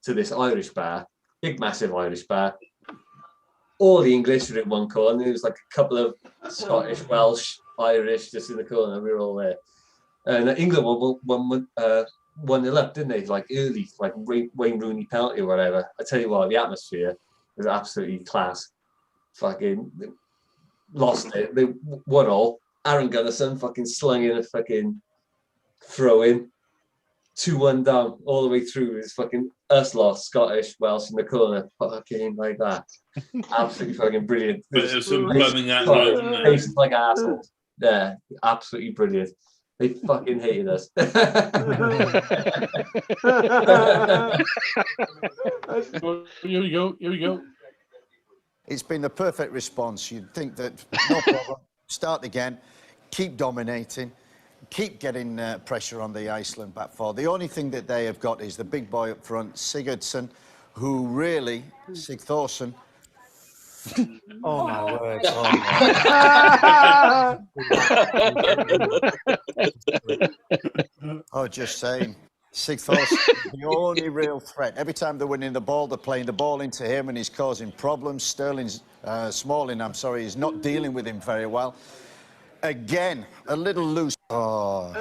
to this Irish bar, big massive Irish bar. All the English were in one corner. There was like a couple of Scottish, Welsh, Irish just in the corner. We were all there. And England won 1-0 up, didn't they? Like early, like Wayne Rooney penalty or whatever. I tell you what, the atmosphere was absolutely class. Fucking lost it. They won all. Aaron Gunnarsson fucking slung in a fucking throw in. 2-1 down all the way through. It's fucking us lost, Scottish, Welsh in the corner. Fucking like that. Absolutely fucking brilliant. But there's some bumming that night, wasn't there? Faces like assholes. Yeah, absolutely brilliant. They fucking hated us. Here we go. Here we go. It's been the perfect response. You'd think that, no problem, start again, keep dominating, keep getting pressure on the Iceland back four. The only thing that they have got is the big boy up front, Sigurdsson, who really, Sigthorsson. Oh my word. Oh, just saying. Sigthorsson, the only real threat. Every time they're winning the ball, they're playing the ball into him and he's causing problems. Smalling, I'm sorry, is not dealing with him very well. Again, a little loose. Oh.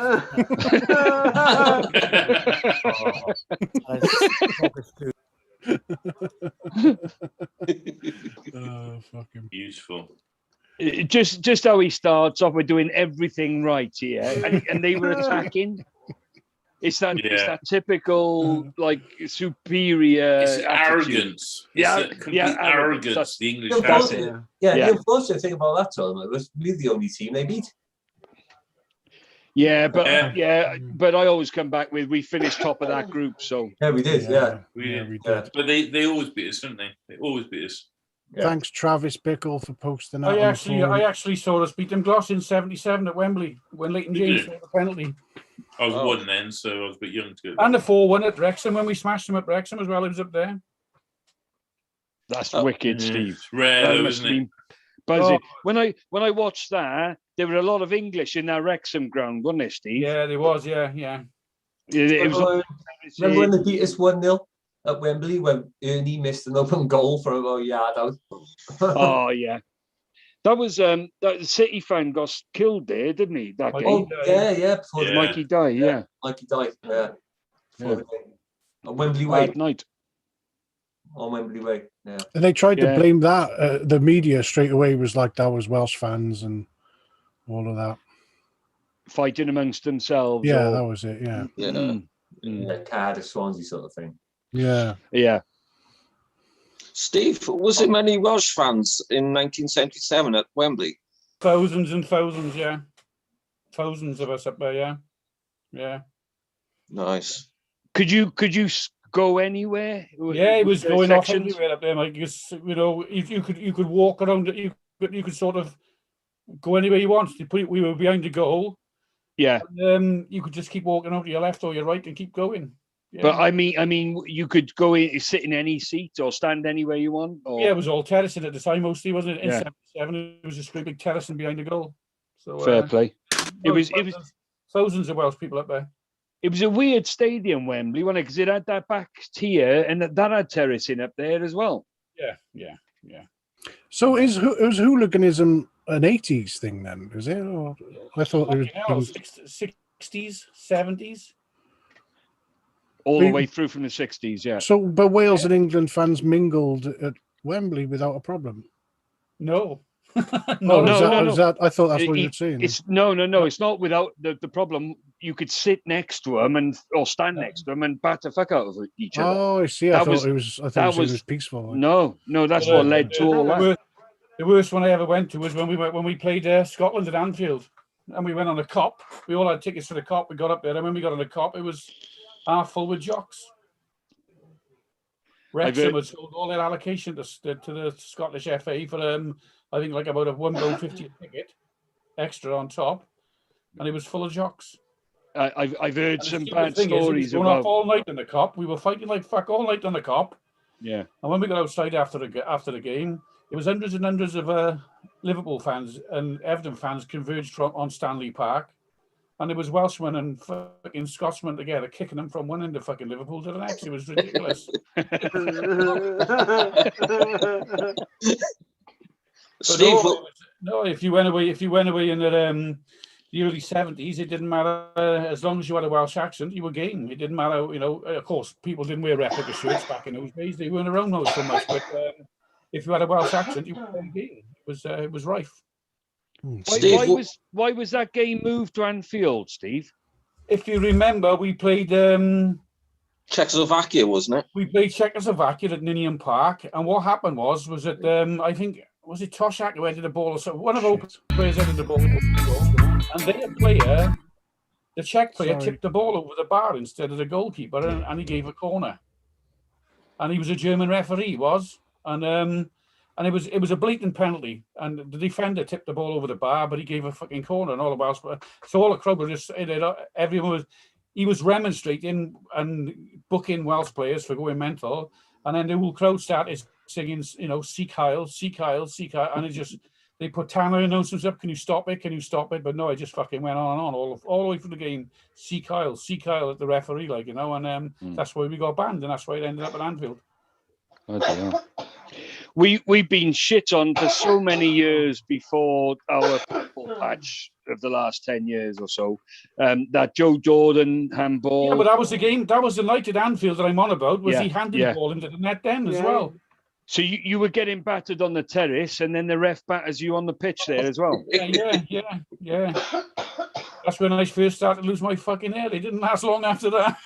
Fucking useful. Just how he starts off with doing everything right here, and they were attacking. It's that typical like superior. It's attitude. arrogance. It's complete arrogance. That's The English have it. The unfortunate thing about that tournament was we're the only team they beat. Yeah, but but I always come back with we finished top of that group, so yeah, we did. Yeah, we did. But they always beat us, don't they? They always beat us. Yeah. Thanks, Travis Bickle, for posting that. I actually saw us beat them Gloss in '77 at Wembley when Leighton James made the penalty. I was 1 then, so I was a bit young to. And the 4-1 at Wrexham when we smashed them at Wrexham as well. He was up there. That's wicked, Steve. It's rare, though, isn't it? Buzzing. When I watched that, there were a lot of English in that Wrexham ground, wasn't there, Steve? Yeah, there was. Yeah. It was. Remember when they beat us 1-0 at Wembley when Ernie missed an open goal from about a yard out? Oh yeah, that was that City fan got killed there, didn't he? That game. Yeah. Before Mikey died. Yeah. Mikey died. Yeah. On Wembley Bad Way. night. On Wembley Way. Yeah. And they tried to blame that. The media straight away was like that was Welsh fans and all of that. Fighting amongst themselves. Yeah, that was it. Yeah. Yeah, Cardiff, Swansea sort of thing. Yeah. Yeah. Steve, was it many Welsh fans in 1977 at Wembley? Thousands and thousands, yeah. Thousands of us up there, yeah. Yeah. Nice. Could you go anywhere? Yeah, it was going off sections? everywhere up there. Like, you know, if you could walk around it, you could sort of go anywhere you want. We were behind the goal. Yeah. And, you could just keep walking over to your left or your right and keep going. Yeah. But I mean, you could go in, sit in any seat or stand anywhere you want. Or... Yeah, it was all terracing at the time, mostly, wasn't it? In Yeah. '77, it was just a great big terracing behind the goal. So Fair play. It was thousands of Welsh people up there. It was a weird stadium, Wembley, wasn't it? Because it had that back tier and that had terracing up there as well. Yeah. So is hooliganism an 80s thing then? Is it? Or I thought it was 60s, 70s. All the way through from the 60s, yeah. So, but Wales and England fans mingled at Wembley without a problem. No. No, no, is that, is that, I thought that's what It- you were saying. It's no. It's not without the problem. You could sit next to him or stand next to him and bat the fuck out of each other. Oh, I see. I That thought was- it was. I that thought you were saying was- it was peaceful. Like. No, that's what led to all that. The worst one I ever went to was when we played Scotland at Anfield, and we went on a cop. We all had tickets for the cop. We got up there, and when we got on the cop, it was half full with jocks. Wrexham had sold all their allocation to the Scottish FA for I think like about a £1.50 a ticket extra on top, and it was full of jocks. I've heard And some the bad thing is, it was stories going off about. all night on the cop. We were fighting like fuck all night on the cop. Yeah. And when we got outside after the game, it was hundreds and hundreds of Liverpool fans and Everton fans converged on Stanley Park, and it was Welshmen and fucking Scotsmen together kicking them from one end of fucking Liverpool to the next. It was ridiculous. Steve, no, if you went away in the early 70s, it didn't matter as long as you had a Welsh accent, you were game. It didn't matter, Of course, people didn't wear replica shirts back in those days; they weren't around those so much. But if you had a Welsh accent, you were game. It was rife. Why was that game moved to Anfield, Steve? If you remember, we played Czechoslovakia, wasn't it? We played Czechoslovakia at Ninian Park, and what happened was that I think was it Toshak who headed the ball, or something. One of our players headed the ball, and their player, the Czech player, tipped the ball over the bar instead of the goalkeeper, and he gave a corner. And he was a German referee, and it was a blatant penalty, and the defender tipped the ball over the bar, but he gave a fucking corner, and all the Welsh, so all the crowd were just, everyone was. He was remonstrating and booking Welsh players for going mental, and then the whole crowd started singing, "Seek Heil, Seek Heil, Seek Heil," and they put Tanner announcements up, "Can you stop it? Can you stop it?" But no, it just fucking went on and on all the way through the game. Seek Heil at the referee, and that's why we got banned, and that's why it ended up at Anfield. We've been shit on for so many years before our football patch of the last 10 years or so. That Joe Jordan handball. Yeah, but that was the game. That was the night at Anfield that I'm on about. Was Yeah, he handed yeah. the ball into the net then as well? So you were getting battered on the terrace, and then the ref batters you on the pitch there as well. Yeah. That's when I first started to lose my fucking hair. It didn't last long after that.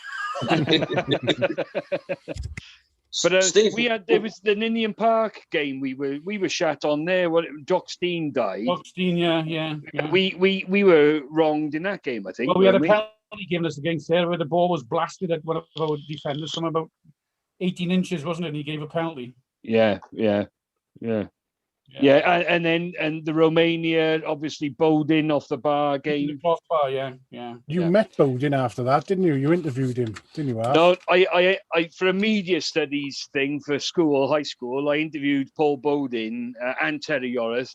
But Steve, there was the Ninian Park game. We were shat on there. Jock Steen died. Jock Steen, yeah. We were wronged in that game, I think. Well, we had a weren't penalty given us against there where the ball was blasted at one of our defenders from about 18 inches, wasn't it? And he gave a penalty. Yeah. And then the Romania, obviously Bodin off the bar game. The crossbar, yeah. You met Bowden after that, didn't you? You interviewed him, didn't you? Alf? No, I for a media studies thing for high school, I interviewed Paul Bodin and Terry Yoris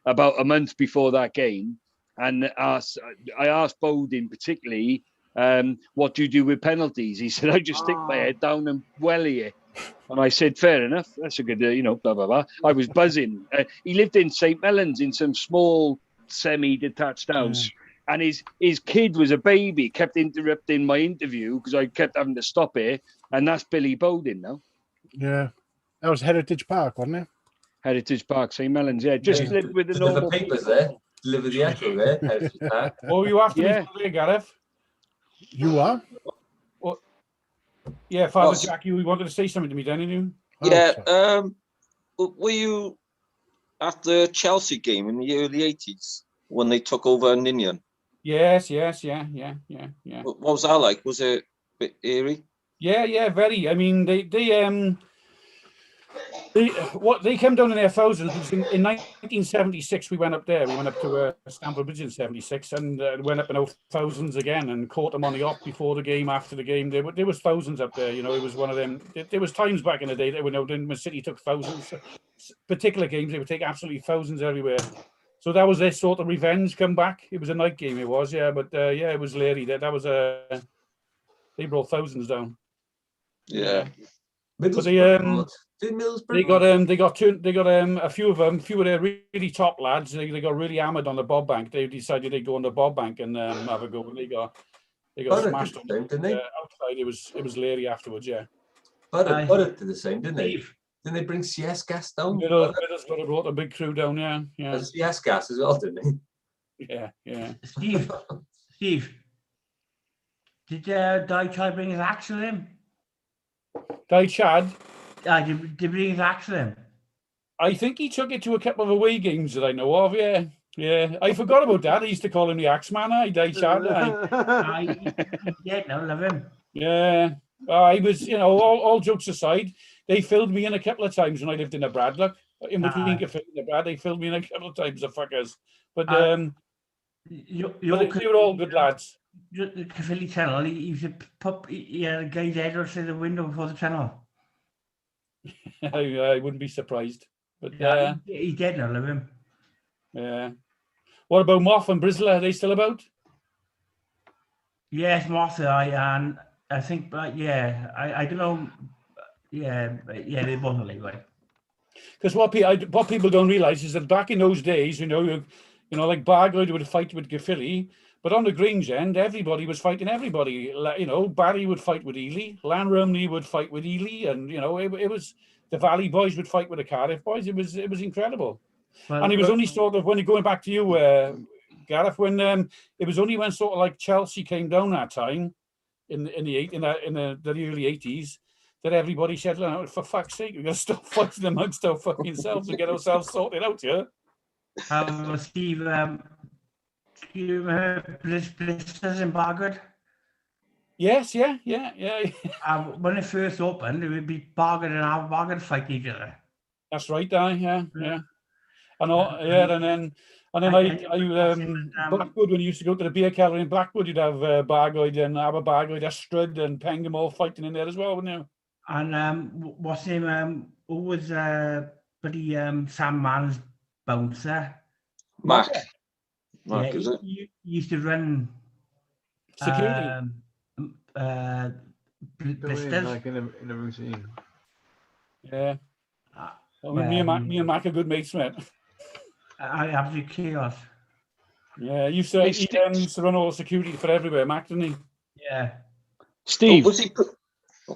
about a month before that game, and I asked Bodin particularly, what do you do with penalties? He said, I just stick my head down and welly it. And I said, fair enough. That's a good, blah, blah, blah. I was buzzing. He lived in St. Mellons in some small semi-detached house. And his kid was a baby, kept interrupting my interview because I kept having to stop it. And that's Billy Bodin now. Yeah. That was Heritage Park, wasn't it? Heritage Park, St. Mellons, yeah. Just lived with the Deliver normal papers there. Deliver the echo there. Heritage Park. Oh, you have to Yeah. be there, Gareth. You are? Yeah, Father Well, Jack, you wanted to say something to me, didn't you? Yeah. Were you at the Chelsea game in the early 80s when they took over Ninian? Yes, yeah. What was that like? Was it a bit eerie? Yeah, very. I mean, they came down in their thousands. In 1976, we went up there. We went up to Stamford Bridge in '76, and went up in our thousands again, and caught them on the op before the game, after the game. There was thousands up there. It was one of them. There was times back in the day that when City took thousands, particular games they would take absolutely thousands everywhere. So that was their sort of revenge come back. It was a night game. It was, yeah, but it was Larry. That was they brought thousands down. Yeah. But they got a few of their really top lads. They got really hammered on the Bob Bank. They decided they'd go on the Bob Bank and have a go. And they got smashed on didn't they? outside. It was Larry afterwards. Yeah. Butter did the same, didn't they? Didn't they bring CS gas down? Middle's got to brought a big crew down, yeah. Yeah. CS gas as well, didn't they? Yeah. Steve, did Di Chad bring his axe with him? Di Chad? Did he bring his axe with him? I think he took it to a couple of away games that I know of, yeah. Yeah, I forgot about that. I used to call him the Axeman, Di Chad. Yeah, no, love him. Yeah. I was, all jokes aside, they filled me in a couple of times when I lived in a Bradlock. In between the Brad, they filled me in a couple of times, the fuckers. But but they were all good lads. The Caerphilly Tunnel, he used to pop he had a guy's head outside the window before the tunnel. I wouldn't be surprised. But he's dead now, love him. Yeah. What about Moff and Brizzler? Are they still about? Yes, Moff, I think, I don't know. Yeah, they both are like. Because what people don't realise is that back in those days, like Bargoed would fight with Caerphilly, but on the Grange end, everybody was fighting everybody. Barry would fight with Ely, Lanrumney would fight with Ely, and it was the Valley boys would fight with the Cardiff boys. It was incredible. Well, and it was only sort of when going back to you, Gareth, when it was only when sort of like Chelsea came down that time in the early 80s that everybody said, for fuck's sake, we've got to stop fighting amongst our fucking selves and get ourselves sorted out, yeah? Steve, do you remember Blisters in Bargoed? Yes, yeah. When it first opened, it would be Bargoed and Bargoed fight each other. That's right, yeah. And then Blackwood, when you used to go to the beer cellar in Blackwood, you'd have Bargoed and Bargoed, Estrad and Pengham all fighting in there as well, wouldn't you? And what's his name? Who was Sam Mann's bouncer? Mac, is it? He used to run security. Blisters. Like in a routine. Yeah. Me and Mac are good mates, mate. Absolute chaos. Yeah, he used to run all security for everywhere, Mac, didn't he? Yeah. Steve,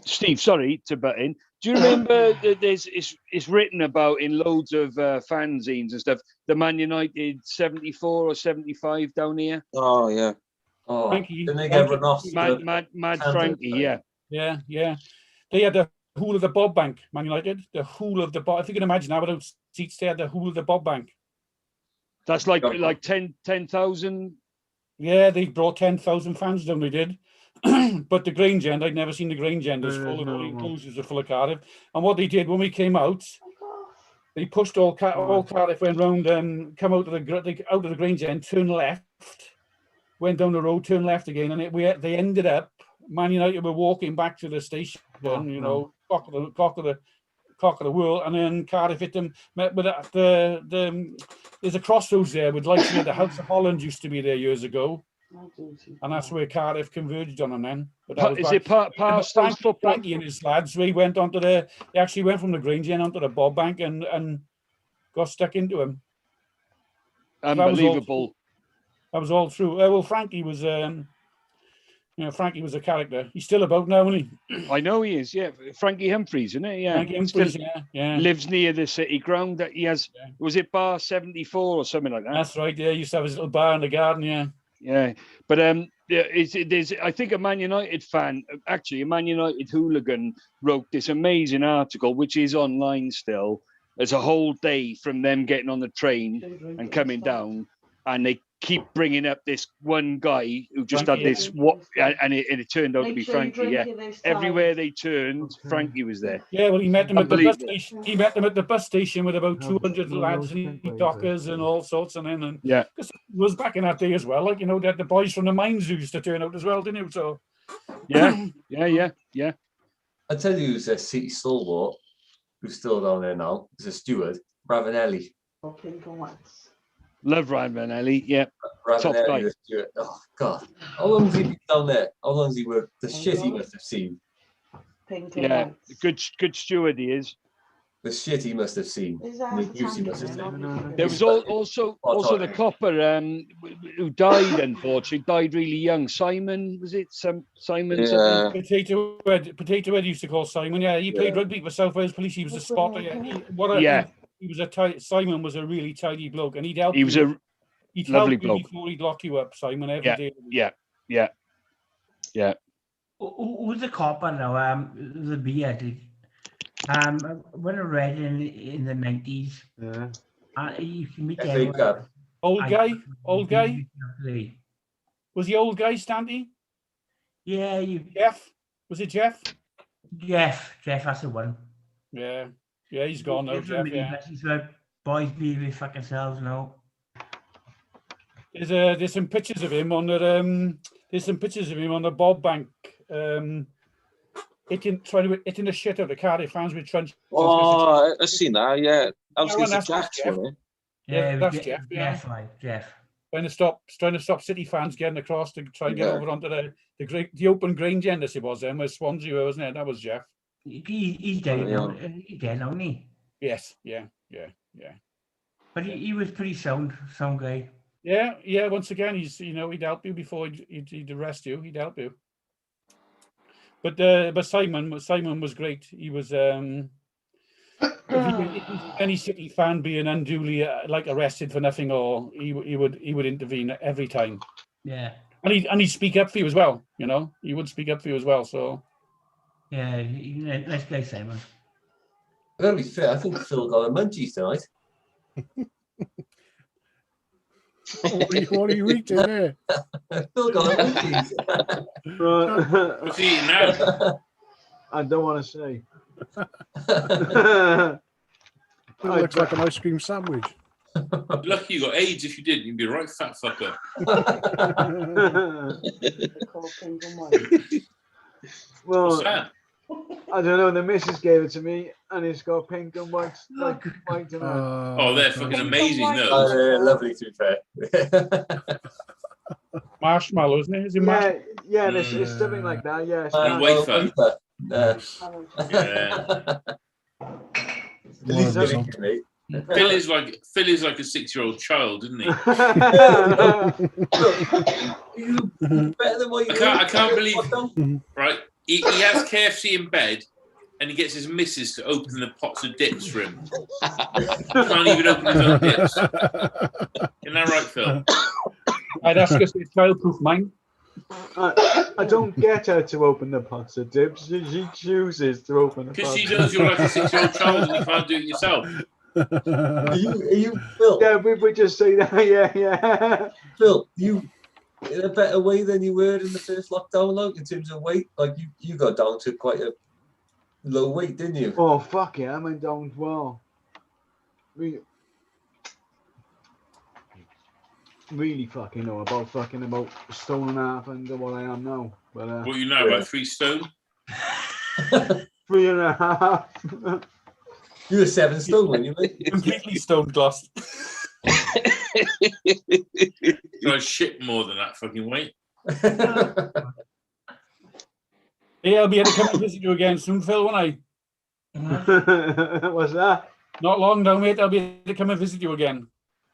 Steve, sorry to butt in. Do you remember that it's written about in loads of fanzines and stuff, the Man United 74 or 75 down here? Oh, yeah. Oh, Frankie. didn't they get run off? Mad Frankie, yeah. Yeah. They had the whole of the Bob Bank, Man United. The whole of the Bob. If you can imagine how without seats, they had the whole of the Bob Bank. That's like 10,000. Yeah, they brought 10,000 fans down. They did. But the Grange end, I'd never seen the Grange end as full of all enclosures are full of Cardiff. And what they did when we came out, they pushed all Cardiff, went round and come out of the Grange end, turned left, went down the road, turned left again, and they ended up. Man United were walking back to the station, cock of the world, and then Cardiff hit them. But there's a crossroads there with like the House of Holland used to be there years ago. And that's where Cardiff converged on them then. But that is it past football? Frankie and his lads, they actually went from the Grange end onto the Bob Bank and got stuck into him. Unbelievable. That was all true. Well, Frankie was, Frankie was a character. He's still about now, isn't he? I know he is, yeah. Frankie Humphreys, isn't it? Yeah. Frankie Humphreys, yeah. Lives near the City Ground. That he has, was it bar 74 or something like that? That's right, yeah. He used to have his little bar in the garden, yeah. Yeah, but there's I think a Man United fan, actually a Man United hooligan, wrote this amazing article, which is online still. There's a whole day from them getting on the train and coming down, and they keep bringing up this one guy who just had this and it turned out to be Frankie. Yeah, everywhere they turned, Frankie was there. Yeah, well, he met them at the bus station. He met them at the bus station with about 200 lads and dockers and all sorts, and yeah, it was back in that day as well. Like that the boys from the mines used to turn out as well, didn't you? So yeah. I tell you, who's a City stalwart who's still down there now. He's a steward, Ravanelli. Love Ravanelli, yeah. Top guy. Oh God, how long has he been down there? How long has he worked? The shit he must have seen. Yeah, good steward he is. The shit he must have seen. The abuse he must have seen. There was also the copper who died, unfortunately, died really young. Simon, was it? Simon? Yeah. Potato Head used to call Simon. Yeah, he played rugby for South Wales Police. He was a spotter. Yeah, he was Simon was a really tidy bloke, and he'd help. He was a lovely bloke before he'd lock you up, Simon. Every day. Yeah. Who's the copper now? The beard. When I read in the 90s, he used to meet everyone. Old guy. Was he old guy, Stanley? Yeah, Jeff. Was it Jeff? Jeff, that's the one. Yeah, he's gone now, Jeff. Yeah. He's like, boys, be with fucking selves now. There's some pictures of him on the the Bob Bank. Hitting the shit out of Cardiff fans with trench. Oh, I've seen that. Yeah, I was going to Jeff. Yeah, that's Jeff. Jeff. Trying to stop City fans getting across to try and get over onto the open Grange end, as it was then, where Swansea were, wasn't it? That was Jeff. He's dead now. He's dead now, isn't he? Yes. Yeah. But he was pretty sound guy. Yeah. Once again, he'd help you before he'd arrest you. He'd help you. But Simon was great. He was any City fan being unduly arrested for nothing, or he would intervene every time. Yeah. And he'd speak up for you as well. He would speak up for you as well. So. Yeah, nice guy, Simon. I gotta be fair. I think Phil got a munchies tonight. What are you eating there? Phil got a munchies. What's he eating now? I don't want to say. It looks like an ice cream sandwich. Lucky you got AIDS. If you didn't, you'd be a right fat fucker. Well, what's that? I don't know. The missus gave it to me, and it's got pink and white. White and oh, they're fucking amazing, though. Oh, they're lovely, to be fair. Marshmallow, isn't it? Is it marshmallow? Yeah, it's something like that. Yes. And wafer. Phil is like a 6-year-old child, isn't he? Better than what you I can't believe. Right, he has KFC in bed, and he gets his missus to open the pots of dips for him. Can't even open his own dips. Isn't that right, Phil? I'd ask us if it's childproof, mine. I don't get her to open the pots of dips. She chooses to open the Because pots. she knows you're like a 6-year-old child and you can't do it yourself. Are you Phil? Yeah, we would just say that. Yeah. Phil, you in a better way than you were in the first lockdown, like in terms of weight. Like you got down to quite a low weight, didn't you? Oh fuck yeah, I went down well. Really fucking know about a stone and a half under what I am now. But What you know about 3 stone? 3.5. You were 7 stone when you were completely stoned glass. So I shit more than that fucking weight. Yeah, I'll be able to come and visit you again soon, Phil, won't I? What's that? Not long now, mate. I'll be able to come and visit you again.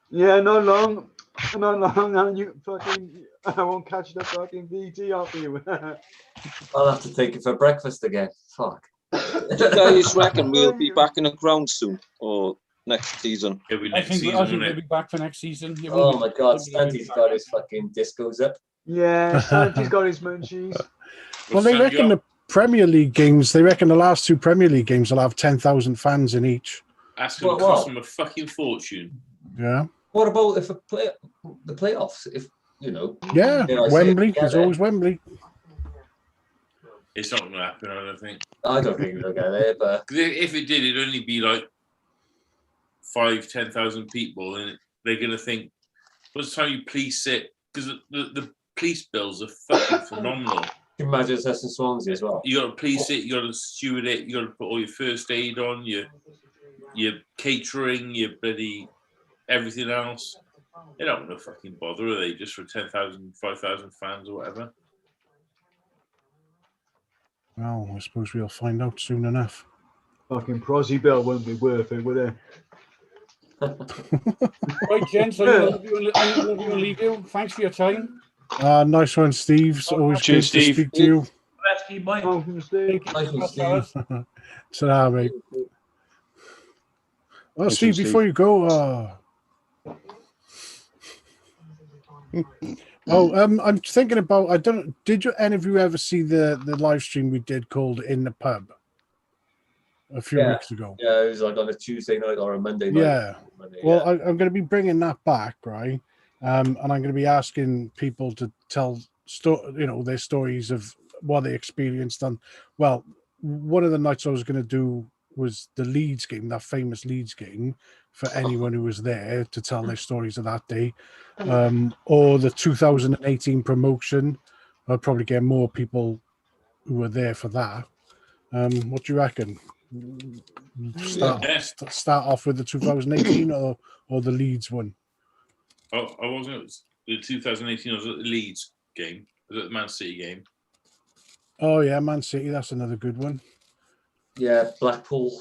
Yeah, not long. And you fucking, I won't catch the fucking VT off you. I'll have to take it for breakfast again. Fuck. Do you guys reckon we'll be back in the ground soon or next season? It'll be I next think season, we'll be back for next season. Oh my god, Stanley's got his fucking discos up. Yeah, Santi's got his munchies. Well, they reckon the Premier League games, the last 2 Premier League games will have 10,000 fans in each. That's going to cost them a fucking fortune. Yeah. What about if the playoffs? If you know. Yeah, Wembley. There's always Wembley. It's not going to happen, I don't think. I don't think they'll get there, but if it did, it'd only be like 5,000-10,000 people, and they're going to think, by the time you police it, because the police bills are fucking phenomenal. you imagine us in Swansea as well. You got to police it, you got to steward it, you got to put all your first aid on, your catering, your bloody everything else. They don't want to fucking bother, are they? Just for 10,000, 5,000 fans or whatever. Well, I suppose we'll find out soon enough. Fucking Prosy Bill wouldn't be worth it, would it? Right, gents, I'm going to love you and leave you. Thanks for your time. Nice one, Steve. It's always good Cheers, to Steve. speak to you. Rescue boy. Nice one, Steve. Ta-ra, mate. Oh, Nice Steve, one, before Steve. you go, I'm thinking about. I don't. Did any of you ever see the live stream we did called "In the Pub" a few Yeah. weeks ago? Yeah, it was like on a Tuesday night or a Monday night. Yeah. Monday, Well, yeah. I'm going to be bringing that back, right? And I'm going to be asking people to tell, their stories of what they experienced. And well, one of the nights I was going to do was the Leeds game, that famous Leeds game, for anyone who was there to tell their stories of that day, or the 2018 promotion. I'll probably get more people who were there for that. What do you reckon? Start off with the 2018 or the Leeds one. I wasn't at the 2018. I was at the Leeds game. I was at the Man City game. Oh yeah, Man City. That's another good one. Yeah, Blackpool.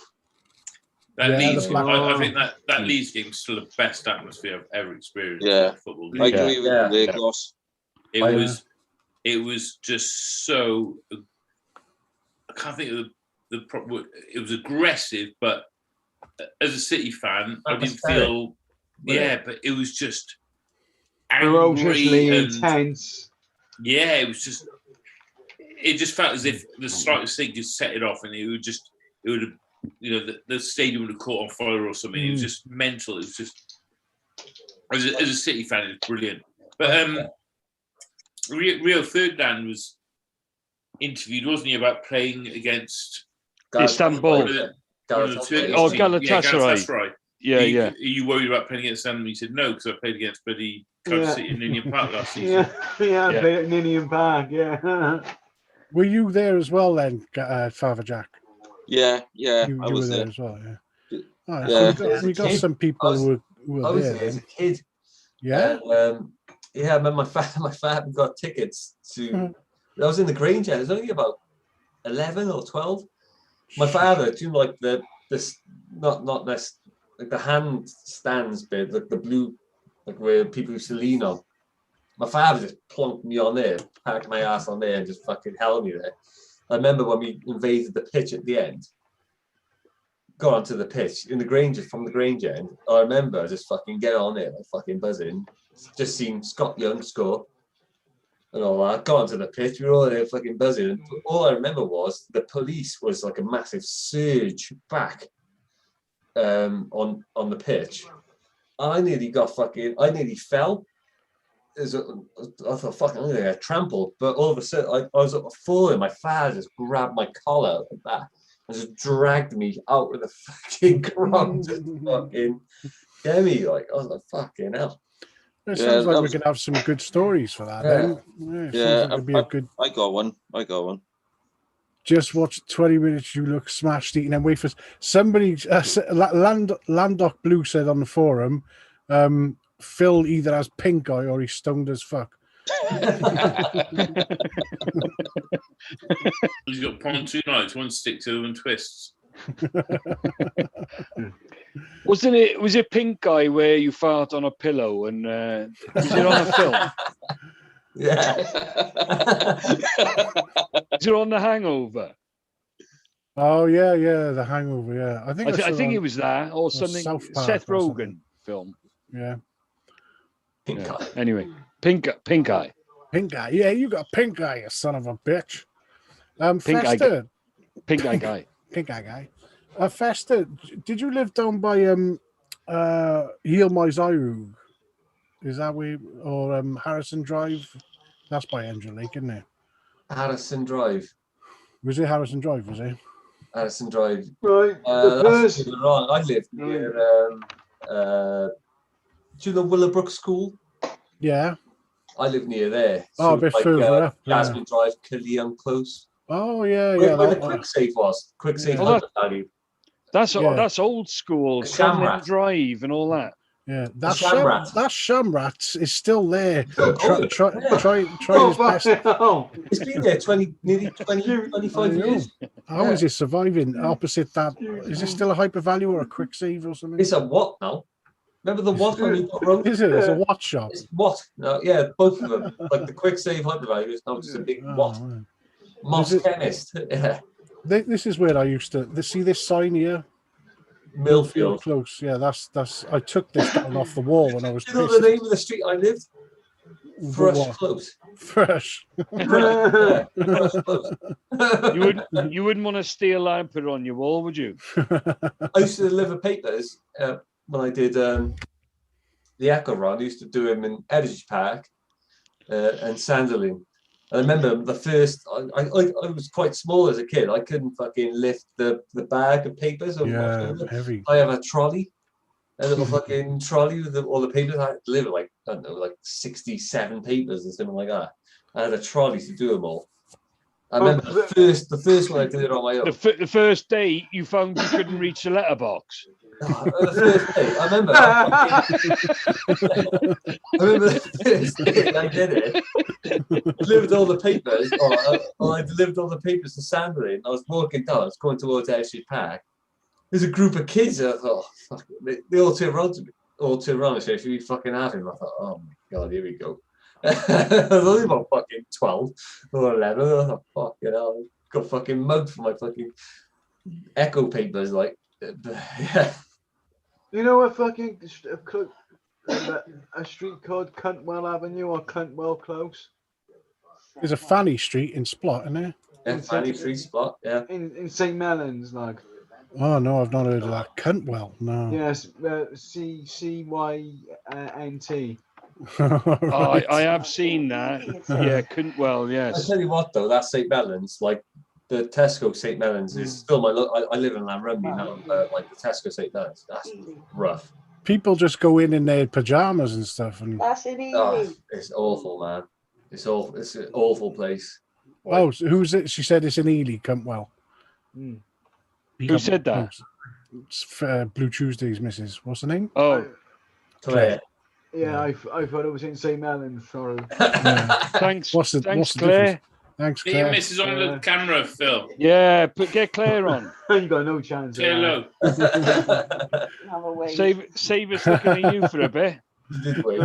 That Yeah, Leeds, the I think that Leeds game is still the best atmosphere I've ever experienced. Yeah. in a football I game. agree with you, Gloss. It was just so. I can't think of the proper. It was aggressive, but as a City fan, I didn't feel. Yeah, but it was just Ferociously angry and intense. yeah, it was just. It just felt as if the slightest thing just set it off, and it would have, the stadium would have caught on fire or something. It was just mental. It was just as a City fan, it was brilliant. But Rio Ferdinand was interviewed, wasn't he, about playing against Istanbul. Galatasaray. Yeah, Are you worried about playing against them? He said no, because I played against Buddy City in Ninian Park last season. Yeah, I played at Ninian Park. Yeah. Were you there as well then, Father Jack? Yeah, You I were was there there. as well, yeah. All right, Yeah. so we got some people who were I was there. there as a then. kid. Yeah. Yeah, I remember my father got tickets to. I was in the Grange. I was only about 11 or 12. My father, like not this, like the hand stands bit, like the blue, like where people used to lean on. My father just plonked me on there, packed my ass on there, and just fucking held me there. I remember when we invaded the pitch at the end, got onto the pitch in the Grange, from the Grange end. I remember just fucking get on there, like fucking buzzing. Just seen Scott Young score and all that. Got onto the pitch, we were all there fucking buzzing. And all I remember was the police was like a massive surge back on the pitch. I nearly fell. I thought, fucking, I'm gonna get trampled. But all of a sudden, I was falling. My father just grabbed my collar like that and just dragged me out of the fucking ground. Just fucking get me. Like, I was like, fucking hell. It sounds like we could have some good stories for that. Then. Yeah, It'd be a good. I got one. Just watch 20 minutes. You look smashed eating them wafers. Somebody, Landoc Blue said on the forum, Phil either has pink eye or he's stoned as fuck. He's got pontoon eyes. One sticks, the other one twists. Was it Pink Guy where you fart on a pillow and was it on a film? Yeah. Is it on The Hangover? Oh yeah, The Hangover. Yeah, I think it was that or something. Seth Rogen film. Yeah. Pink Eye. Anyway, Pink Eye. Pink Eye. Yeah, you got pink eye, you son of a bitch. Pink Eye Fester. Pink Eye Guy. Pink Eye Guy. Fester, did you live down by Heel My Zyrug? Is that where, or Harrison Drive? That's by Angel Lake, isn't it? Harrison Drive. Was it Harrison Drive? Was it? Harrison Drive. Right. That's wrong. I lived near. Do you know Willowbrook School? Yeah. I live near there. Oh, a bit further up. Jasmine Drive, Killian Close. Oh yeah, Where the Quick Safe was. Quick Safe. That's old school. Sunland Drive and all that. Yeah, Shamrat. that Shamrat is still there. Still Try, going. try Oh, his best. It's been there nearly 25 I know. years. How is it surviving opposite that? Is it still a hyper value or a quick save or something? It's a what now? Remember the what when you got wrong? Is it? It's a watch shop. It's what? No, yeah, both of them. Like the quick save hyper value is now just a big what? right. Moss Is it- chemist. Yeah. This is where I used to see this sign here. Millfield. Close. Yeah, that's. I took this down off the wall when I was Do you know pissed. the name of the street I lived? Fresh what? Close. Fresh. Yeah, Fresh Close. You wouldn't want to steal that and put it on your wall, would you? I used to deliver papers when I did the Echo Run. I used to do them in Edge Park and Sanderling. I remember the first. I was quite small as a kid. I couldn't fucking lift the bag of papers. Yeah, heavy. I have a trolley, a little fucking trolley with all the papers. I had to deliver like I don't know, like 67 papers or something like that. I had a trolley to do them all. I remember the first one I did it on my own. The first day you found you couldn't reach the letterbox. The first day, I remember. I remember the first day I did it. Delivered all the papers. I delivered all the papers to Sandry. I was walking down. I was going towards Ashley Park. There's a group of kids. And I thought, oh, fuck it. They all turned around to me. All turned around and said, "Should we fucking have him?" I thought, oh my god, here we go. I was only about fucking 12 or 11. I thought, fuck it, I got fucking mugged for my fucking Echo papers. Like, yeah. You know a fucking a street called Cuntwell Avenue or Cuntwell Close? There's a Fanny Street in Splot, isn't there? Yeah, Fanny Street Spot, yeah. In St. Mellons, like. Oh no, I've not heard of that. Cuntwell, no. Yes, CYNT. I have seen that. Yeah, Cuntwell, I yes. tell you what, though, that St. Mellons, like the Tesco St. Mellons, is still my. I live in Lanrumby now. Like the Tesco St. Mellons, that's rough. People just go in their pajamas and stuff, and That's in Ely. Oh, it's awful, man. It's awful. It's an awful place. oh, so who's it? She said it's in Ely, Cuntwell. Who said that? It's Blue Tuesday's missus. What's the name? Oh, Claire. Yeah, I thought it was in St. Mellons. Sorry. thanks. What's the Thanks, difference? Claire. Thanks, Get your Claire. missus on the camera, Phil. Yeah, get Claire on. You got no chance. Say hello. Have a wait. Save us looking at you for a bit. You did wait.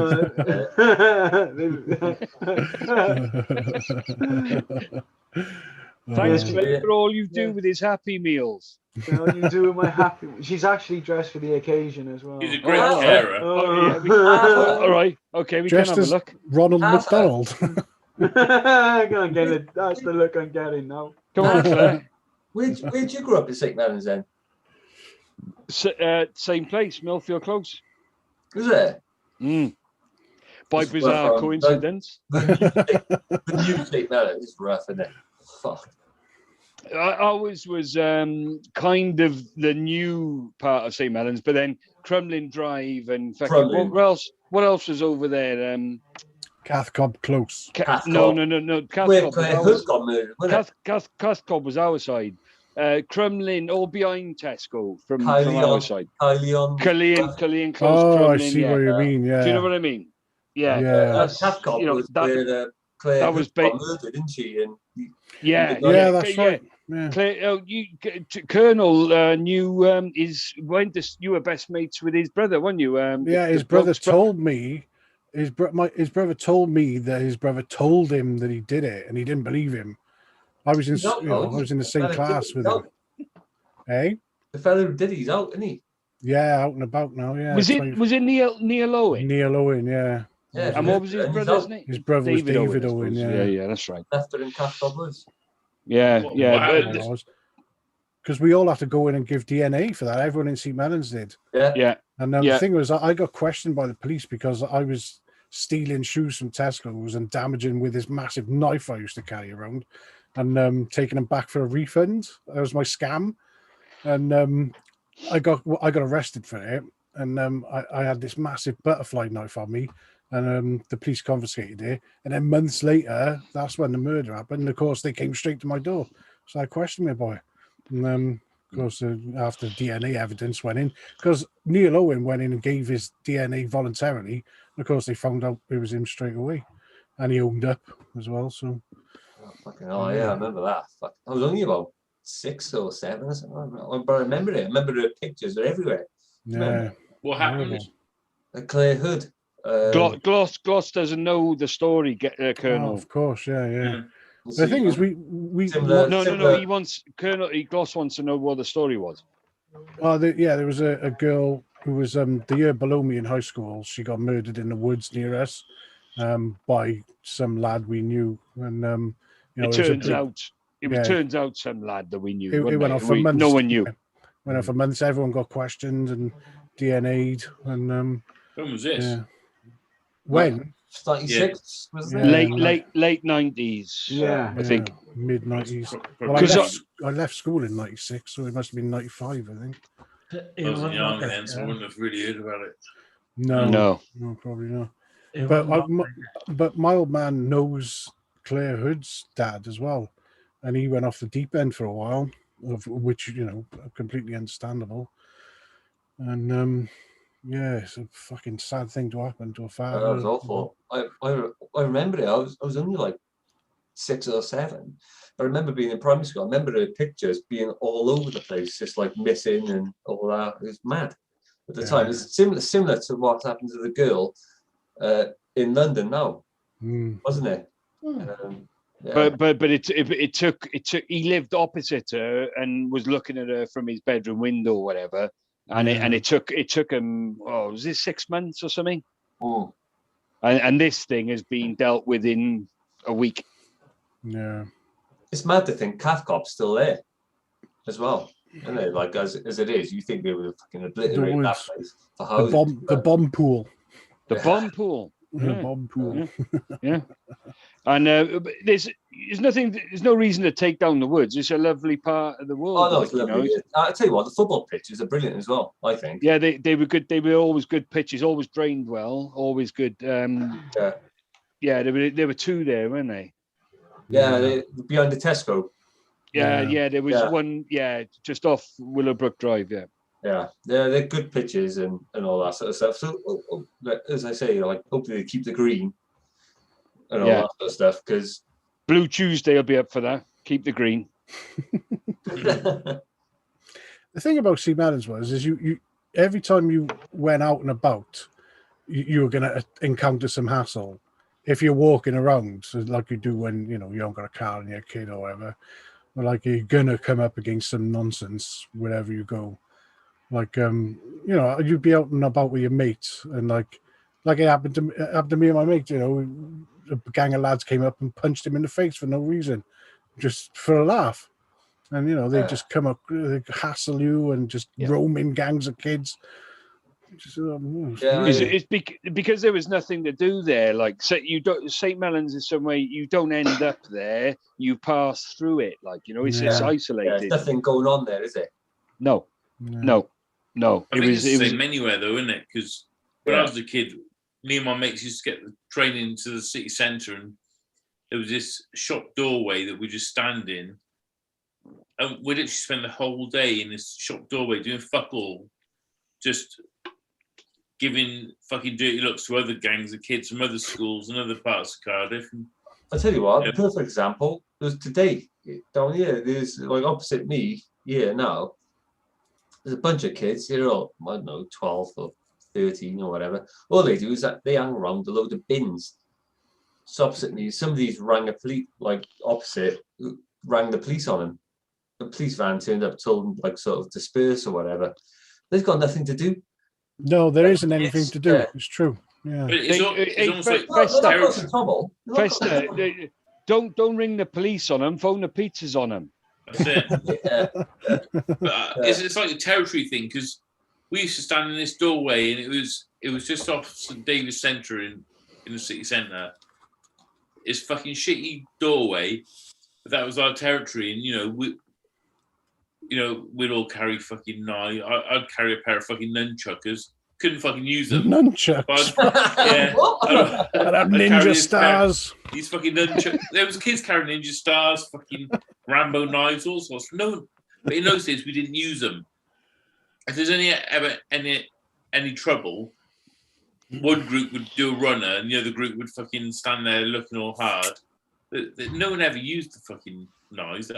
Thanks, Oh, Claire, for all you do with his Happy Meals. How you doing, my happy? She's actually dressed for the occasion as well. He's a great Oh, carer. All right, okay, we dressed can have as a look. Ronald McDonald. Go and get it. That's the look I'm getting now. Come on, Claire. Where'd you grow up in St. Mellons then? Same place, Millfield Close. Was it? By It's bizarre rough, coincidence. The new St. Mellons is rough, isn't it? Fuck. I always was kind of the new part of St. Mellons, but then Crumlin Drive and Crumlin. what else was over there? Cathcob Close. No. Cathcob Claire Hood got murdered, wasn't it? Cathcob was our side. Crumlin, all behind Tesco from our Kylie side. Killeen. Close. Oh, Crumlin, I see yeah. what you mean. Yeah. Do you know what I mean? Yeah. Cathcob you know, was that- where Claire that was Hood got murdered, didn't she? And Yeah, that's right. Yeah. Claire, Colonel knew you were best mates with his brother, weren't you? Yeah, his brother told me. His brother told me that his brother told him that he did it, and he didn't believe him. I was in I was in the same class with him. Hey, the fellow who did it, he's out, isn't he? yeah, out and about now. Yeah, Was it Neil Owen? Neil Owen? Yeah. Yeah. And what was his brother's name? His brother was David I Owen. suppose. Yeah, That's right. Left her in Cathcob Woods. Yeah. Because we all have to go in and give DNA for that. Everyone in St. Mellons did. Yeah. And then the thing was, I got questioned by the police because I was stealing shoes from Tesco's and damaging with this massive knife I used to carry around, and taking them back for a refund. That was my scam, and I got arrested for it. And I had this massive butterfly knife on me, and the police confiscated it. And then months later, that's when the murder happened. And of course, they came straight to my door, so I questioned my boy. And Of course, after DNA evidence went in, because Neil Owen went in and gave his DNA voluntarily. And of course, they found out it was him straight away, and he owned up as well. So, Oh yeah, I remember that. I was only about 6 or 7 or something, but I remember it. I remember the pictures were everywhere. yeah. What happened? Claire Hood. Gloss doesn't know the story, Colonel. Oh, of course, yeah. We'll The see. thing is, we No. He wants Gloss wants to know what the story was. there was a girl who was the year below me in high school. She got murdered in the woods near us by some lad we knew, and It turns out some lad that we knew. It went on for months. No one knew. Went on for months. Everyone got questioned and DNA'd, and When was this? yeah. When? 96, wasn't it? Late 90s. Yeah. I think. Mid 90s. Well, Because I left school in 96, so it must have been 95, I think. I wasn't young then, so I wouldn't have really heard about it. No, probably not. But my old man knows Claire Hood's dad as well, and he went off the deep end for a while, of which completely understandable. And yeah, it's a fucking sad thing to happen to a father. That was awful. I remember it. I was only like 6 or 7. I remember being in primary school. I remember the pictures being all over the place, just like missing and all that. It was mad at the time. It's similar to what happened to the girl in London now, wasn't it? Yeah. But it took he lived opposite her and was looking at her from his bedroom window or whatever, and it took him was it 6 months or something? Oh. And this thing has been dealt with in a week. Yeah. It's mad to think Cathcop's still there as well. Isn't it? Like as it is, you think they would have fucking obliterated that place for housing. The bomb pool. The bomb pool. The bomb pool. Yeah. And there's no reason to take down the woods. It's a lovely part of the world. Oh no, it's lovely. I'll tell you what, the football pitches are brilliant as well, I think. Yeah, they were good. They were always good pitches, always drained well, always good. Yeah, there were 2 there, weren't they? Yeah, behind the Tesco. Yeah, there was one, just off Willowbrook Drive, Yeah, they're good pitches and all that sort of stuff. So, as I say, like hopefully they keep the green and all that sort of stuff. Because Blue Tuesday will be up for that. Keep the green. The thing about St. Mellons is you every time you went out and about, you were going to encounter some hassle. If you're walking around, like you do when you haven't got a car and you're a kid or whatever, or like you're gonna come up against some nonsense wherever you go. Like you'd be out and about with your mates, and like it happened to me and my mate. A gang of lads came up and punched him in the face for no reason, just for a laugh. And they just come up, they hassle you, and just roam in gangs of kids. It's because there was nothing to do there. Like St. Mellons is somewhere you don't end up there; you pass through it. Like it's isolated. Yeah, there's nothing going on there, is it? No. I think it's the same anywhere though, isn't it? Because when I was a kid, me and my mates used to get the train into the city centre, and there was this shop doorway that we just stand in, and we'd literally spend the whole day in this shop doorway doing fuck all, just giving fucking dirty looks to other gangs of kids from other schools and other parts of Cardiff. And, I'll tell you what, a perfect example was today down here. There's like opposite me here now. There's a bunch of kids. They're all, I don't know, 12 or 13 or whatever. All they do is that they hang around a load of bins. So opposite me, somebody's rang the police, like opposite, rang the police on them. The police van turned up, told them like sort of disperse or whatever. They've got nothing to do. No, there isn't anything to do. It's true. Yeah. It's almost like Festa, don't ring the police on them. Phone the pizzas on them. That's it. But it's like a territory thing, because we used to stand in this doorway, and it was just off St. David's Centre in the city centre. It's fucking shitty doorway, but that was our territory, and we'd all carry fucking knives. I'd carry a pair of fucking nunchuckers. Couldn't fucking use them. Nunchucks. I'd have ninja stars. These fucking nunchucks. There was kids carrying ninja stars, fucking Rambo knives, all sorts. No But in those days, we didn't use them. If there's ever any trouble, one group would do a runner and the other group would fucking stand there looking all hard. No one ever used the fucking knives.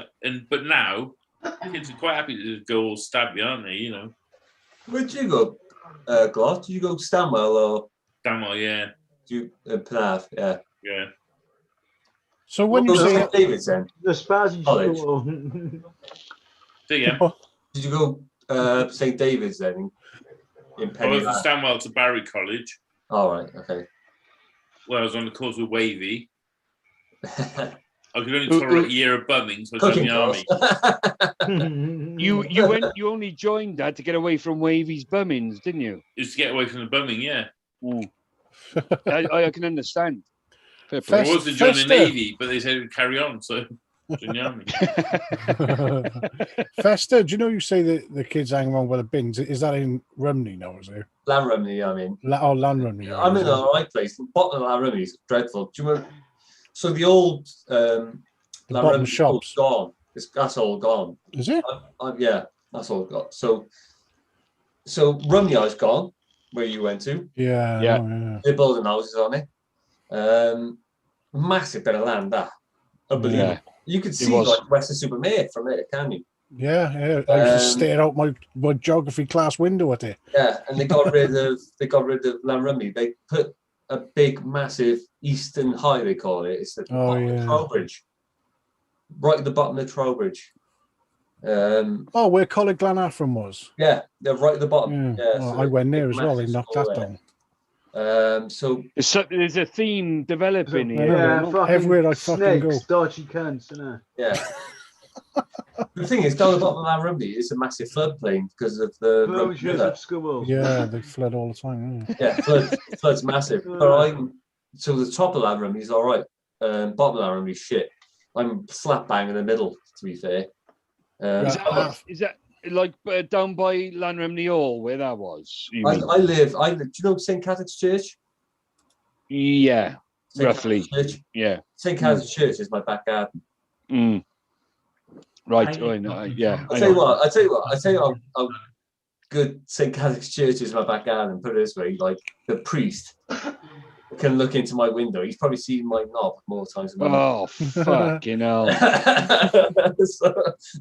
But now, kids are quite happy to go all stabby, aren't they? You know. Where'd you go, Glot? Did you go Stanwell or? Stanwell, yeah. Plav, yeah. Yeah. So when you say St. David's then? The Spazzy College. school. So yeah. Did you go St. David's then? In I Penny was at Stanwell to Barry College. All right, okay. Well, I was on the course with Wavy. I could only tolerate a year of bumming, so I joined the army. You only joined that to get away from Wavy's bummings, didn't you? Just to get away from the bumming, yeah. I can understand. I was to join the Navy, but they said it would carry on, so joined the army. Fester, do you know you say that the kids hang around with the bins? Is that in Rumney now, is it? Lanrumney, I mean. Land Rumney. I'm in the right place. The bottom of Lanrumney is dreadful. Do you remember? So the old bottom shops gone. That's all gone. Is it? Yeah, that's all gone. So Rumney is gone, where you went to. Yeah. They're building houses on it. Massive bit of land, that. Unbelievable. Yeah. You could see like Weston-super-Mare from it, can you? Yeah. I just stared out my geography class window at it. Yeah, and they got rid of Lanrumney. They put a big, massive Eastern High, they call it. It's the Trowbridge. Right at the bottom of Trowbridge. Where Coleg Glenafron was. Yeah, they're right at the bottom. Yeah, well, so I went there as well. They knocked that down. So there's a theme developing here. Yeah, everywhere I fucking snakes, go. dodgy cunts, innit? Yeah. The thing is, down the bottom of Lanrumney is a massive floodplain because of the river. Yeah, they flood all the time. Yeah, flood's massive. But so the top of Lanrumney is all right. Bottom of Lanrumney is shit. I'm slap bang in the middle, to be fair. Is that like down by Lanrumney Hall, where that was? I live. Do you know St. Catherine's Church? Yeah, St. roughly. Catherine's Church? Yeah. St. Catherine's Church is my back garden. Right. Yeah. I'll tell you what. How good St. Catherine's Church is my back garden. Put it this way, like the priest can look into my window. He's probably seen my knob more times than Oh, fucking hell.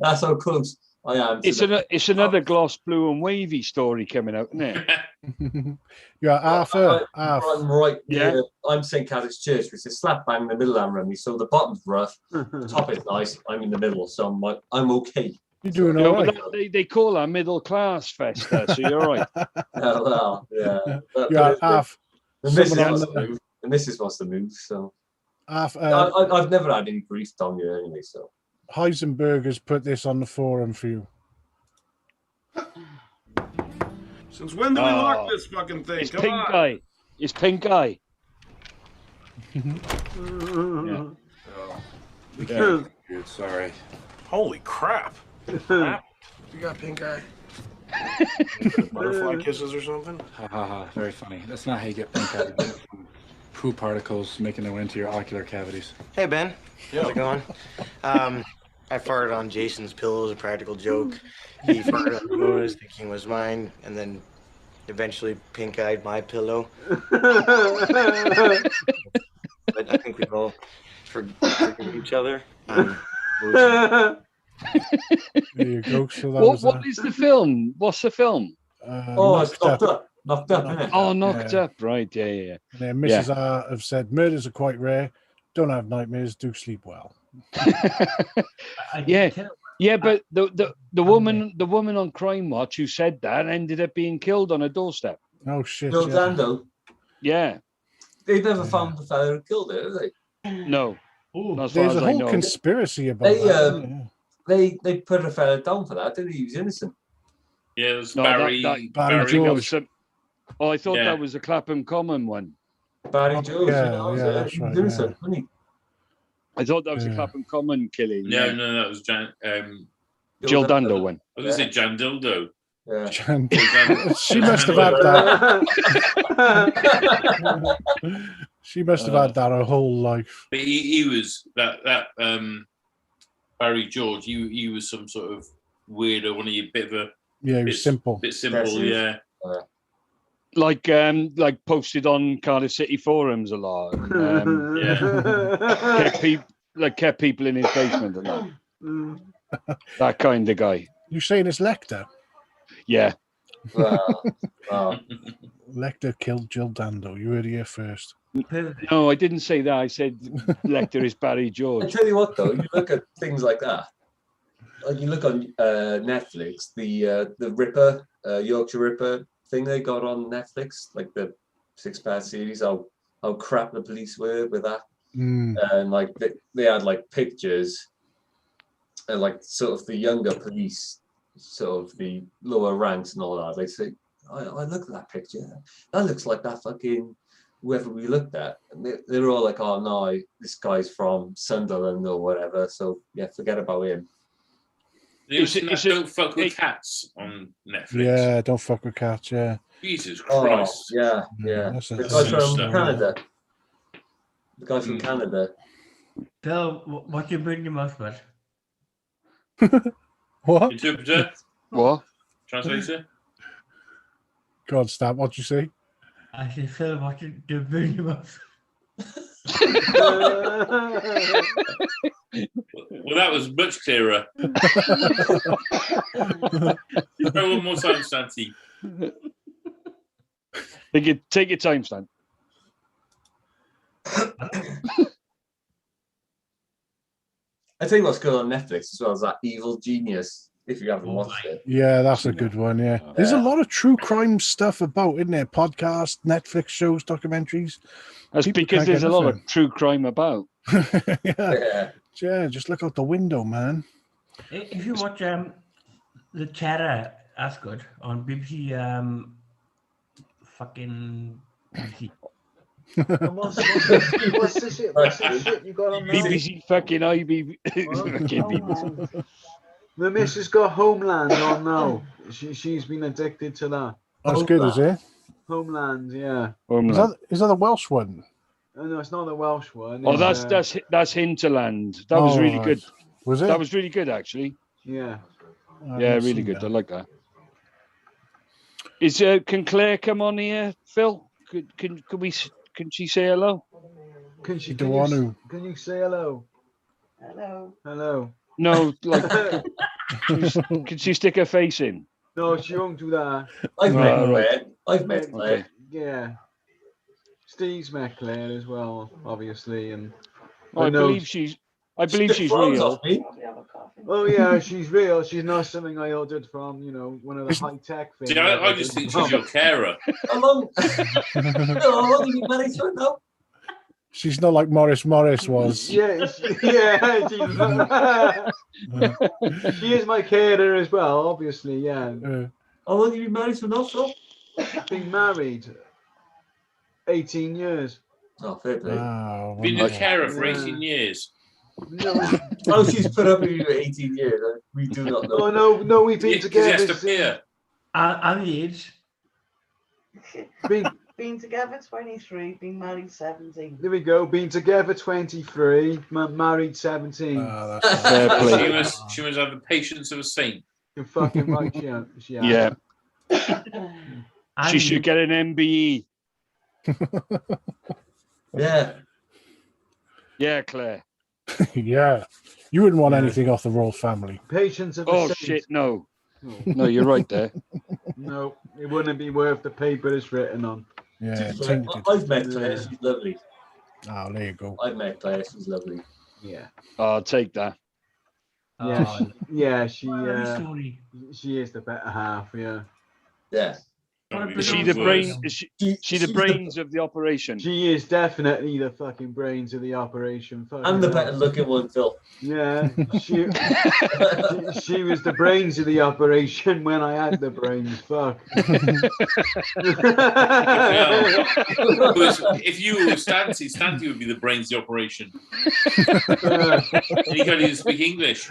That's how close I am. It's another Gloss Blue and Wavy story coming out, isn't it? Yeah, Arthur. I'm right. Yeah, I'm St. Catherine's Church, which is slap bang in the middle of Lanrumney. So the bottom's rough, the top is nice. I'm in the middle, so I'm okay. You're doing all right. They call that middle class Festa, so you're right. Well, yeah. Yeah, half. The missus wants to move, so I've never had any grief down here anyway. So Heisenberg has put this on the forum for you. Since when do we lock this fucking thing? It's Come pink on. eye. It's pink eye. Yeah. Dude, sorry. Holy crap. You got pink eye. Butterfly kisses or something? Ha ha ha, very funny. That's not how you get pink eye. You get it from poo particles making their way into your ocular cavities. Hey, Ben. Yo. How's it going? I farted on Jason's pillow as a practical joke. He farted on Mona's thinking it was mine, and then eventually pink-eyed my pillow. But I think we've all forgiven each other. There you go. So that What is the film? What's the film? it's Knocked Up. Knocked Up, isn't it? Oh, Knocked Up, right. Yeah. And then Mrs. R have said murders are quite rare. Don't have nightmares. Do sleep well. Yeah, but the woman on Crime Watch who said that ended up being killed on a doorstep. Oh shit! Bill Dando. Yeah. They've never found the fellow who killed it, have they? No. Not as There's far a as I whole know. conspiracy about They that. they put a fellow down for that, didn't he? He was innocent. Yeah, it was No, Barry. Barry George. I thought Yeah. that was a Clapham Common one. Barry George. yeah, that's he right, was innocent, wasn't he? I thought that was a Clapham Common killing. No, that was Jill Dando one. I was going to say Jan Dildo. Yeah. She must have had that. She must have had that her whole life. But he was that Barry George. He was some sort of weirder, wasn't he? A bit of a Yeah, it was simple. bit simple, yeah. Like posted on Cardiff City forums a lot. And, kept people in his basement and that. That kind of guy. You saying it's Lecter? Yeah. Lecter killed Jill Dando. You heard it here first. No, I didn't say that. I said Lecter is Barry George. I tell you what, though, you look at things like that. Like you look on Netflix, the Ripper, Yorkshire Ripper thing they got on Netflix, like the 6-part series. How crap the police were with that, and like they had like pictures, and like sort of the younger police, sort of the lower ranks and all that. They say, I look at that picture. That looks like that fucking whoever we looked at. And they're all like, oh no, this guy's from Sunderland or whatever. So yeah, forget about him. Don't fuck with cats on Netflix. Yeah, don't fuck with cats. Yeah. Jesus Christ. Yeah. The guy from Canada. The guy from Canada. Phil, what you bring your mouth with? What? Interpreter? What? Translator? God, Stab, what'd you say? I said, Phil, what you do bring your mouth? Well, that was much clearer. Try one more time, Stanty. Take your time, Stan. I tell you what's good on Netflix as well as that Evil Genius. If you haven't watched it, Yeah, that's a good one. Yeah. There's a lot of true crime stuff about, isn't there? Podcasts, Netflix shows, documentaries. That's People because can't there's get a lot nothing. of true crime about. Yeah, just look out the window, man. If you watch The Terror, that's good on BBC. Fucking BBC. And what's this shit you got on there? BBC fucking IB. Fucking BBC. The missus got Homeland on now. She's been addicted to that. That's good, is it? Homeland, yeah. Is that the Welsh one? No, it's not the Welsh one. Oh, it's, that's Hinterland. That was really right. good. Was it? That was really good, actually. Yeah. Yeah, really good. I like that. Is can Claire come on here, Phil? Can she say hello? Can she? Can you say hello? Hello. Hello. No, like, can she stick her face in? No, she won't do that. I've met Right. Claire. I've met Claire. Okay. Yeah. Steve's met Claire as well, obviously, and I believe she's real. Oh yeah, she's real. She's not something I ordered from, one of the high tech things. See, I just think she's your carer. How long? How long have you been married to her now? She's not like Morris was. Yeah, she is my carer as well, obviously. Yeah. How long have you been married to her now, Phil? Been married 18 years. Oh, fair play. Been a carer for 18 years. Oh, she's put up with you 18 years. We do not know. Oh no, we've been together. He has to peer. I'm the age. Been together 23, been married 17. There we go. Been together 23, married 17. Fair play. She must have the patience of a saint. You're fucking right, Yeah. She should get an MBE. Yeah. Yeah, Claire. Yeah. You wouldn't want anything off the royal family. Patience of a Oh saint. shit, no. No, you're right there. No, it wouldn't be worth the paper it's written on. Yeah, I've met Claire. She's lovely. Oh, there you go. I've met Claire. She's lovely. Yeah. I'll take that. Yeah, she story. she is the better half. Yeah. Yeah. Is she the brain? Is she the brains of the operation? She is definitely the fucking brains of the operation. I'm the better looking one, Phil. Yeah, she was the brains of the operation when I had the brains. Fuck. If you were Stanty would be the brains of the operation. And he can't even speak English.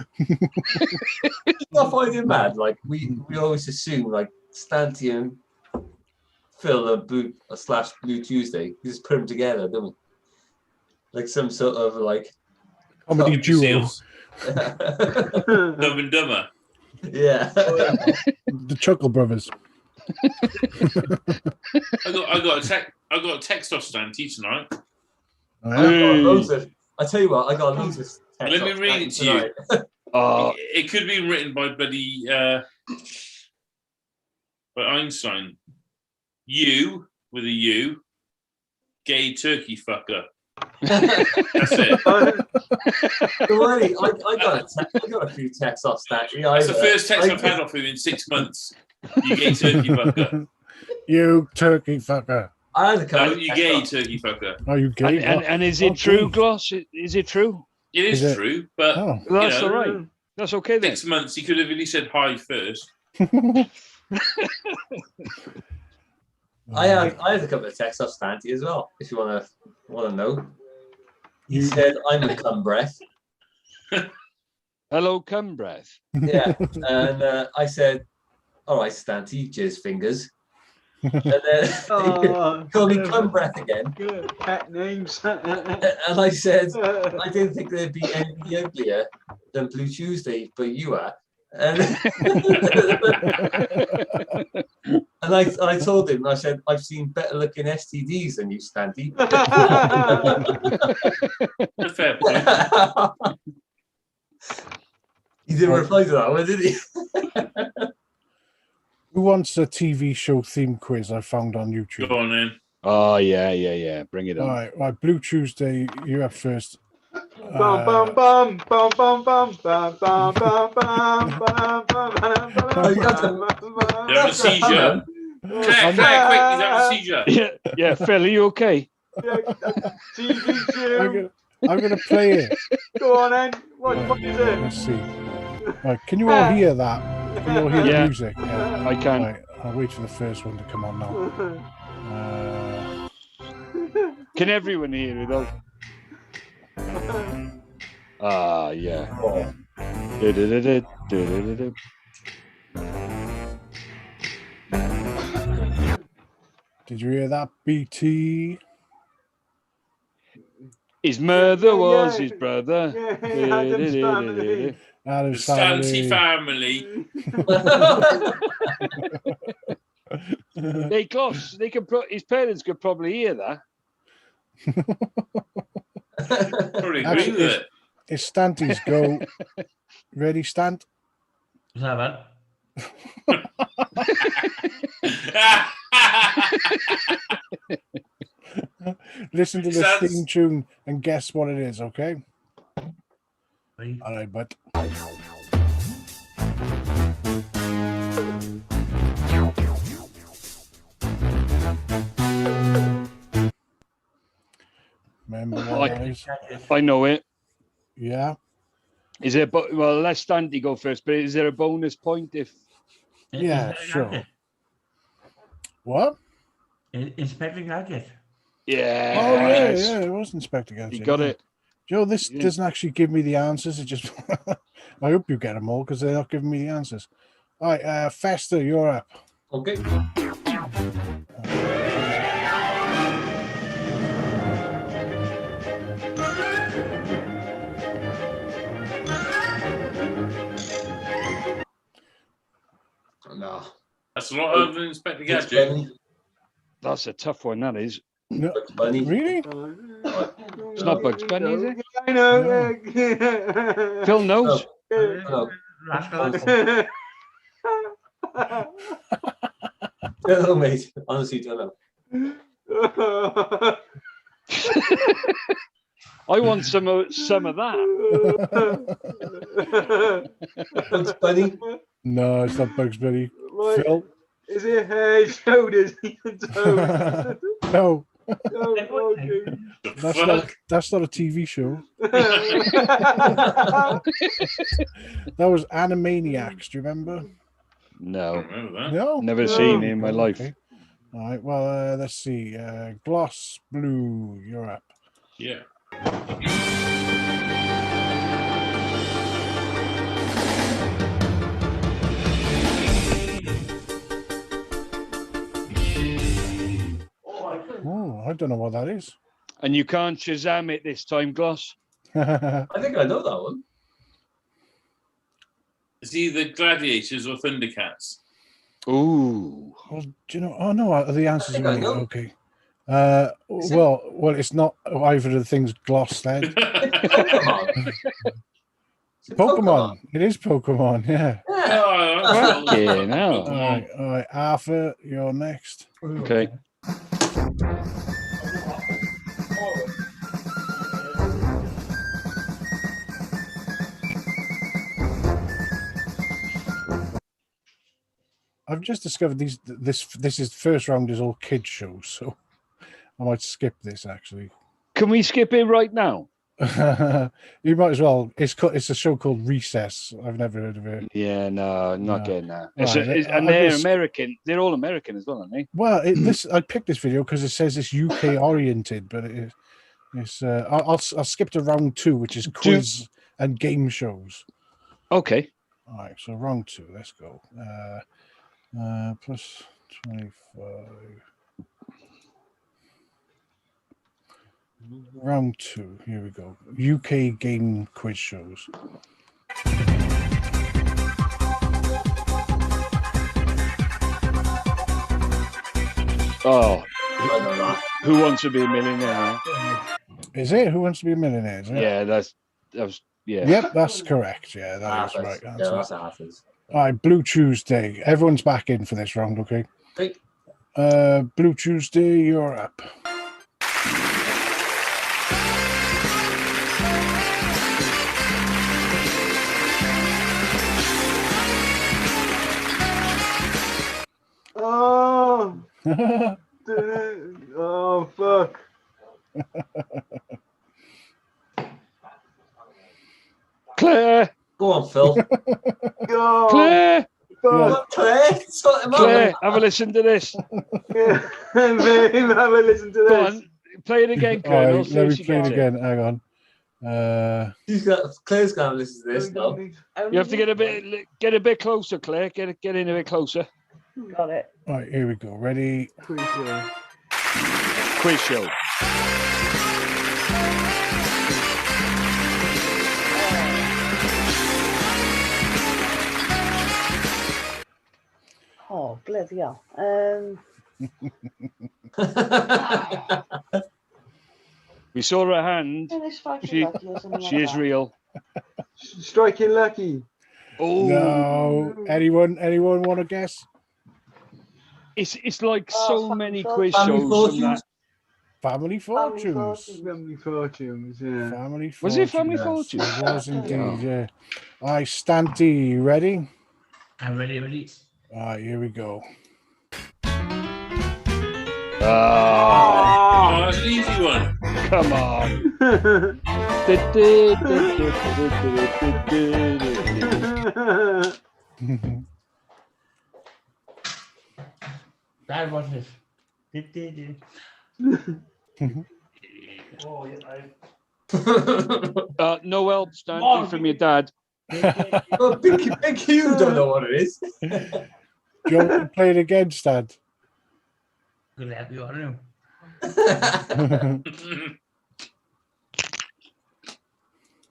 I find it mad. Like we always assume like Stanty and Phil and Blue Tuesday. We just put them together, don't we? Like some sort of like comedy duo. Dumb and Dumber. Yeah. The Chuckle Brothers. I got a text off Stanty tonight. I got loads of. I tell you what, I got loads of. Let me read it to you. It could be written by bloody by Einstein. You with a U, gay turkey fucker. That's it. Don't worry, I got a few texts off Stanty. That's the first text I've had off him in 6 months. You gay turkey fucker. You turkey fucker. I had a No, you gay turkey fucker. Oh, you gay? And is it true, Gloss? Is it true? It is true, but That's all right. That's okay then. 6 months, he could have really said hi first. I had a couple of texts off Stanty as well. If you want to know, he said, "I'm a cum breath." Hello, cum breath. Yeah, and I said, "All right, Stanty, jizz fingers." And then he called me cum breath again. Good pet names. And I said, "I didn't think there'd be anything uglier than Blue Tuesday, but you are." And, and I told him, I said, "I've seen better looking STDs than you, Stanty." Fair point. He didn't reply to that one, did he? Who wants a TV show theme quiz I found on YouTube? Go on then. Oh, yeah. Bring it All on. right, Blue Tuesday, you're up first. Bum bum bum bum bum bum bum bum bum bum bum bum. You have a seizure. Claire, quick, he's having a seizure. Yeah, Phil, are you okay? TV show. I'm gonna play it. Go on then. What is it? Let's see. Right, can you all hear that? Can you all hear the music? Yeah, I can. Right, I'll wait for the first one to come on now. Can everyone hear it though? Ah, yeah. Du-du-du-du, Did you hear that, BT? His mother was his brother. Adam's family. Adam's Stanty family. They close. They can. His parents could probably hear that. Probably agree with it. It's Stanty's go. Ready, Stant? Is that bad? Listen to the Sounds- theme tune and guess what it is, okay? Right. All right, but remember what that is? I know it. Yeah. Is there? Well, let Stanty go first. But is there a bonus point if? Yeah, sure. What? Inspector Gadget. Yeah. Oh yeah, it was Inspector Gadget. You got yeah. it. Joe, this doesn't actually give me the answers. It just, I hope you get them all because they're not giving me the answers. All right, Fester, you're up. Okay. No. That's a lot of Inspector Gadget. That's a tough one. That is. No, Bugs Bunny. really? It's not Bugs Bunny, is it? I know. Phil knows. No. Rascal. Don't know, mate. Honestly, don't know. I want some of that. Bugs Bunny. No, it's not Bugs Bunny. Right. Phil? Is it head, shoulders, and toes? No, Oh, okay. that's not a TV show. That was Animaniacs. Do you remember? No, Remember that? No, never seen it in my Oh, life. okay. All right. Well, let's see. Gloss Blue, you're up. Yeah. Oh, I don't know what that is. And you can't Shazam it this time, Gloss. I think I know that one. It's either Gladiators or Thundercats. Ooh. Well, do you know? Oh no, the answers I are think I right. know. Okay. Well, it's not either of the things Gloss said. Pokemon. It is Pokemon. Yeah. Fucking hell. All right, Arthur, you're next. Okay. I've just discovered this is first round is all kids shows, so I might skip this actually. Can we skip it right now? You might as well. It's a show called Recess. I've never heard of it. Yeah, no, not getting that. Right, And they're American. They're all American as well, aren't they? Well, I picked this video because it says it's UK oriented, but it's I'll skip to round 2, which is quiz and game shows. Okay. All right, so round 2. Let's go. Plus 25. Round 2. Here we go. UK game quiz shows. Oh, Who Wants to Be a Millionaire? Is it Who Wants to Be a Millionaire? Is it? Yeah, that was yeah. Yep, that's correct. Yeah, that is right. Yeah, Answer. that's Arthur's. All right, Blue Tuesday. Everyone's back in for this round, okay? Okay. Blue Tuesday, you're up. Oh, oh fuck. Claire. Go on, Phil. Go. Claire. Fuck. Claire. Sort him out. Claire, have a listen to this. Yeah. Babe, have a listen to Go this. on, play it again, All Colonel. right, see let if me she play it gets again. Hang on. Claire's gonna listen to this now. You have to get a bit closer, Claire. Get in a bit closer. Got it. All right, here we go. Ready? Quiz show. Quiz show. Oh, bloody hell. We saw her hand. Finish fighting She lucky or something like is that. real. Striking Lucky. Oh No. Anyone want to guess? It's like so many quiz Family shows from Fortunes. that. Family Fortunes. Family Fortunes, yeah. Family Fortunes. Was it Family Yes, Fortunes? It was indeed, yeah. All right, Stanty, you ready? I'm ready. All right, here we go. Ah, Oh, that's an easy one. come on. That was it. Oh, yeah, No help, Stanley, from your dad. Oh, Big Hugh don't know what it is. Do you want to play it again, Stan? Good help you on him.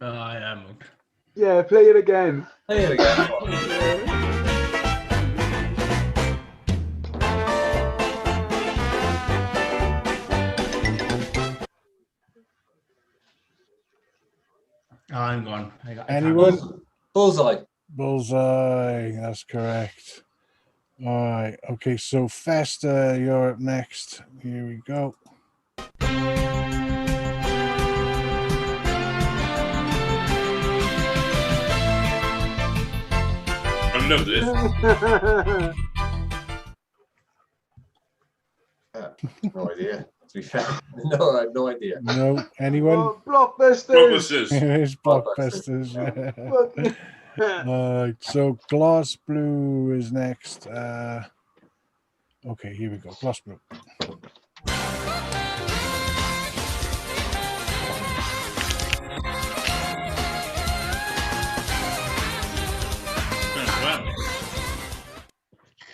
I am. Yeah, play it again. Play it again. I'm gone. Anyone? Bullseye. Bullseye. That's correct. All right. Okay, so Festa, you're up next. Here we go. I love this. No idea. To be fair, no, I have no idea. No. Anyone? Oh, Blockbusters. Blockbusters. It's Blockbusters. Yeah. All right. So Gloss Blue is next. Okay, here we go. Gloss Blue.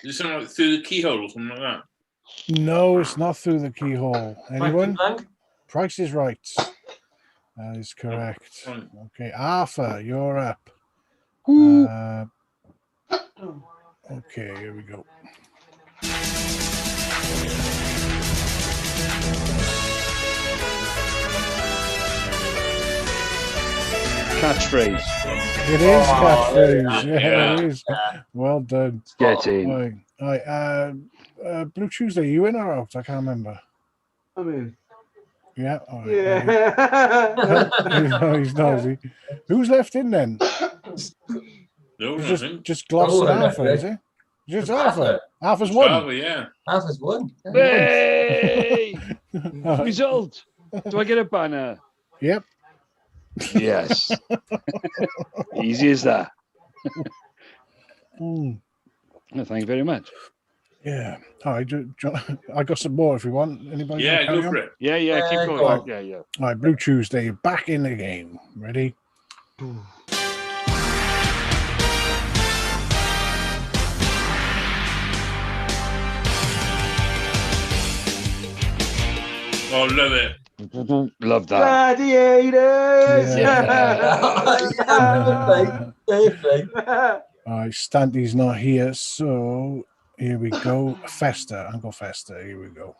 Is it something like Through the Keyhole or something like that? No, it's not Through the Keyhole. Anyone? Blank? Price is Right. That is correct. Right. Okay, Arthur, you're up. Okay, here we go. Catchphrase. It is catchphrase. yeah. Yeah, it is. Well done. Get in. All right. Blue Tuesday, you in or out? I can't remember. I'm in. Yeah. All right. Yeah. No, he's not. Is he? Who's left in then? No, It's nothing. just Gloss and Oh, Arthur, is it? Just Arthur. Arthur. Arthur's won. Arthur, yeah. Arthur's won. Hey! Result. Do I get a banner? Yep. Yes. Easy as that. Mm. No, thank you very much. Yeah. All right. I got some more if you want. Anybody? Yeah, wanna carry go on? for it. Yeah, keep go going. on. Yeah. All right, Blue Tuesday, back in the game. Ready? Oh, love it. Love that. Gladiators. All right, Stanley's not here, so here we go. Festa, Uncle Festa. Here we go.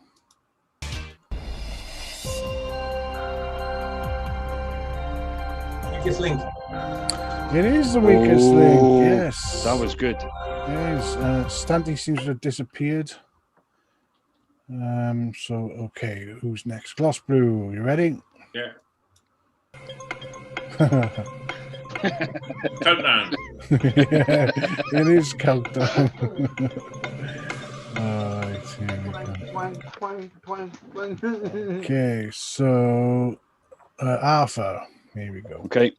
Weakest link. It is the weakest link. Oh, Yes, That was good. It is. Stanley seems to have disappeared. So okay, who's next? Gloss Blue, you ready? Yeah. Countdown. Yeah, it is countdown. All right, here we go. Twang, twang, twang, twang. Okay, so Arthur, here we go. Okay.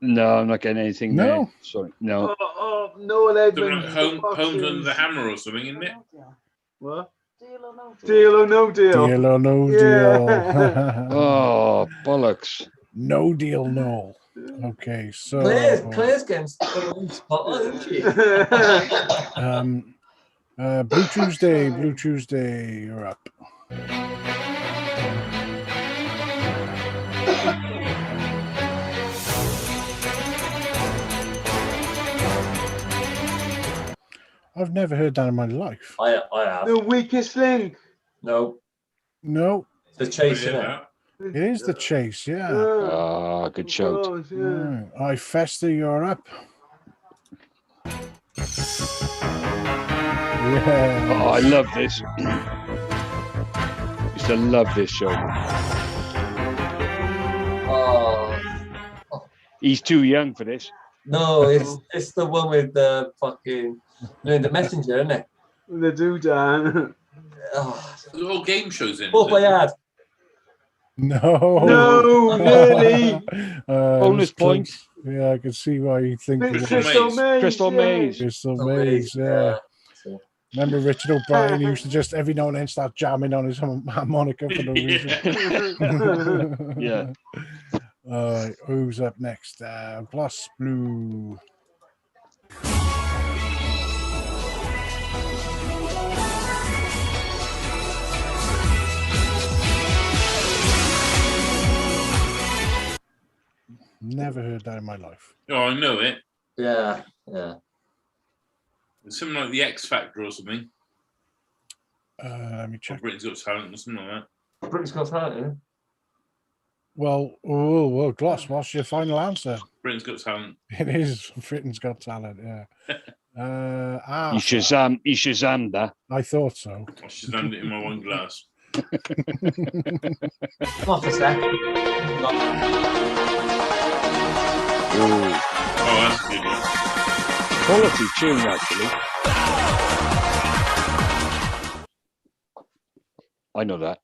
No, I'm not getting anything No? there. Sorry. No. Oh, no, Edmund. Home under the hammer or something, isn't it? What? Deal or no deal? Deal or no Yeah. deal? Oh, bollocks. No deal, no. Okay, so Claire's getting spot, isn't she? Blue Tuesday, you're up. I've never heard that in my life. I have. The weakest link. No, No, the chase, innit? it is the chase, yeah. Ah, good shout. Oh, yeah. I Festa, you're up. Yeah. Oh, I love this. Used to love this show. Oh, He's too young for this. no, it's the one with the fucking the messenger, isn't it? The doodah. Oh, There's all game shows in. Fort Boyard. No. No, really. Bonus points. Yeah, I can see why you think it was Crystal Maze. Crystal Maze. Crystal Maze, yeah. So, Remember Richard O'Brien? He used to just every now and then start jamming on his harmonica for no reason. Yeah. All right, who's up next? Gloss Blue. Never heard that in my life. Oh, I know it. yeah. It's something like the X Factor or something. Let me Or check. Britain's Got Talent or something like that. Britain's Got Talent, Well, Gloss, what's your final answer? Britain's Got Talent. It is Britain's Got Talent, yeah. He Shazammed that. I thought so. I shazammed it in my one glass. Not a sec. Oh, Oh, that's a good one. quality tune, actually. I know that.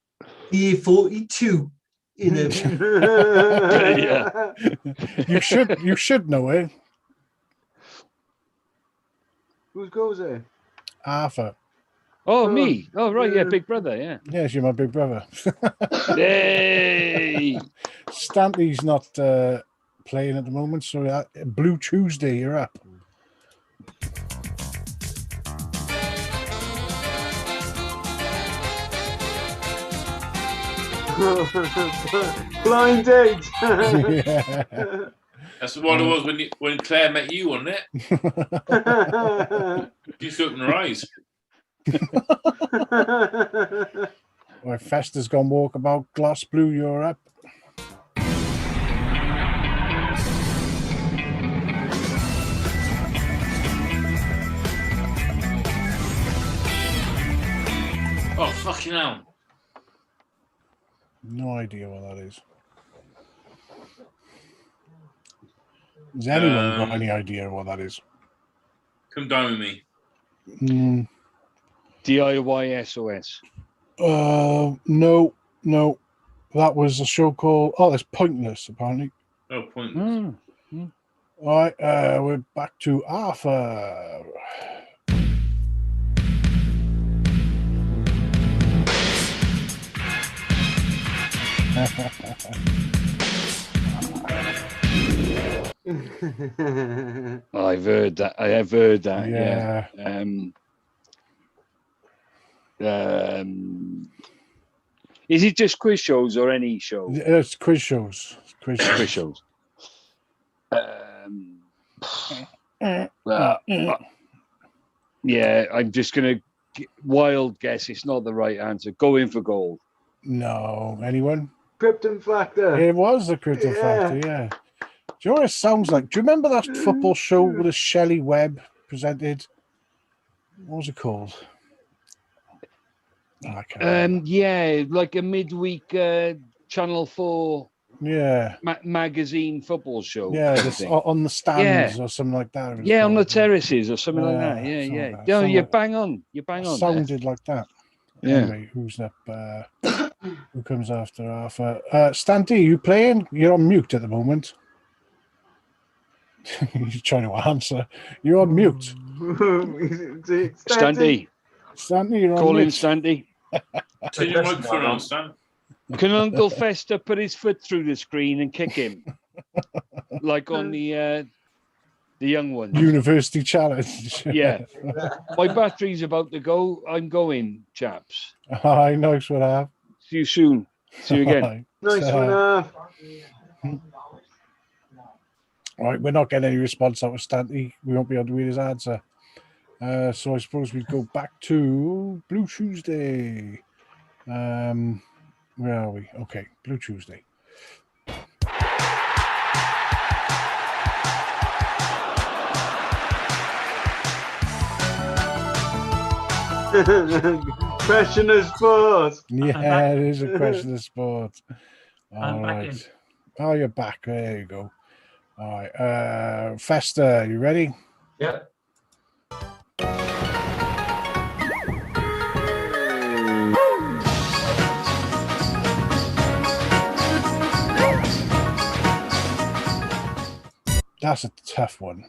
E42 in a Yeah. You should know it. Who goes there? Arthur. Oh, me. Oh, right. Yeah, Big Brother. Yeah. Yes, you're my big brother. Yay! Stanley's not playing at the moment, so Blue Tuesday, you're up. Blind date. Yeah. That's what it was when Claire met you, wasn't it? You opened her eyes. Right, Fester's gone walkabout. Glass Blue, you're up. Oh, fucking hell. No idea what that is. Has anyone got any idea what that is? Come down with me. DIY SOS. No. That was a show called. Oh, that's Pointless, apparently. Oh, Pointless. All right, we're back to Arthur. I've heard that. I have heard that. Yeah. Is it just quiz shows or any show? It's quiz shows. Quiz shows. Yeah, I'm just gonna wild guess. It's not the right answer. Go in for gold. No, anyone? Krypton Factor. It was the Krypton Factor. Yeah. Do you know what it sounds like? Do you remember that football show with Shelley Webb presented? What was it called? I can't remember. Yeah, like a midweek Channel 4 magazine football show. Yeah, kind of just thing. on the stands or something like that. it was Yeah, on the called. terraces or something like that. Yeah, Yeah, something yeah. like that. No, Something you're like- bang on. You're bang on. Sounded like that. Yeah. Anyway, who's up? Who comes after Arthur? Stan D, you playing? You're on mute at the moment. He's trying to answer. You're on mute. Standy. Stanley, you're on Call in mute. Standy. Turn your microphone on, Stan. Can Uncle Fester put his foot through the screen and kick him? Like on the young one. University Challenge. Yeah. My battery's about to go. I'm going, chaps. Hi, nice one, Av. See you soon. See you again. Nice one. Right, we're not getting any response out of Stanley. We won't be able to read his answer. So I suppose we go back to Blue Tuesday. Where are we? Okay, Blue Tuesday. Question of sport. Yeah, it is a question of sport. I'm All back right. in. Oh, you're back. There you go. All right. Fester, you ready? Yeah. That's a tough one.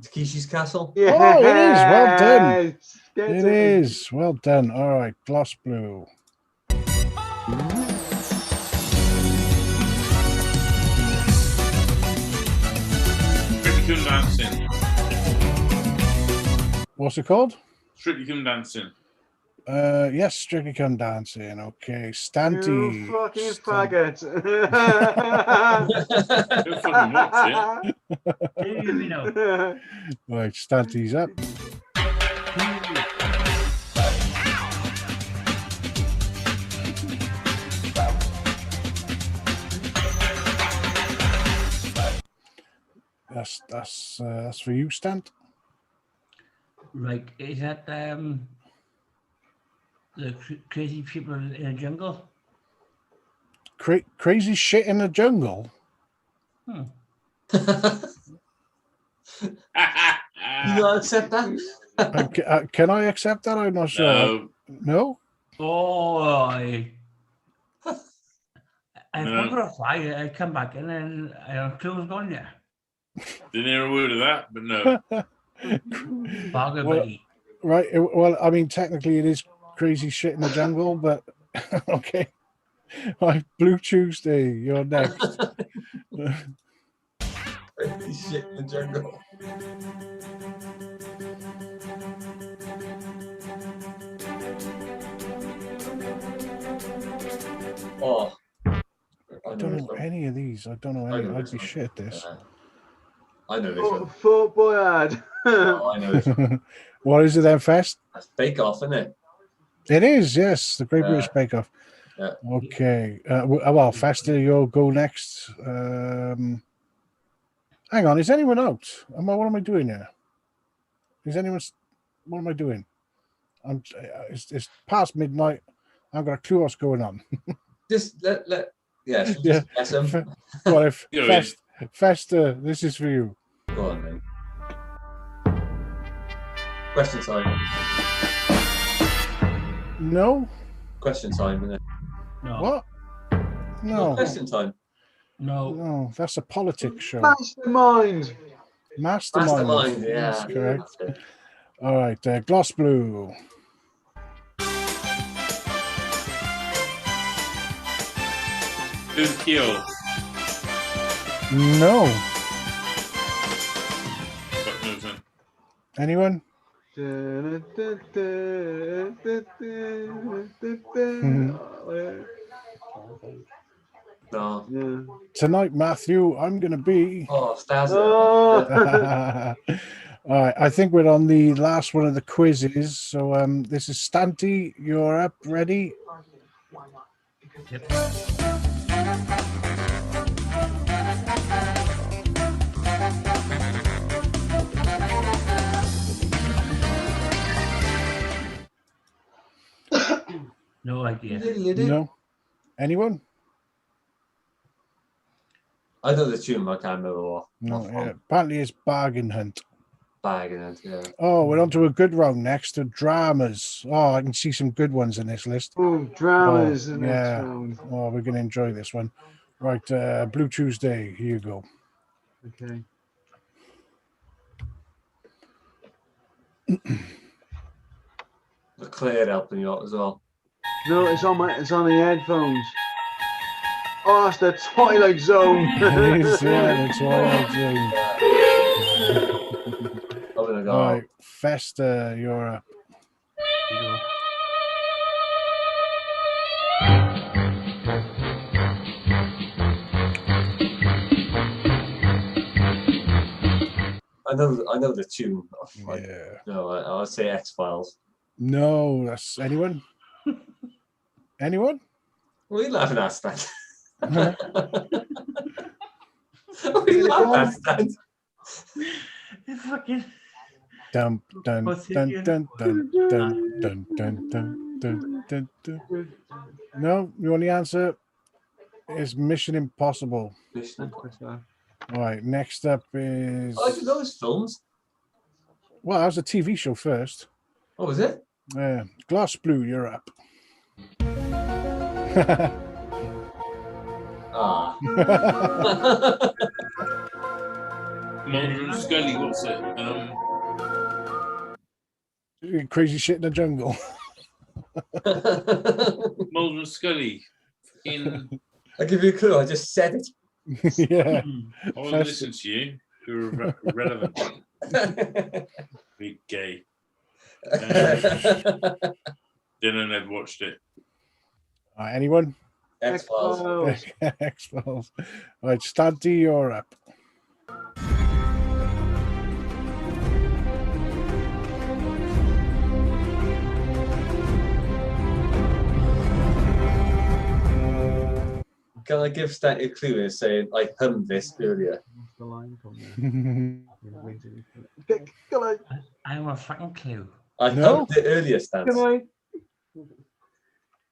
Takeshi's Castle. Oh, it is. Well done. Get It is. Well done. All right. Gloss Blue. Strictly Come Dancing. What's it called? Strictly Come Dancing. Yes, Strictly Come Dancing. Okay. Stanty. You fucking faggot. Don't fucking watch it. You know. Right, Stanty's up. That's for you, Stant. Right, is that the crazy people in a jungle? Crazy shit in the jungle. You not accept that? Can I accept that? I'm not sure. No? Oh, I No. forgot a fly. I come back and then I don't know what's gone there. Didn't hear a word of that, but no. Bugger Well, buddy. right. Well, I mean, technically it is crazy shit in the jungle, but okay. Right, Blue Tuesday, you're next. Crazy shit in the jungle. Oh, I don't know any of these. I don't know any. I'd be shit at this. I know this one. Fort Boyard. Oh, I know this one. What is it then, Fest? That's Bake Off, isn't it? It is, yes, the Great Yeah. British Bake Off. Yeah. Okay. Well, Festa, you'll go next. Hang on, is anyone out? What am I doing here? Is anyone? What am I doing? It's past midnight. I've got a clue what's going on. Just let yeah. Yeah. Just guess them. Well, if Go in. Festa, this is for you. Go on then. Question time. No. Question time, isn't it? No. What? No. Question time. No. No, that's a politics show. Mastermind. Mastermind. Yeah. That's correct. All right, Gloss Blue. Who's Kill? No. Fuck knows then. Anyone? No. Yeah. Tonight, Matthew, I'm going to be. Oh, Stazza. All right, I think we're on the last one of the quizzes. So this is Stanty. You're up, ready? Yep. No idea. No. Anyone? I know the tune, but I can't remember what. No. Yeah. Apparently, it's Bargain Hunt. Bagging it, yeah. Oh, we're on to a good round next. The dramas. Oh, I can see some good ones in this list. Oh, dramas Oh, in the yeah. next round. Oh, we're going to enjoy this one. Right, Blue Tuesday. Here you go. Okay. The clear helping you out as well. No, it's on the headphones. Oh, that's the Twilight Zone. It is, yeah, the Twilight Zone. I'm gonna go. All right, Festa, you're up. I know the tune. Yeah. No, I'll say X Files. No, that's anyone? Anyone? What are you laughing at, Stan? Huh? What are you laughing at, Stan? It's fucking. Dun dun What's it dun again? dun dun dun dun dun dun dun dun. No, you only answer is Mission Impossible. All right, next up is. I didn't know those films. Well, that was a TV show first. Oh, was it? Glass Blue, you're up. Ah. Mulder and Scully, what's it? Crazy shit in the jungle. Mulder and Scully. In I'll give you a clue. I just said it. Yeah. I want to listen to you. You're irrelevant. Big gay. Didn't never watched it. Anyone? X-Files. X-Files. All right, Stanty, you're up. Can I give Stan a clue in saying I hummed this earlier? The line from there. I have a fucking clue. I hummed it earlier, Stan.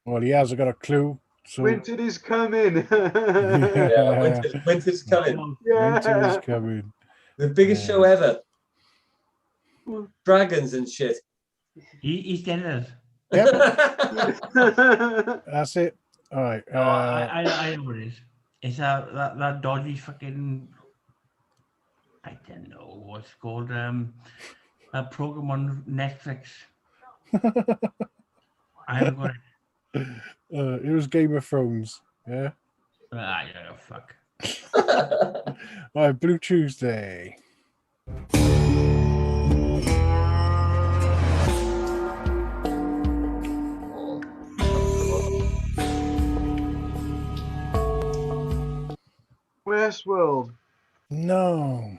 Well, he hasn't got a clue. So Winter is coming. Yeah, winter's coming. Winter is coming. The biggest show ever. Dragons and shit. He's getting it. Yep. That's it. All right. I know what it is. It's that dodgy fucking. I don't know what's it called. A program on Netflix. I haven't got it. It was Game of Thrones. Yeah. I don't know. Fuck. All right, Blue Tuesday. Westworld. No.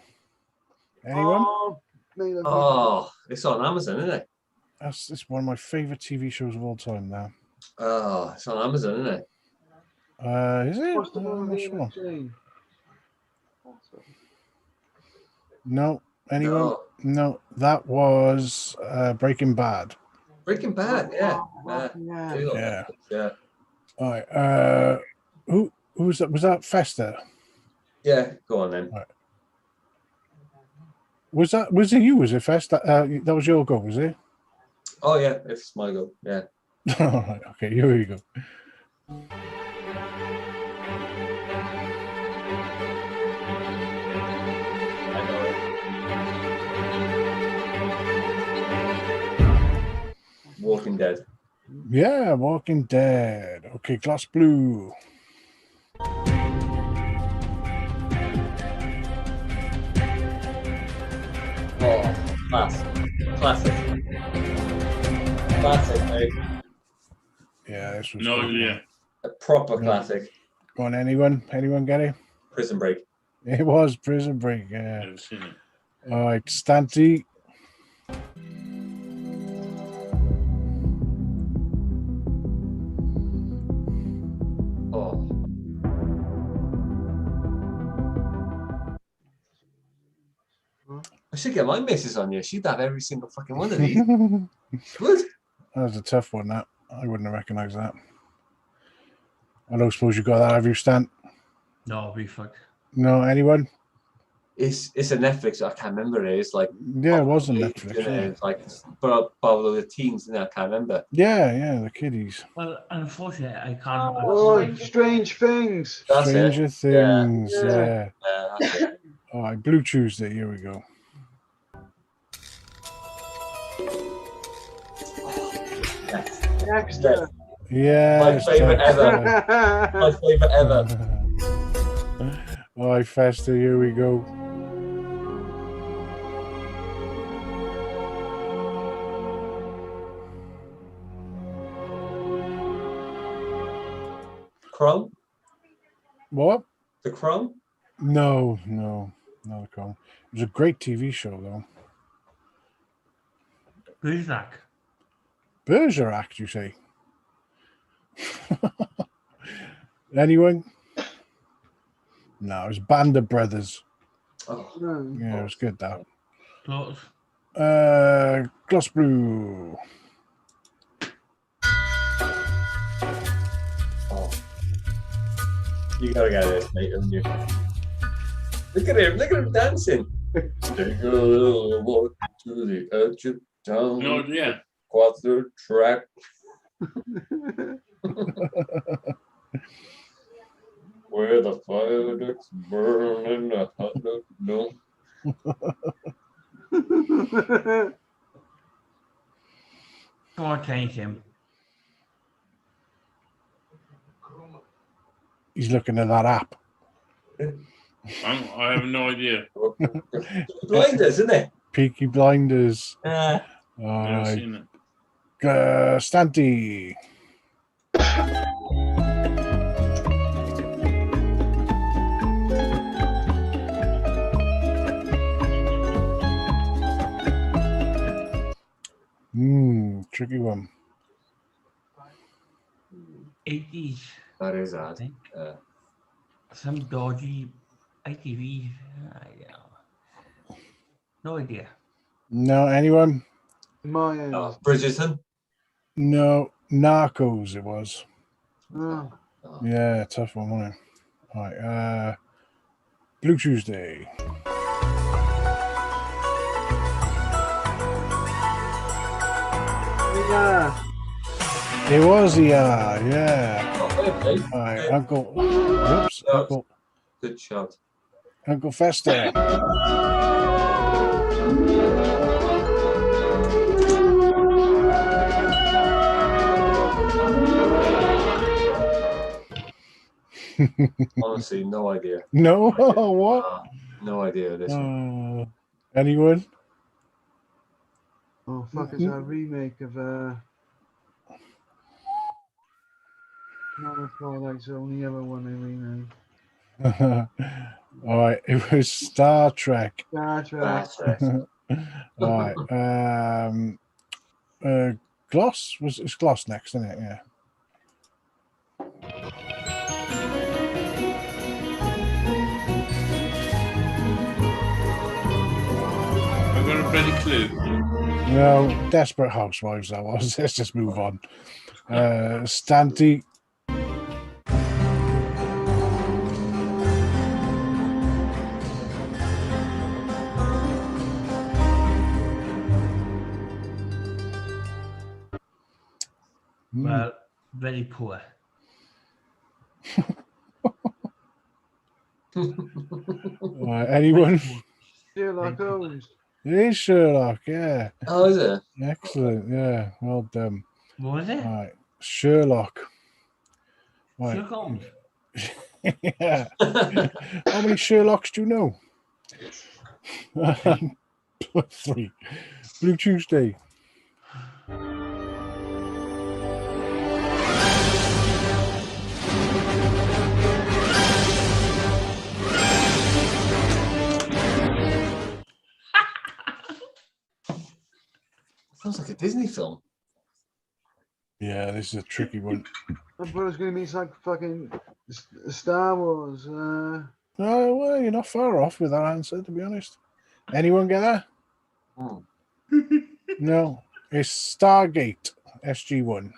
Anyone? Oh, mate, Oh, it's on Amazon, isn't it? It's one of my favorite TV shows of all time now. Oh, it's on Amazon, isn't it? Is it? What's the one I'm with not Ian sure. McShane? No. Anyone? No. That was Breaking Bad. Breaking Bad, yeah. Yeah. Yeah. All right. Who was that? Was that Fester? Yeah, go on then. Right. Was it you? Was it Fester? That was your goal, was it? Oh yeah, it's my go. Yeah. All right. Okay. Here you go. Walking Dead. Yeah, Walking Dead. Okay, Glass Blue. Oh, classic, mate. Yeah, this was No good. idea. A proper classic. Go on, anyone get it? Prison Break. It was Prison Break. Yeah. Never seen it. All right, Stanty. Oh. I should get my missus on you. She'd have every single fucking one of these. Good. That was a tough one. That I wouldn't have recognised that. I don't suppose you got that, have you, Stan? No, be fucked. No, anyone? It's a Netflix. I can't remember it. It's like Yeah, it was on Netflix. you know, Yeah, it's like probably the teens. I can't remember. yeah, the kiddies. Well, unfortunately, I can't. Oh, Strange Things. That's Stranger it. Things. Yeah. Yeah. That's it. All right, Blue Tuesday. Here we go. Dexter. Yeah. My favourite ever. My favourite ever. All right, Fester. Here we go. Crown? What? The Crown? No, not a Crown. It was a great TV show, though. Bergerac. Bergerac, you say? Anyone? No, it was Band of Brothers. Oh. Yeah, it was good, that. Close. Gloss Blue. Oh. You gotta get this, mate, haven't you? Look at him dancing. Take a little walk to the edge of town. No idea. Quattro track. Where the fire ducks burn and the hot dog don't. Come on, change him. He's looking at that app. I have no idea. Blinders, isn't it? Peaky Blinders. Yeah. All Never right. seen it. Stanty. Tricky one. 80s. That is hard. Some dodgy ITV. No idea. No, anyone? My end. Bridgerton? No, Narcos it was. Oh. Yeah, tough one, wasn't it? All right, Blue Tuesday. Yeah. It was yeah. Okay. All right, Uncle. Whoops, Uncle. Good shot. Uncle Fester. Honestly, no idea. No, what? No idea this one. Anyone? Oh fuck! It's a remake of Not a Twilight's the only other one they remade. All right, it was Star Trek. Star Trek. All right. Gloss it's Gloss next, isn't it? Yeah. I'm going to play the clue. No, Desperate Housewives. That was. Let's just move on. Stanty. Well, very poor. Anyone? Sherlock Holmes. It is Sherlock, yeah. Oh, is it? Excellent, yeah. Well done. What was it? All right. Sherlock. Right. Sherlock Holmes. Yeah. How many Sherlocks do you know? 3. Blue Tuesday. Sounds like a Disney film. Yeah, this is a tricky one. I thought it was going to be like fucking Star Wars. Oh, well, you're not far off with that answer, to be honest. Anyone get that? Oh. No, it's Stargate SG-1,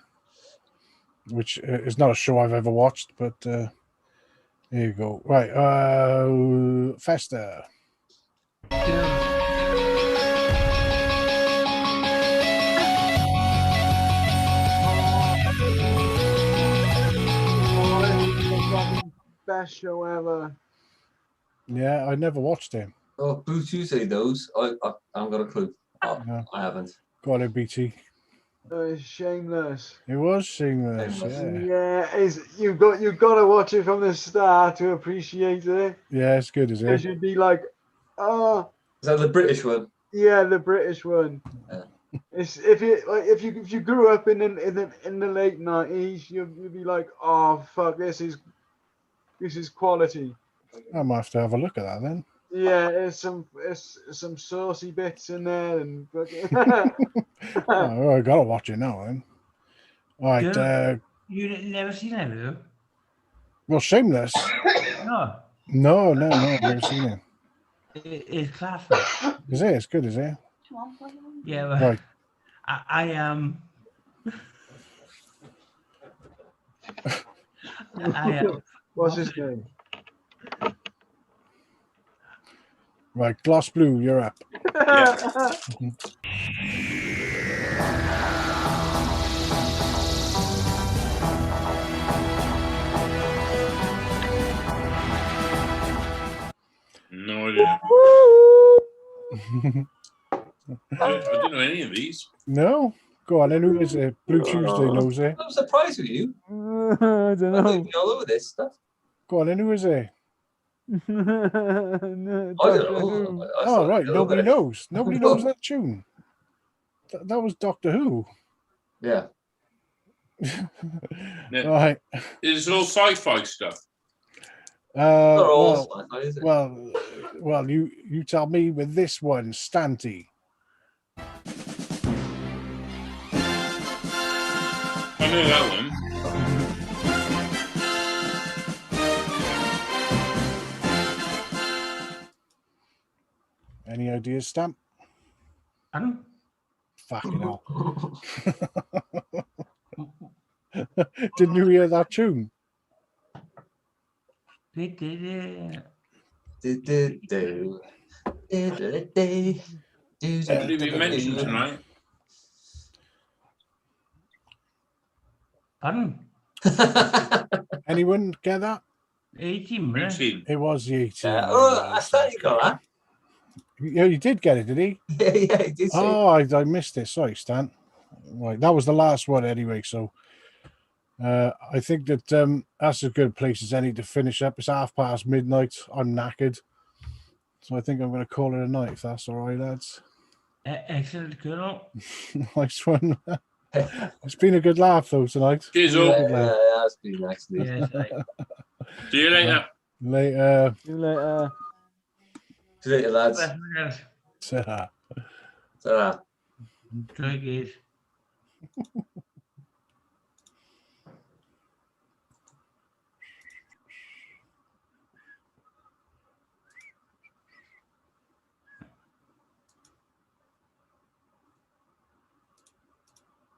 which is not a show I've ever watched, but there you go. Right, Fester. Best show ever. Yeah, I never watched him. Oh, Blue Tuesday, those. I haven't got a clue. Oh, No. I haven't. Got it, BT. It's Shameless. It was Shameless, yeah. Yeah, you've got to watch it from the start to appreciate it. Yeah, it's good, is Because it? you'd be like, oh, Is that the British one? yeah, the British one. Yeah. It's if you grew up in the late 90s, you'd be like, oh fuck, this is quality. I might have to have a look at that then. Yeah, it's some saucy bits in there and Oh, I gotta watch it now then. All right, You never seen it, have you? well, Shameless. No. No, I've never seen it. It's class. Is it? It's good, is it? Yeah, well, Right. I am. What's his name? Right, Gloss Blue, you're up. No idea. I don't know any of these. No? Go on, then who is it? Blue Tuesday knows it. I'm surprised with you. I don't I know. think you're all over this stuff. Go on, then who is it? I don't know. Oh, right, nobody knows. Nobody knows that tune. That was Doctor Who. Yeah. Yeah. All right. It's all sci-fi stuff. all sci-fi, is it? Well, you tell me with this one, Stanty. I know that one. Any ideas, Stamp? Pardon? Fucking hell. Didn't you hear that tune? I believe you mentioned tonight. Pardon? Anyone get that? 18, right? 18. It was the 18. I thought you got that. Yeah, you did get it, did he? Yeah, he did. Oh, I missed it. Sorry, Stan. Right, that was the last one anyway. So I think that that's a good place as any to finish up. It's midnight. I'm knackered, so I think I'm going to call it a night if that's all right, lads. Excellent, Colonel. Nice one. It's been a good laugh though tonight. Cheers, all. Yeah, that's been actually. Yes, See you later. Later. See you later. See you later, lads. Ta-ra. Ta-ra. Enjoy, guys.